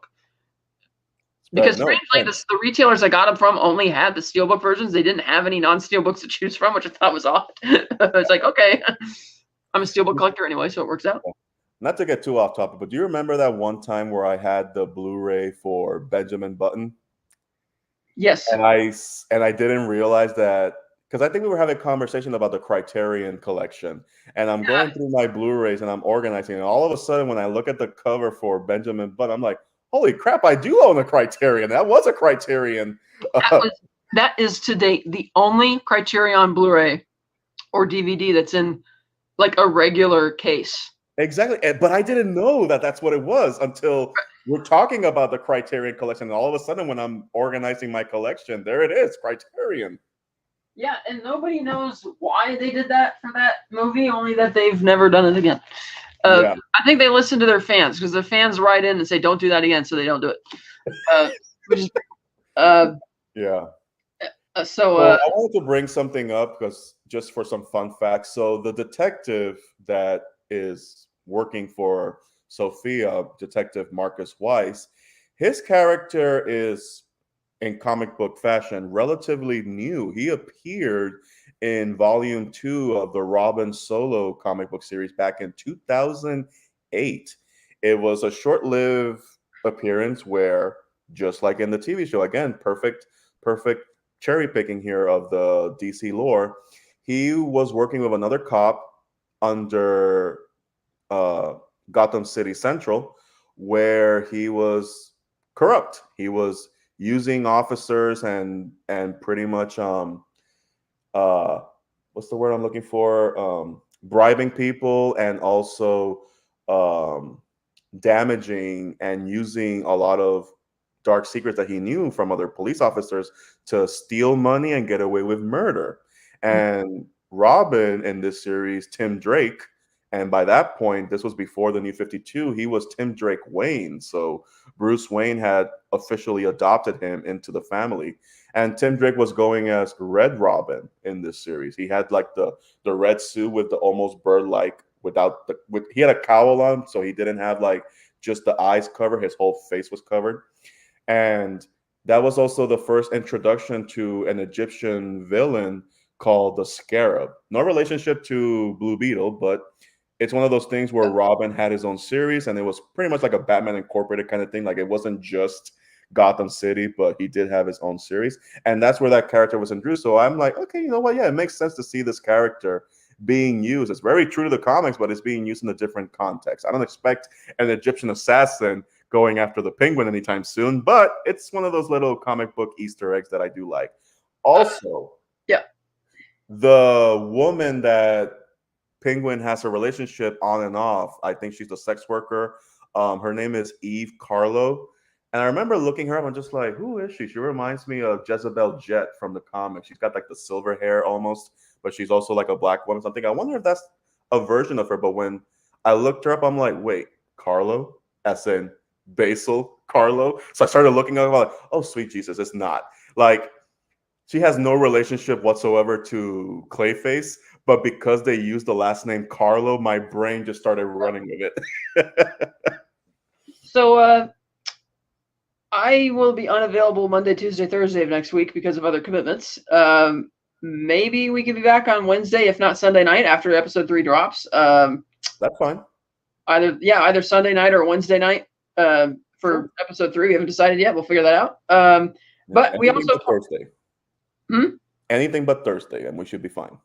S1: Because strangely, the retailers I got them from only had the steelbook versions. They didn't have any non-steelbooks to choose from, which I thought was odd. It's like, okay, I'm a steelbook collector anyway, so it works out.
S2: Not to get too off topic, but do you remember that one time where I had the Blu-ray for Benjamin Button?
S1: Yes.
S2: And I didn't realize that because I think we were having a conversation about the Criterion collection, and I'm going through my Blu-rays and I'm organizing, and all of a sudden, when I look at the cover for Benjamin Button, I'm like, holy crap, I do own a Criterion. That was a Criterion.
S1: That is to date the only Criterion Blu-ray or DVD that's in like a regular case.
S2: Exactly. But I didn't know that that's what it was until we're talking about the Criterion collection. And all of a sudden, when I'm organizing my collection, there it is, Criterion.
S1: Yeah, and nobody knows why they did that for that movie, only that they've never done it again. I think they listen to their fans because the fans write in and say, "Don't do that again," so they don't do it. Which is
S2: Yeah.
S1: so.
S2: So I wanted to bring something up because just for some fun facts. So the detective that is working for Sophia, Detective Marcus Weiss, his character is in comic book fashion relatively new. He appeared in volume 2 of the Robin solo comic book series back in 2008. It was a short-lived appearance where, just like in the TV show, again, perfect cherry picking here of the DC lore, he was working with another cop under uh, Gotham City Central, where he was corrupt. He was using officers and pretty much uh what's the word I'm looking for? Bribing people and also um damaging and using a lot of dark secrets that he knew from other police officers to steal money and get away with murder. And Robin in this series, Tim Drake, and by that point, this was before the New 52, he was Tim Drake Wayne. So Bruce Wayne had officially adopted him into the family. And Tim Drake was going as Red Robin in this series. He had like the red suit with the almost bird-like without the with he had a cowl on, so he didn't have like just the eyes covered, his whole face was covered. And that was also the first introduction to an Egyptian villain called the Scarab. No relationship to Blue Beetle, but it's one of those things where Robin had his own series and it was pretty much like a Batman Incorporated kind of thing. Like it wasn't just Gotham City, but he did have his own series. And that's where that character was introduced. So I'm like, okay, you know what? Yeah, it makes sense to see this character being used. It's very true to the comics, but it's being used in a different context. I don't expect an Egyptian assassin going after the Penguin anytime soon, but it's one of those little comic book Easter eggs that I do like. Also,
S1: yeah,
S2: the woman that Penguin has a relationship on and off, I think she's a sex worker. Her name is Eve Carlo. And I remember looking her up. I'm just like, who is she? She reminds me of Jezebel Jet from the comics. She's got like the silver hair almost, but she's also like a black woman. So I'm thinking, I wonder if that's a version of her. But when I looked her up, I'm like, wait, Carlo? As in Basil Carlo? So I started looking up, I'm like, oh, sweet Jesus, it's not. Like, she has no relationship whatsoever to Clayface, but because they used the last name Carlo, my brain just started running with it.
S1: So I will be unavailable Monday, Tuesday, Thursday of next week because of other commitments. Maybe we could be back on Wednesday, if not Sunday night after episode 3 drops.
S2: That's fine.
S1: Either Sunday night or Wednesday night for
S2: Sure.
S1: episode 3. We haven't decided yet. We'll figure that out. But we also
S2: Thursday. Anything but Thursday, and we should be fine.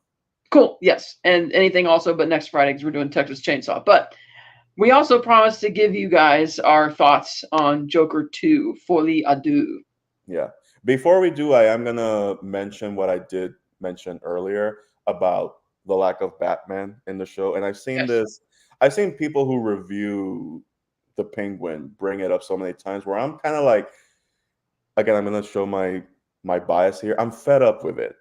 S1: Cool. Yes, and anything also but next Friday because we're doing Texas Chainsaw. But we also promised to give you guys our thoughts on Joker 2, Foley à deux.
S2: Yeah. Before we do, I am gonna mention what I did mention earlier about the lack of Batman in the show, and I've seen this. I've seen people who review the Penguin bring it up so many times where I'm kind of like, again, I'm gonna show my bias here. I'm fed up with it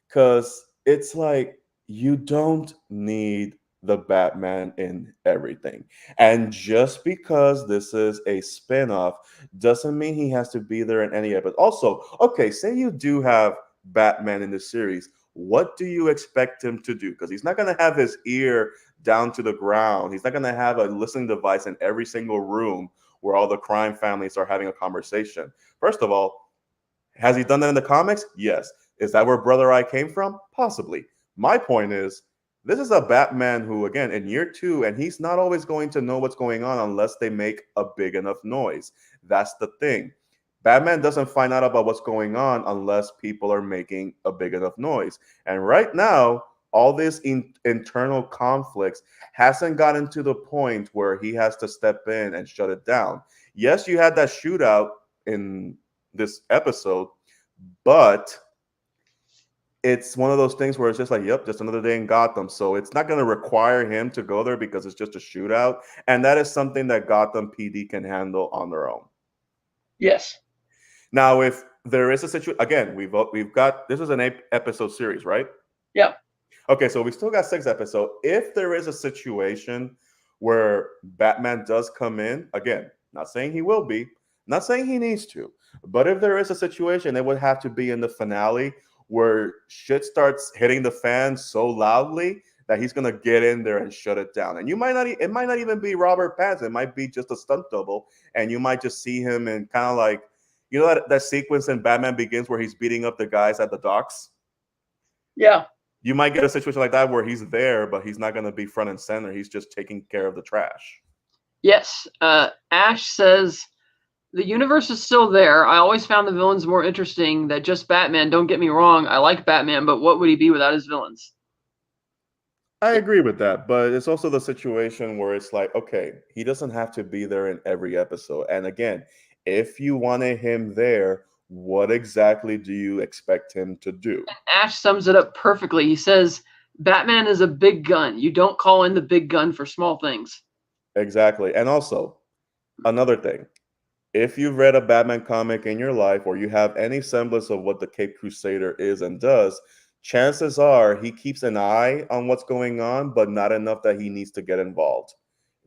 S2: because it's like you don't need the Batman in everything. And just because this is a spin-off doesn't mean he has to be there in any episode. Also, okay, say you do have Batman in the series. What do you expect him to do? Because he's not going to have his ear down to the ground. He's not going to have a listening device in every single room where all the crime families are having a conversation. First of all, has he done that in the comics? Yes. Is that where Brother Eye came from? Possibly. My point is, this is a Batman who, again, in year 2, and he's not always going to know what's going on unless they make a big enough noise. That's the thing. Batman doesn't find out about what's going on unless people are making a big enough noise. And right now, all this internal conflicts hasn't gotten to the point where he has to step in and shut it down. Yes, you had that shootout in this episode, but it's one of those things where it's just like, yep, just another day in Gotham. So it's not going to require him to go there because it's just a shootout. And that is something that Gotham PD can handle on their own.
S1: Yes.
S2: Now, if there is a situation, again, we've got, this is an 8-episode series, right?
S1: Yeah.
S2: Okay, so we still got 6 episodes. If there is a situation where Batman does come in. Again, not saying he will be, not saying he needs to, but if there is a situation, it would have to be in the finale where shit starts hitting the fan so loudly that he's gonna get in there and shut it down. And you might not, it might not even be Robert Pattinson. It might be just a stunt double, and you might just see him in kind of like, you know, that sequence in Batman Begins where he's beating up the guys at the docks.
S1: Yeah.
S2: You might get a situation like that where he's there, but he's not going to be front and center. He's just taking care of the trash.
S1: Yes. Ash says, the universe is still there. I always found the villains more interesting than just Batman. Don't get me wrong. I like Batman, but what would he be without his villains?
S2: I agree with that, but it's also the situation where it's like, okay, he doesn't have to be there in every episode. And again, if you wanted him there, what exactly do you expect him to do?
S1: Ash sums it up perfectly. He says, Batman is a big gun. You don't call in the big gun for small things.
S2: Exactly. And also, another thing, if you've read a Batman comic in your life or you have any semblance of what the Cape Crusader is and does, chances are he keeps an eye on what's going on, but not enough that he needs to get involved.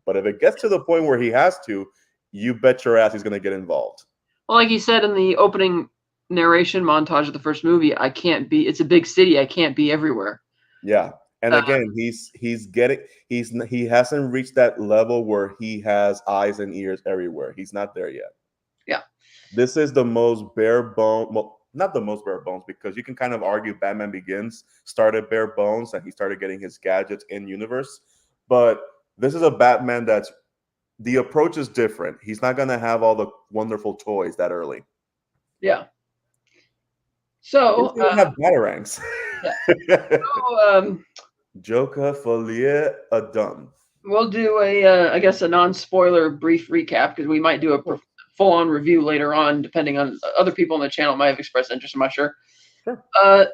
S2: But if it gets to the point where he has to, you bet your ass he's going to get involved.
S1: Well, like he said in the opening narration montage of the first movie, it's a big city. I can't be everywhere.
S2: Yeah. And again, he hasn't reached that level where he has eyes and ears everywhere. He's not there yet.
S1: Yeah.
S2: This is the most bare bone, well, not the most bare bones, because you can kind of argue Batman Begins started bare bones and he started getting his gadgets in universe. But this is a Batman that's, the approach is different. He's not going to have all the wonderful toys that early.
S1: Yeah. So
S2: he doesn't have batarangs.
S1: Yeah. So,
S2: Joker Foley Adam.
S1: We'll do I guess a non-spoiler brief recap because we might do a full-on review later on, depending on other people on the channel might have expressed interest. I'm not sure.
S2: Sure.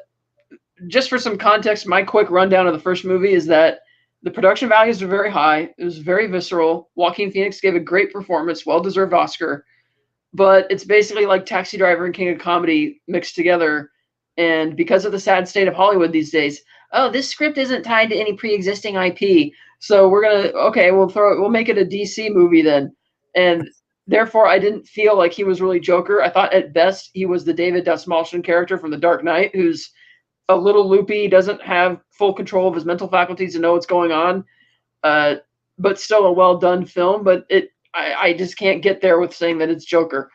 S1: Just for some context, my quick rundown of the first movie is that the production values were very high. It was very visceral. Joaquin Phoenix gave a great performance, well-deserved Oscar. But it's basically like Taxi Driver and King of Comedy mixed together. And because of the sad state of Hollywood these days, oh, this script isn't tied to any pre-existing IP. So we'll make it a DC movie then. And therefore, I didn't feel like he was really Joker. I thought at best he was the David Dastmalchian character from The Dark Knight, who's a little loopy, doesn't have full control of his mental faculties to know what's going on, but still a well-done film. But I just can't get there with saying that it's Joker.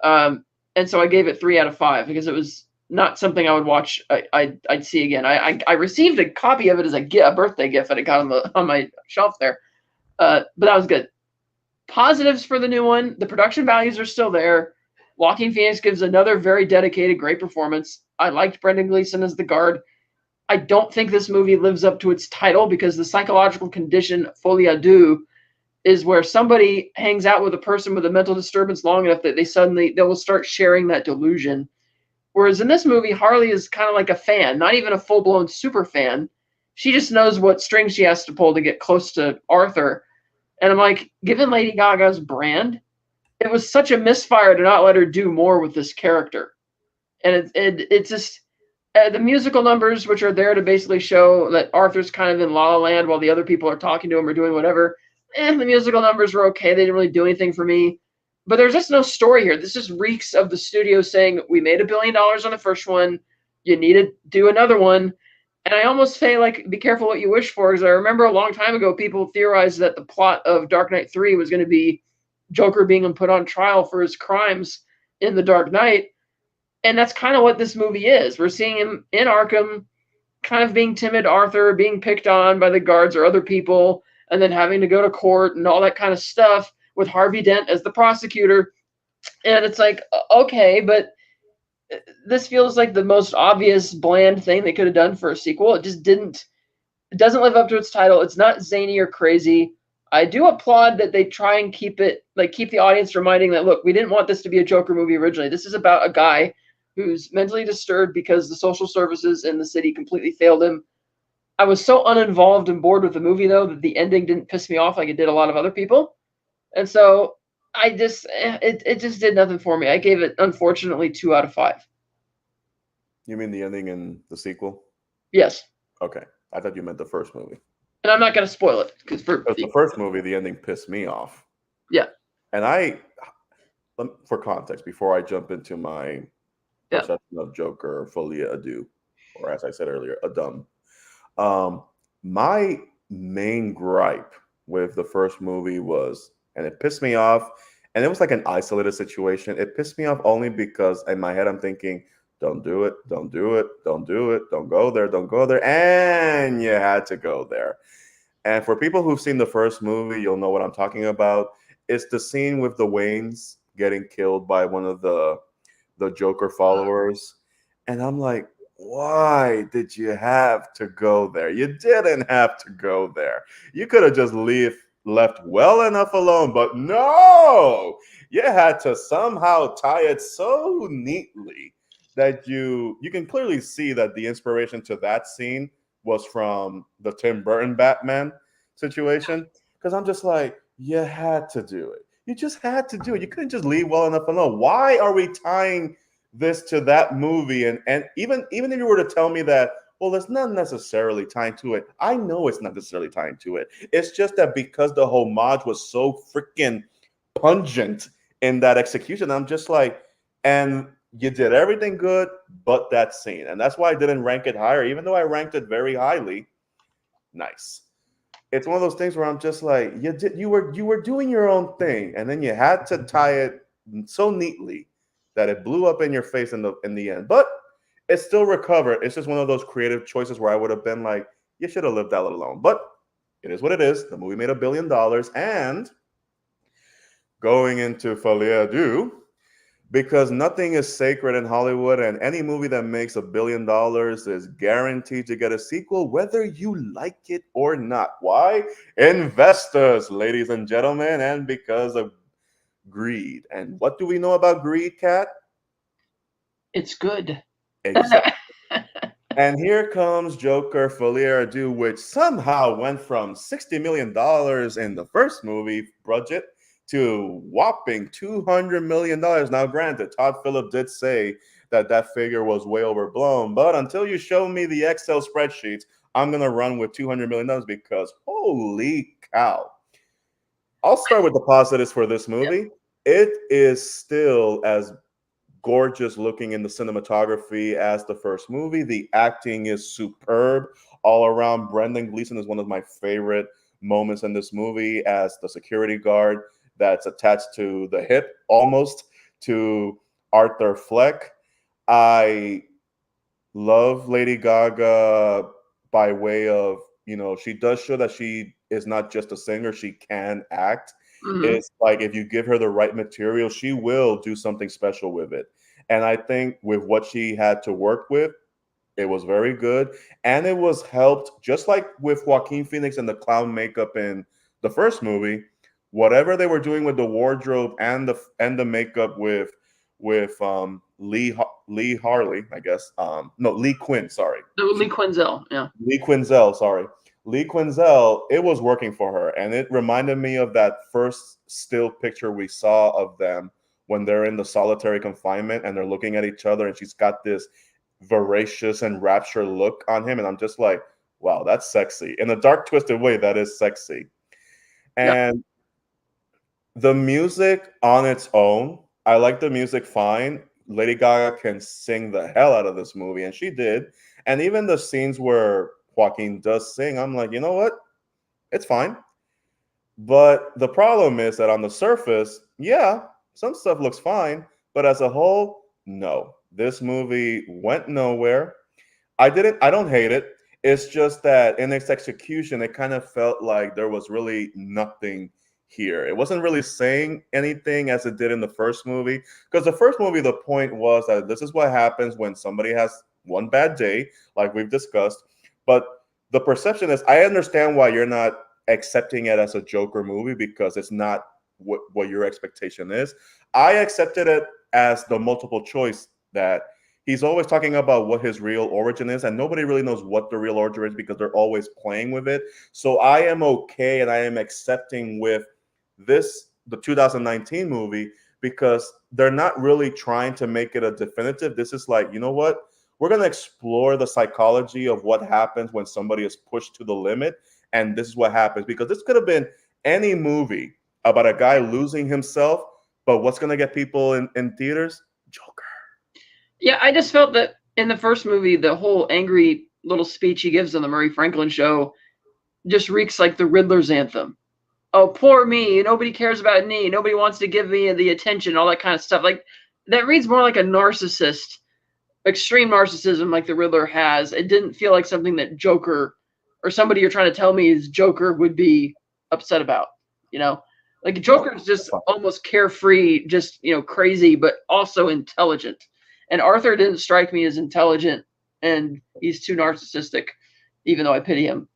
S1: And so I gave it 3 out of 5 because it was not something I would watch. I'd see again. I received a copy of it as a birthday gift that I got on my shelf there. But that was good. Positives for the new one. The production values are still there. Joaquin Phoenix gives another very dedicated, great performance. I liked Brendan Gleeson as the guard. I don't think this movie lives up to its title because the psychological condition folie à deux is where somebody hangs out with a person with a mental disturbance long enough that they will start sharing that delusion. Whereas in this movie, Harley is kind of like a fan, not even a full-blown super fan. She just knows what strings she has to pull to get close to Arthur. And I'm like, given Lady Gaga's brand, it was such a misfire to not let her do more with this character. And it's just the musical numbers, which are there to basically show that Arthur's kind of in La La Land while the other people are talking to him or doing whatever. The musical numbers were okay. They didn't really do anything for me. But there's just no story here. This just reeks of the studio saying, we made $1 billion on the first one. You need to do another one. And I almost say, like, be careful what you wish for, because I remember a long time ago, people theorized that the plot of Dark Knight 3 was going to be Joker being put on trial for his crimes in The Dark Knight. And that's kind of what this movie is. We're seeing him in Arkham, kind of being timid Arthur, being picked on by the guards or other people, and then having to go to court and all that kind of stuff with Harvey Dent as the prosecutor. And it's like, okay, but this feels like the most obvious bland thing they could have done for a sequel. It just didn't. It doesn't live up to its title. It's not zany or crazy. I do applaud that they try and keep the audience reminding that, look, we didn't want this to be a Joker movie originally. This is about a guy who's mentally disturbed because the social services in the city completely failed him. I was so uninvolved and bored with the movie, though, that the ending didn't piss me off like it did a lot of other people. And so it just did nothing for me. I gave it, unfortunately, 2 out of 5.
S2: You mean the ending in the sequel?
S1: Yes.
S2: Okay. I thought you meant the first movie.
S1: And I'm not going to spoil it because
S2: Because the first movie, the ending pissed me off.
S1: yeah,
S2: And for context, before I jump into my perception of Joker, Folie à Deux, or as I said earlier, a dumb. My main gripe with the first movie was, and it pissed me off, and it was like an isolated situation. It pissed me off only because in my head I'm thinking, don't do it, don't do it, don't do it, don't go there, don't go there, and you had to go there. And for people who've seen the first movie, you'll know what I'm talking about. It's the scene with the Waynes getting killed by one of the Joker followers. And I'm like, why did you have to go there? You didn't have to go there. You could have just left well enough alone, but no, you had to somehow tie it so neatly that you can clearly see that the inspiration to that scene was from the Tim Burton Batman situation. Because I'm just like, you had to do it. You just had to do it. You couldn't just leave well enough alone. Why are we tying this to that movie? And even if you were to tell me that, well, it's not necessarily tying to it. I know it's not necessarily tying to it. It's just that because the homage was so freaking pungent in that execution, I'm just like, and you did everything good but that scene. And that's why I didn't rank it higher, even though I ranked it very highly. Nice. It's one of those things where I'm just like, you were doing your own thing, and then you had to tie it so neatly that it blew up in your face in the end. But it still recovered. It's just one of those creative choices where I would have been like, you should have left that alone. But it is what it is. The movie made $1 billion, and going into Folie à Deux, because nothing is sacred in Hollywood, and any movie that makes $1 billion is guaranteed to get a sequel, whether you like it or not. Why? Investors, ladies and gentlemen, and because of greed. And what do we know about greed, Kat?
S1: it's good.
S2: Exactly. And here comes Joker Folie à Deux, which somehow went from $60 million in the first movie budget to whopping $200 million. Now, granted, Todd Phillips did say that that figure was way overblown, but until you show me the Excel spreadsheets, I'm going to run with $200 million because holy cow. I'll start with the positives for this movie. It is still as gorgeous looking in the cinematography as the first movie. The acting is superb all around. Brendan Gleeson is one of my favorite moments in this movie as the security guard that's attached to the hip almost to Arthur Fleck. I love Lady Gaga by way of, she does show that she is not just a singer, she can act.
S1: Mm-hmm.
S2: It's like if you give her the right material, she will do something special with it. And I think with what she had to work with, it was very good. And it was helped, just like with Joaquin Phoenix and the clown makeup in the first movie, whatever they were doing with the wardrobe and the makeup with Lee Harley, I guess. No, Lee Quinn, sorry.
S1: Lee Quinzel, yeah.
S2: Lee Quinzel, sorry. Lee Quinzel, it was working for her. And it reminded me of that first still picture we saw of them when they're in the solitary confinement and they're looking at each other and she's got this voracious and rapture look on him. And I'm just like, wow, that's sexy. In a dark, twisted way, that is sexy. And the music on its own, I like the music fine. Lady Gaga can sing the hell out of this movie, and she did. And even the scenes where Joaquin does sing, I'm like, you know what? It's fine. But the problem is that on the surface, yeah, some stuff looks fine, but as a whole, no. This movie went nowhere. I don't hate it. It's just that in its execution, it kind of felt like there was really nothing here. It wasn't really saying anything as it did in the first movie. Because the first movie, the point was that this is what happens when somebody has one bad day, like we've discussed. But the perception is, I understand why you're not accepting it as a Joker movie because it's not what your expectation is. I accepted it as the multiple choice that he's always talking about what his real origin is, and nobody really knows what the real origin is because they're always playing with it. So I am okay and I am accepting with the 2019 movie, because they're not really trying to make it a definitive. This is like, you know what? We're going to explore the psychology of what happens when somebody is pushed to the limit. and this is what happens, because this could have been any movie about a guy losing himself, but what's going to get people in theaters? Joker.
S1: Yeah, I just felt that in the first movie, the whole angry little speech he gives on the Murray Franklin show just reeks like the Riddler's anthem. Oh, poor me. Nobody cares about me. Nobody wants to give me the attention, all that kind of stuff. Like, that reads more like a narcissist, extreme narcissism like the Riddler has. It didn't feel like something that Joker or somebody you're trying to tell me is Joker would be upset about, you know? Like, Joker's just almost carefree, just, crazy, but also intelligent. And Arthur didn't strike me as intelligent, and he's too narcissistic, even though I pity him.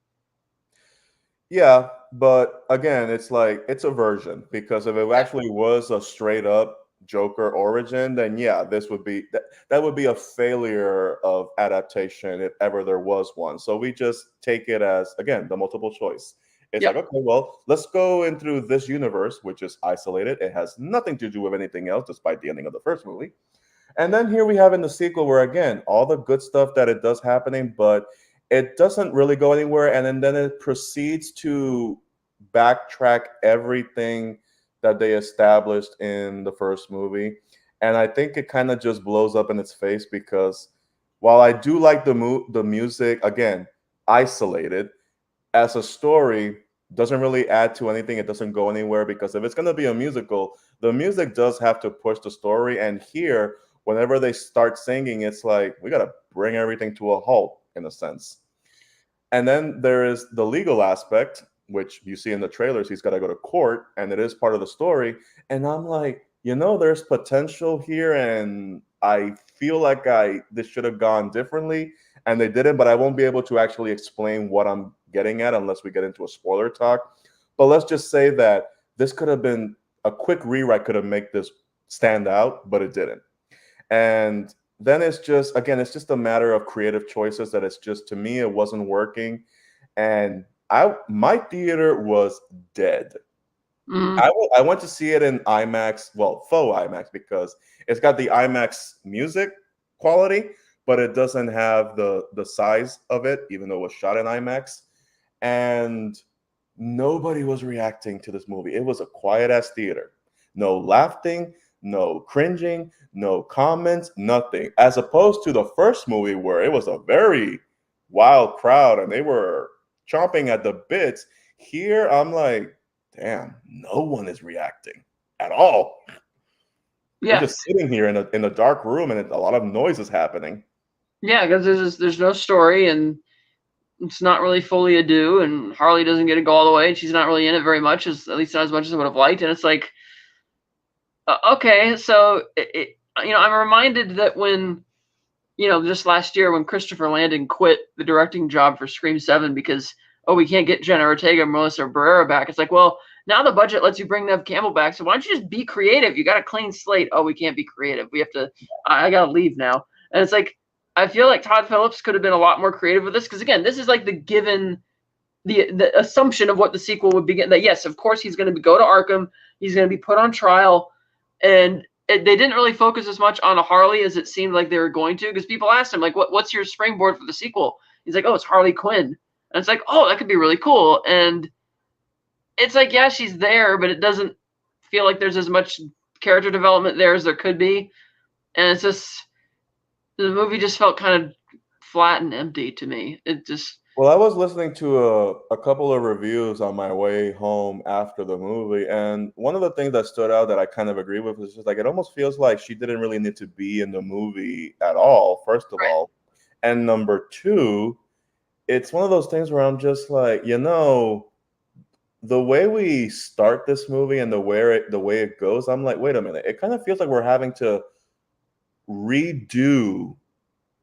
S2: Yeah, but again, it's like it's a version, because if it actually was a straight up Joker origin, then yeah, this would be that would be a failure of adaptation if ever there was one. So we just take it as, again, the multiple choice. It's
S1: Yep.
S2: like, okay, well, let's go in through this universe, which is isolated. It has nothing to do with anything else, despite the ending of the first movie. And then here we have in the sequel where, again, all the good stuff that it does happening, but it doesn't really go anywhere. And then it proceeds to backtrack everything that they established in the first movie. And I think it kind of just blows up in its face, because while I do like the music, again, isolated, as a story, doesn't really add to anything. It doesn't go anywhere, because if it's going to be a musical, the music does have to push the story. And here, whenever they start singing, it's like we got to bring everything to a halt, in a sense. And then there is the legal aspect, which you see in the trailers. He's got to go to court, and it is part of the story. And I'm like, there's potential here, and I feel like this should have gone differently, and they didn't. But I won't be able to actually explain what I'm getting at unless we get into a spoiler talk. But let's just say that this could have been a quick rewrite, could have made this stand out, but it didn't. And then it's just a matter of creative choices that it's just, to me, it wasn't working. And my theater was dead.
S1: Mm-hmm.
S2: I went to see it in IMAX, well, faux IMAX, because it's got the IMAX music quality, but it doesn't have the size of it, even though it was shot in IMAX. And nobody was reacting to this movie. It was a quiet ass theater. No laughing, no cringing, no comments, nothing. As opposed to the first movie, where it was a very wild crowd and they were chomping at the bits. Here, I'm like, damn, no one is reacting at all. We're just sitting here in a dark room, and a lot of noise is happening.
S1: Yeah, because there's no story, and it's not really fully ado, and Harley doesn't get to go all the way, and she's not really in it very much, at least not as much as I would have liked. And it's like, okay, so I'm reminded that when, just last year when Christopher Landon quit the directing job for Scream 7 because, we can't get Jenna Ortega and Melissa Barrera back. It's like, well, now the budget lets you bring Neve Campbell back, so why don't you just be creative? You got a clean slate. Oh, we can't be creative. We have to. I gotta leave now. And it's like, I feel like Todd Phillips could have been a lot more creative with this, because again, this is like the assumption of what the sequel would begin. That yes, of course, he's going to go to Arkham. He's going to be put on trial, and they didn't really focus as much on a Harley as it seemed like they were going to, because people asked him, like, what's your springboard for the sequel? He's like, oh, it's Harley Quinn. And it's like, oh, that could be really cool. And it's like, yeah, she's there, but it doesn't feel like there's as much character development there as there could be. And it's just, the movie just felt kind of flat and empty to me. It just...
S2: Well, I was listening to a couple of reviews on my way home after the movie, and one of the things that stood out that I kind of agree with is just like, it almost feels like she didn't really need to be in the movie at all, first of all. And number two, it's one of those things where I'm just like, the way we start this movie and the way it goes, I'm like, wait a minute. It kind of feels like we're having to redo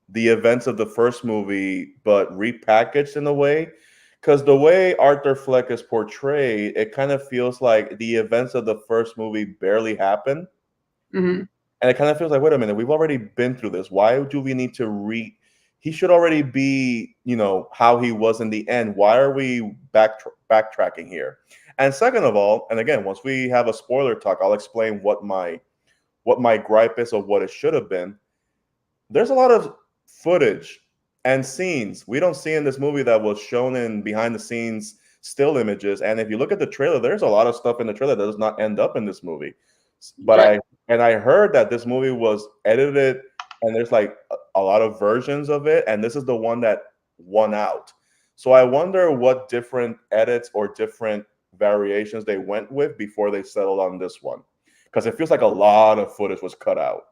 S2: the events of the first movie, but repackaged in a way. Because the way Arthur Fleck is portrayed, it kind of feels like the events of the first movie barely happened.
S1: Mm-hmm.
S2: And it kind of feels like, wait a minute, we've already been through this. Why do we need to he should already be, how he was in the end. Why are we backtracking here? And second of all, and again, once we have a spoiler talk, I'll explain what my gripe is of what it should have been. There's a lot of footage and scenes we don't see in this movie that was shown in behind the scenes still images. And if you look at the trailer, there's a lot of stuff in the trailer that does not end up in this movie. But
S1: Right.
S2: I heard that this movie was edited and there's like a lot of versions of it, and this is the one that won out. So I wonder what different edits or different variations they went with before they settled on this one, because it feels like a lot of footage was cut out.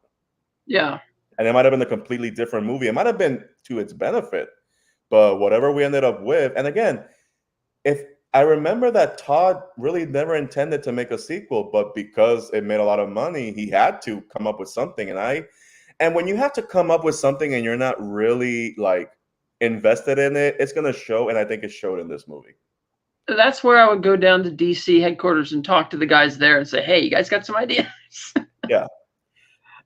S1: Yeah.
S2: And it might have been a completely different movie. It might have been to its benefit, but whatever we ended up with. And again, if I remember that Todd really never intended to make a sequel, but because it made a lot of money, he had to come up with something. And when you have to come up with something and you're not really like invested in it, it's gonna show. And I think it showed in this movie.
S1: That's where I would go down to DC headquarters and talk to the guys there and say, "Hey, you guys got some ideas?"
S2: Yeah.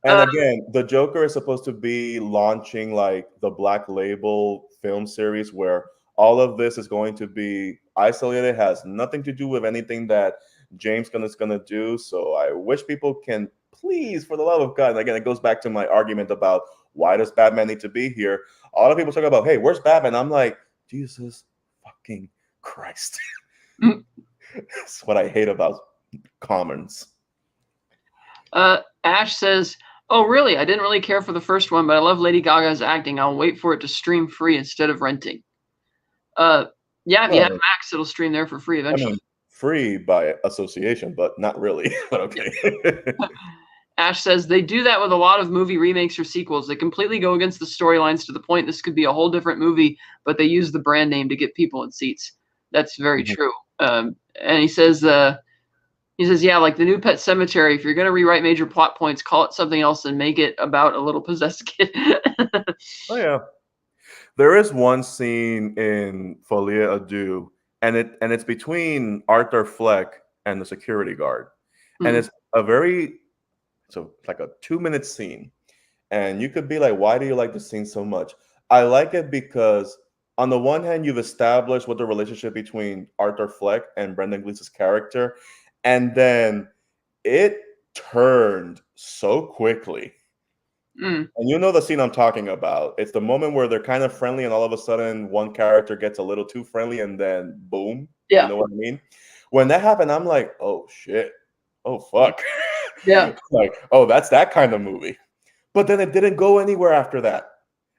S2: And again, the Joker is supposed to be launching like the Black Label film series where all of this is going to be isolated, has nothing to do with anything that James Gunn is going to do. So I wish people can please, for the love of God, and again, it goes back to my argument about why does Batman need to be here? A lot of people talk about, hey, where's Batman? I'm like, Jesus fucking Christ. That's what I hate about Commons.
S1: Ash says, "Oh, really? I didn't really care for the first one, but I love Lady Gaga's acting. I'll wait for it to stream free instead of renting." Yeah, if you have Max, it'll stream there for free eventually.
S2: I mean, free by association, but not really. But okay.
S1: Ash says they do that with a lot of movie remakes or sequels. They completely go against the storylines to the point this could be a whole different movie, but they use the brand name to get people in seats. That's very true. And he says, yeah, like the new Pet Cemetery, if you're going to rewrite major plot points, call it something else and make it about a little possessed kid.
S2: Oh, yeah. There is one scene in Folie à Deux, and it's between Arthur Fleck and the security guard. And it's like a 2-minute scene. And you could be like, why do you like the scene so much? I like it because on the one hand, you've established what the relationship between Arthur Fleck and Brendan Gleeson's character, and then it turned so quickly. And you know the scene I'm talking about. It's the moment where they're kind of friendly and all of a sudden one character gets a little too friendly and then boom.
S1: Yeah.
S2: You know what I mean? When that happened, I'm like, oh shit. Oh fuck.
S1: Yeah.
S2: Like, oh, that's that kind of movie. But then it didn't go anywhere after that.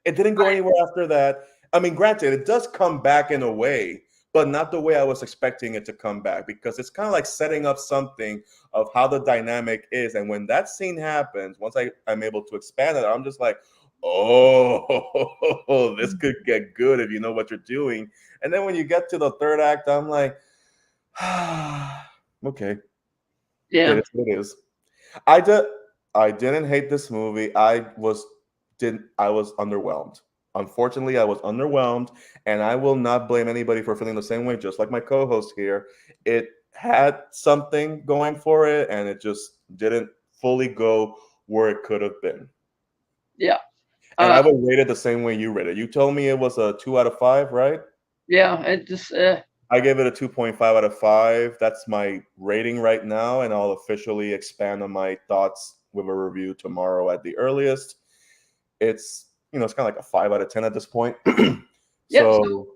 S2: It didn't go anywhere after that. I mean, granted, it does come back in a way, but not the way I was expecting it to come back, because it's kind of like setting up something of how the dynamic is. And when that scene happens, once I'm able to expand it, I'm just like, oh, this could get good if you know what you're doing. And then when you get to the third act, I'm like, okay.
S1: Yeah.
S2: It is what it is. I didn't hate this movie. I was underwhelmed. Unfortunately, I was underwhelmed, and I will not blame anybody for feeling the same way, just like my co-host here. It had something going for it, and it just didn't fully go where it could have been.
S1: Yeah.
S2: And I would rate it the same way you rated it. You told me it was a 2 out of 5, right?
S1: Yeah, it just
S2: I gave it a 2.5 out of 5. That's my rating right now, and I'll officially expand on my thoughts with a review tomorrow at the earliest. It's it's kind of like a 5 out of 10 at this point. So,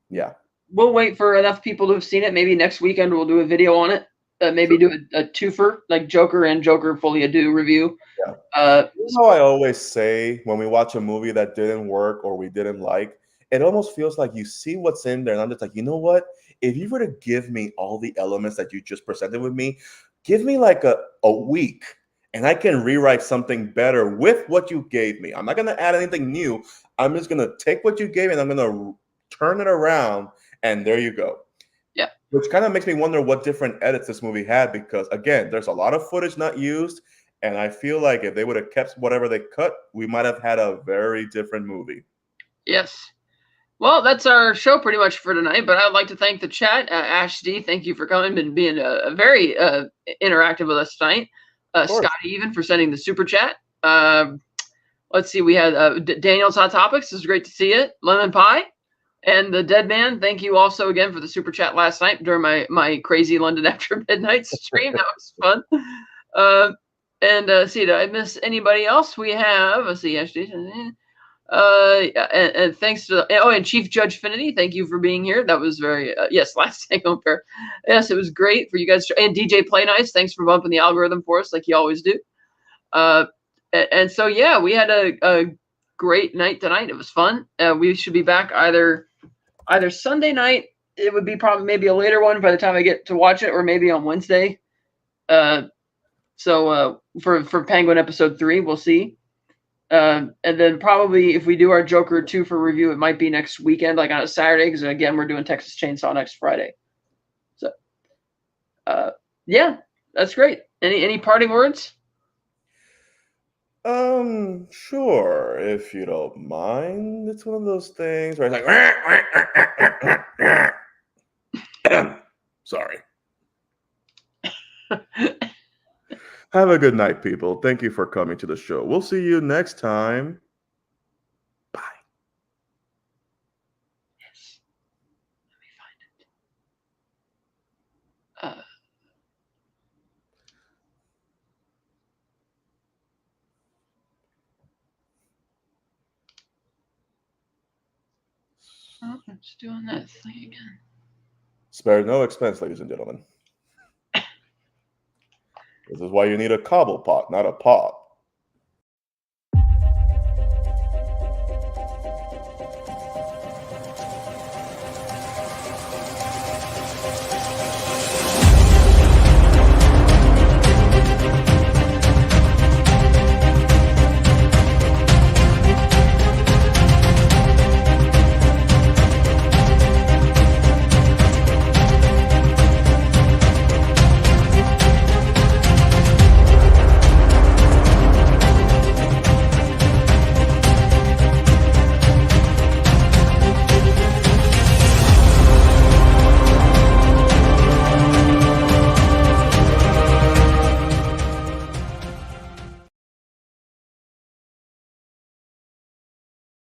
S2: yeah.
S1: We'll wait for enough people to have seen it. Maybe next weekend we'll do a video on it. Maybe do a twofer, like Joker and Joker Folie à Deux review.
S2: Yeah. I always say when we watch a movie that didn't work or we didn't like, it almost feels like you see what's in there, and I'm just like, you know what? If you were to give me all the elements that you just presented with me, give me like a week, and I can rewrite something better with what you gave me. I'm not going to add anything new. I'm just going to take what you gave me and I'm going to turn it around, and there you go.
S1: Yeah.
S2: Which kind of makes me wonder what different edits this movie had, because, again, there's a lot of footage not used, and I feel like if they would have kept whatever they cut, we might have had a very different movie.
S1: Yes. Well, that's our show pretty much for tonight, but I'd like to thank the chat. Ash D, thank you for coming and being very interactive with us tonight. Scotty even for sending the super chat. Let's see, we had Daniel's Hot Topics. It was great to see it. Lemon Pie and the Dead Man. Thank you also again for the super chat last night during my crazy London After Midnight stream. That was fun. See, did I miss anybody else? We have, let's see, And thanks to and Chief Judge Finity, thank you for being here. That was very yes, last Hangover Fair. Yes, it was great for you guys. And DJ Play Nice, thanks for bumping the algorithm for us like you always do. And so yeah, we had a great night tonight. It was fun. We should be back either Sunday night. It would be probably maybe a later one by the time I get to watch it, or maybe on Wednesday. So for Penguin episode 3, we'll see. And then probably if we do our Joker 2 for review, it might be next weekend, like on a Saturday, because again, we're doing Texas Chainsaw next Friday. So, yeah, that's great. Any parting words?
S2: Sure, if you don't mind. It's one of those things where it's like, sorry. Have a good night, people. Thank you for coming to the show. We'll see you next time. Bye.
S1: Yes. Let me find it. Oh, it's doing that thing again.
S2: Spare no expense, ladies and gentlemen. This is why you need a cobble pot, not a pot.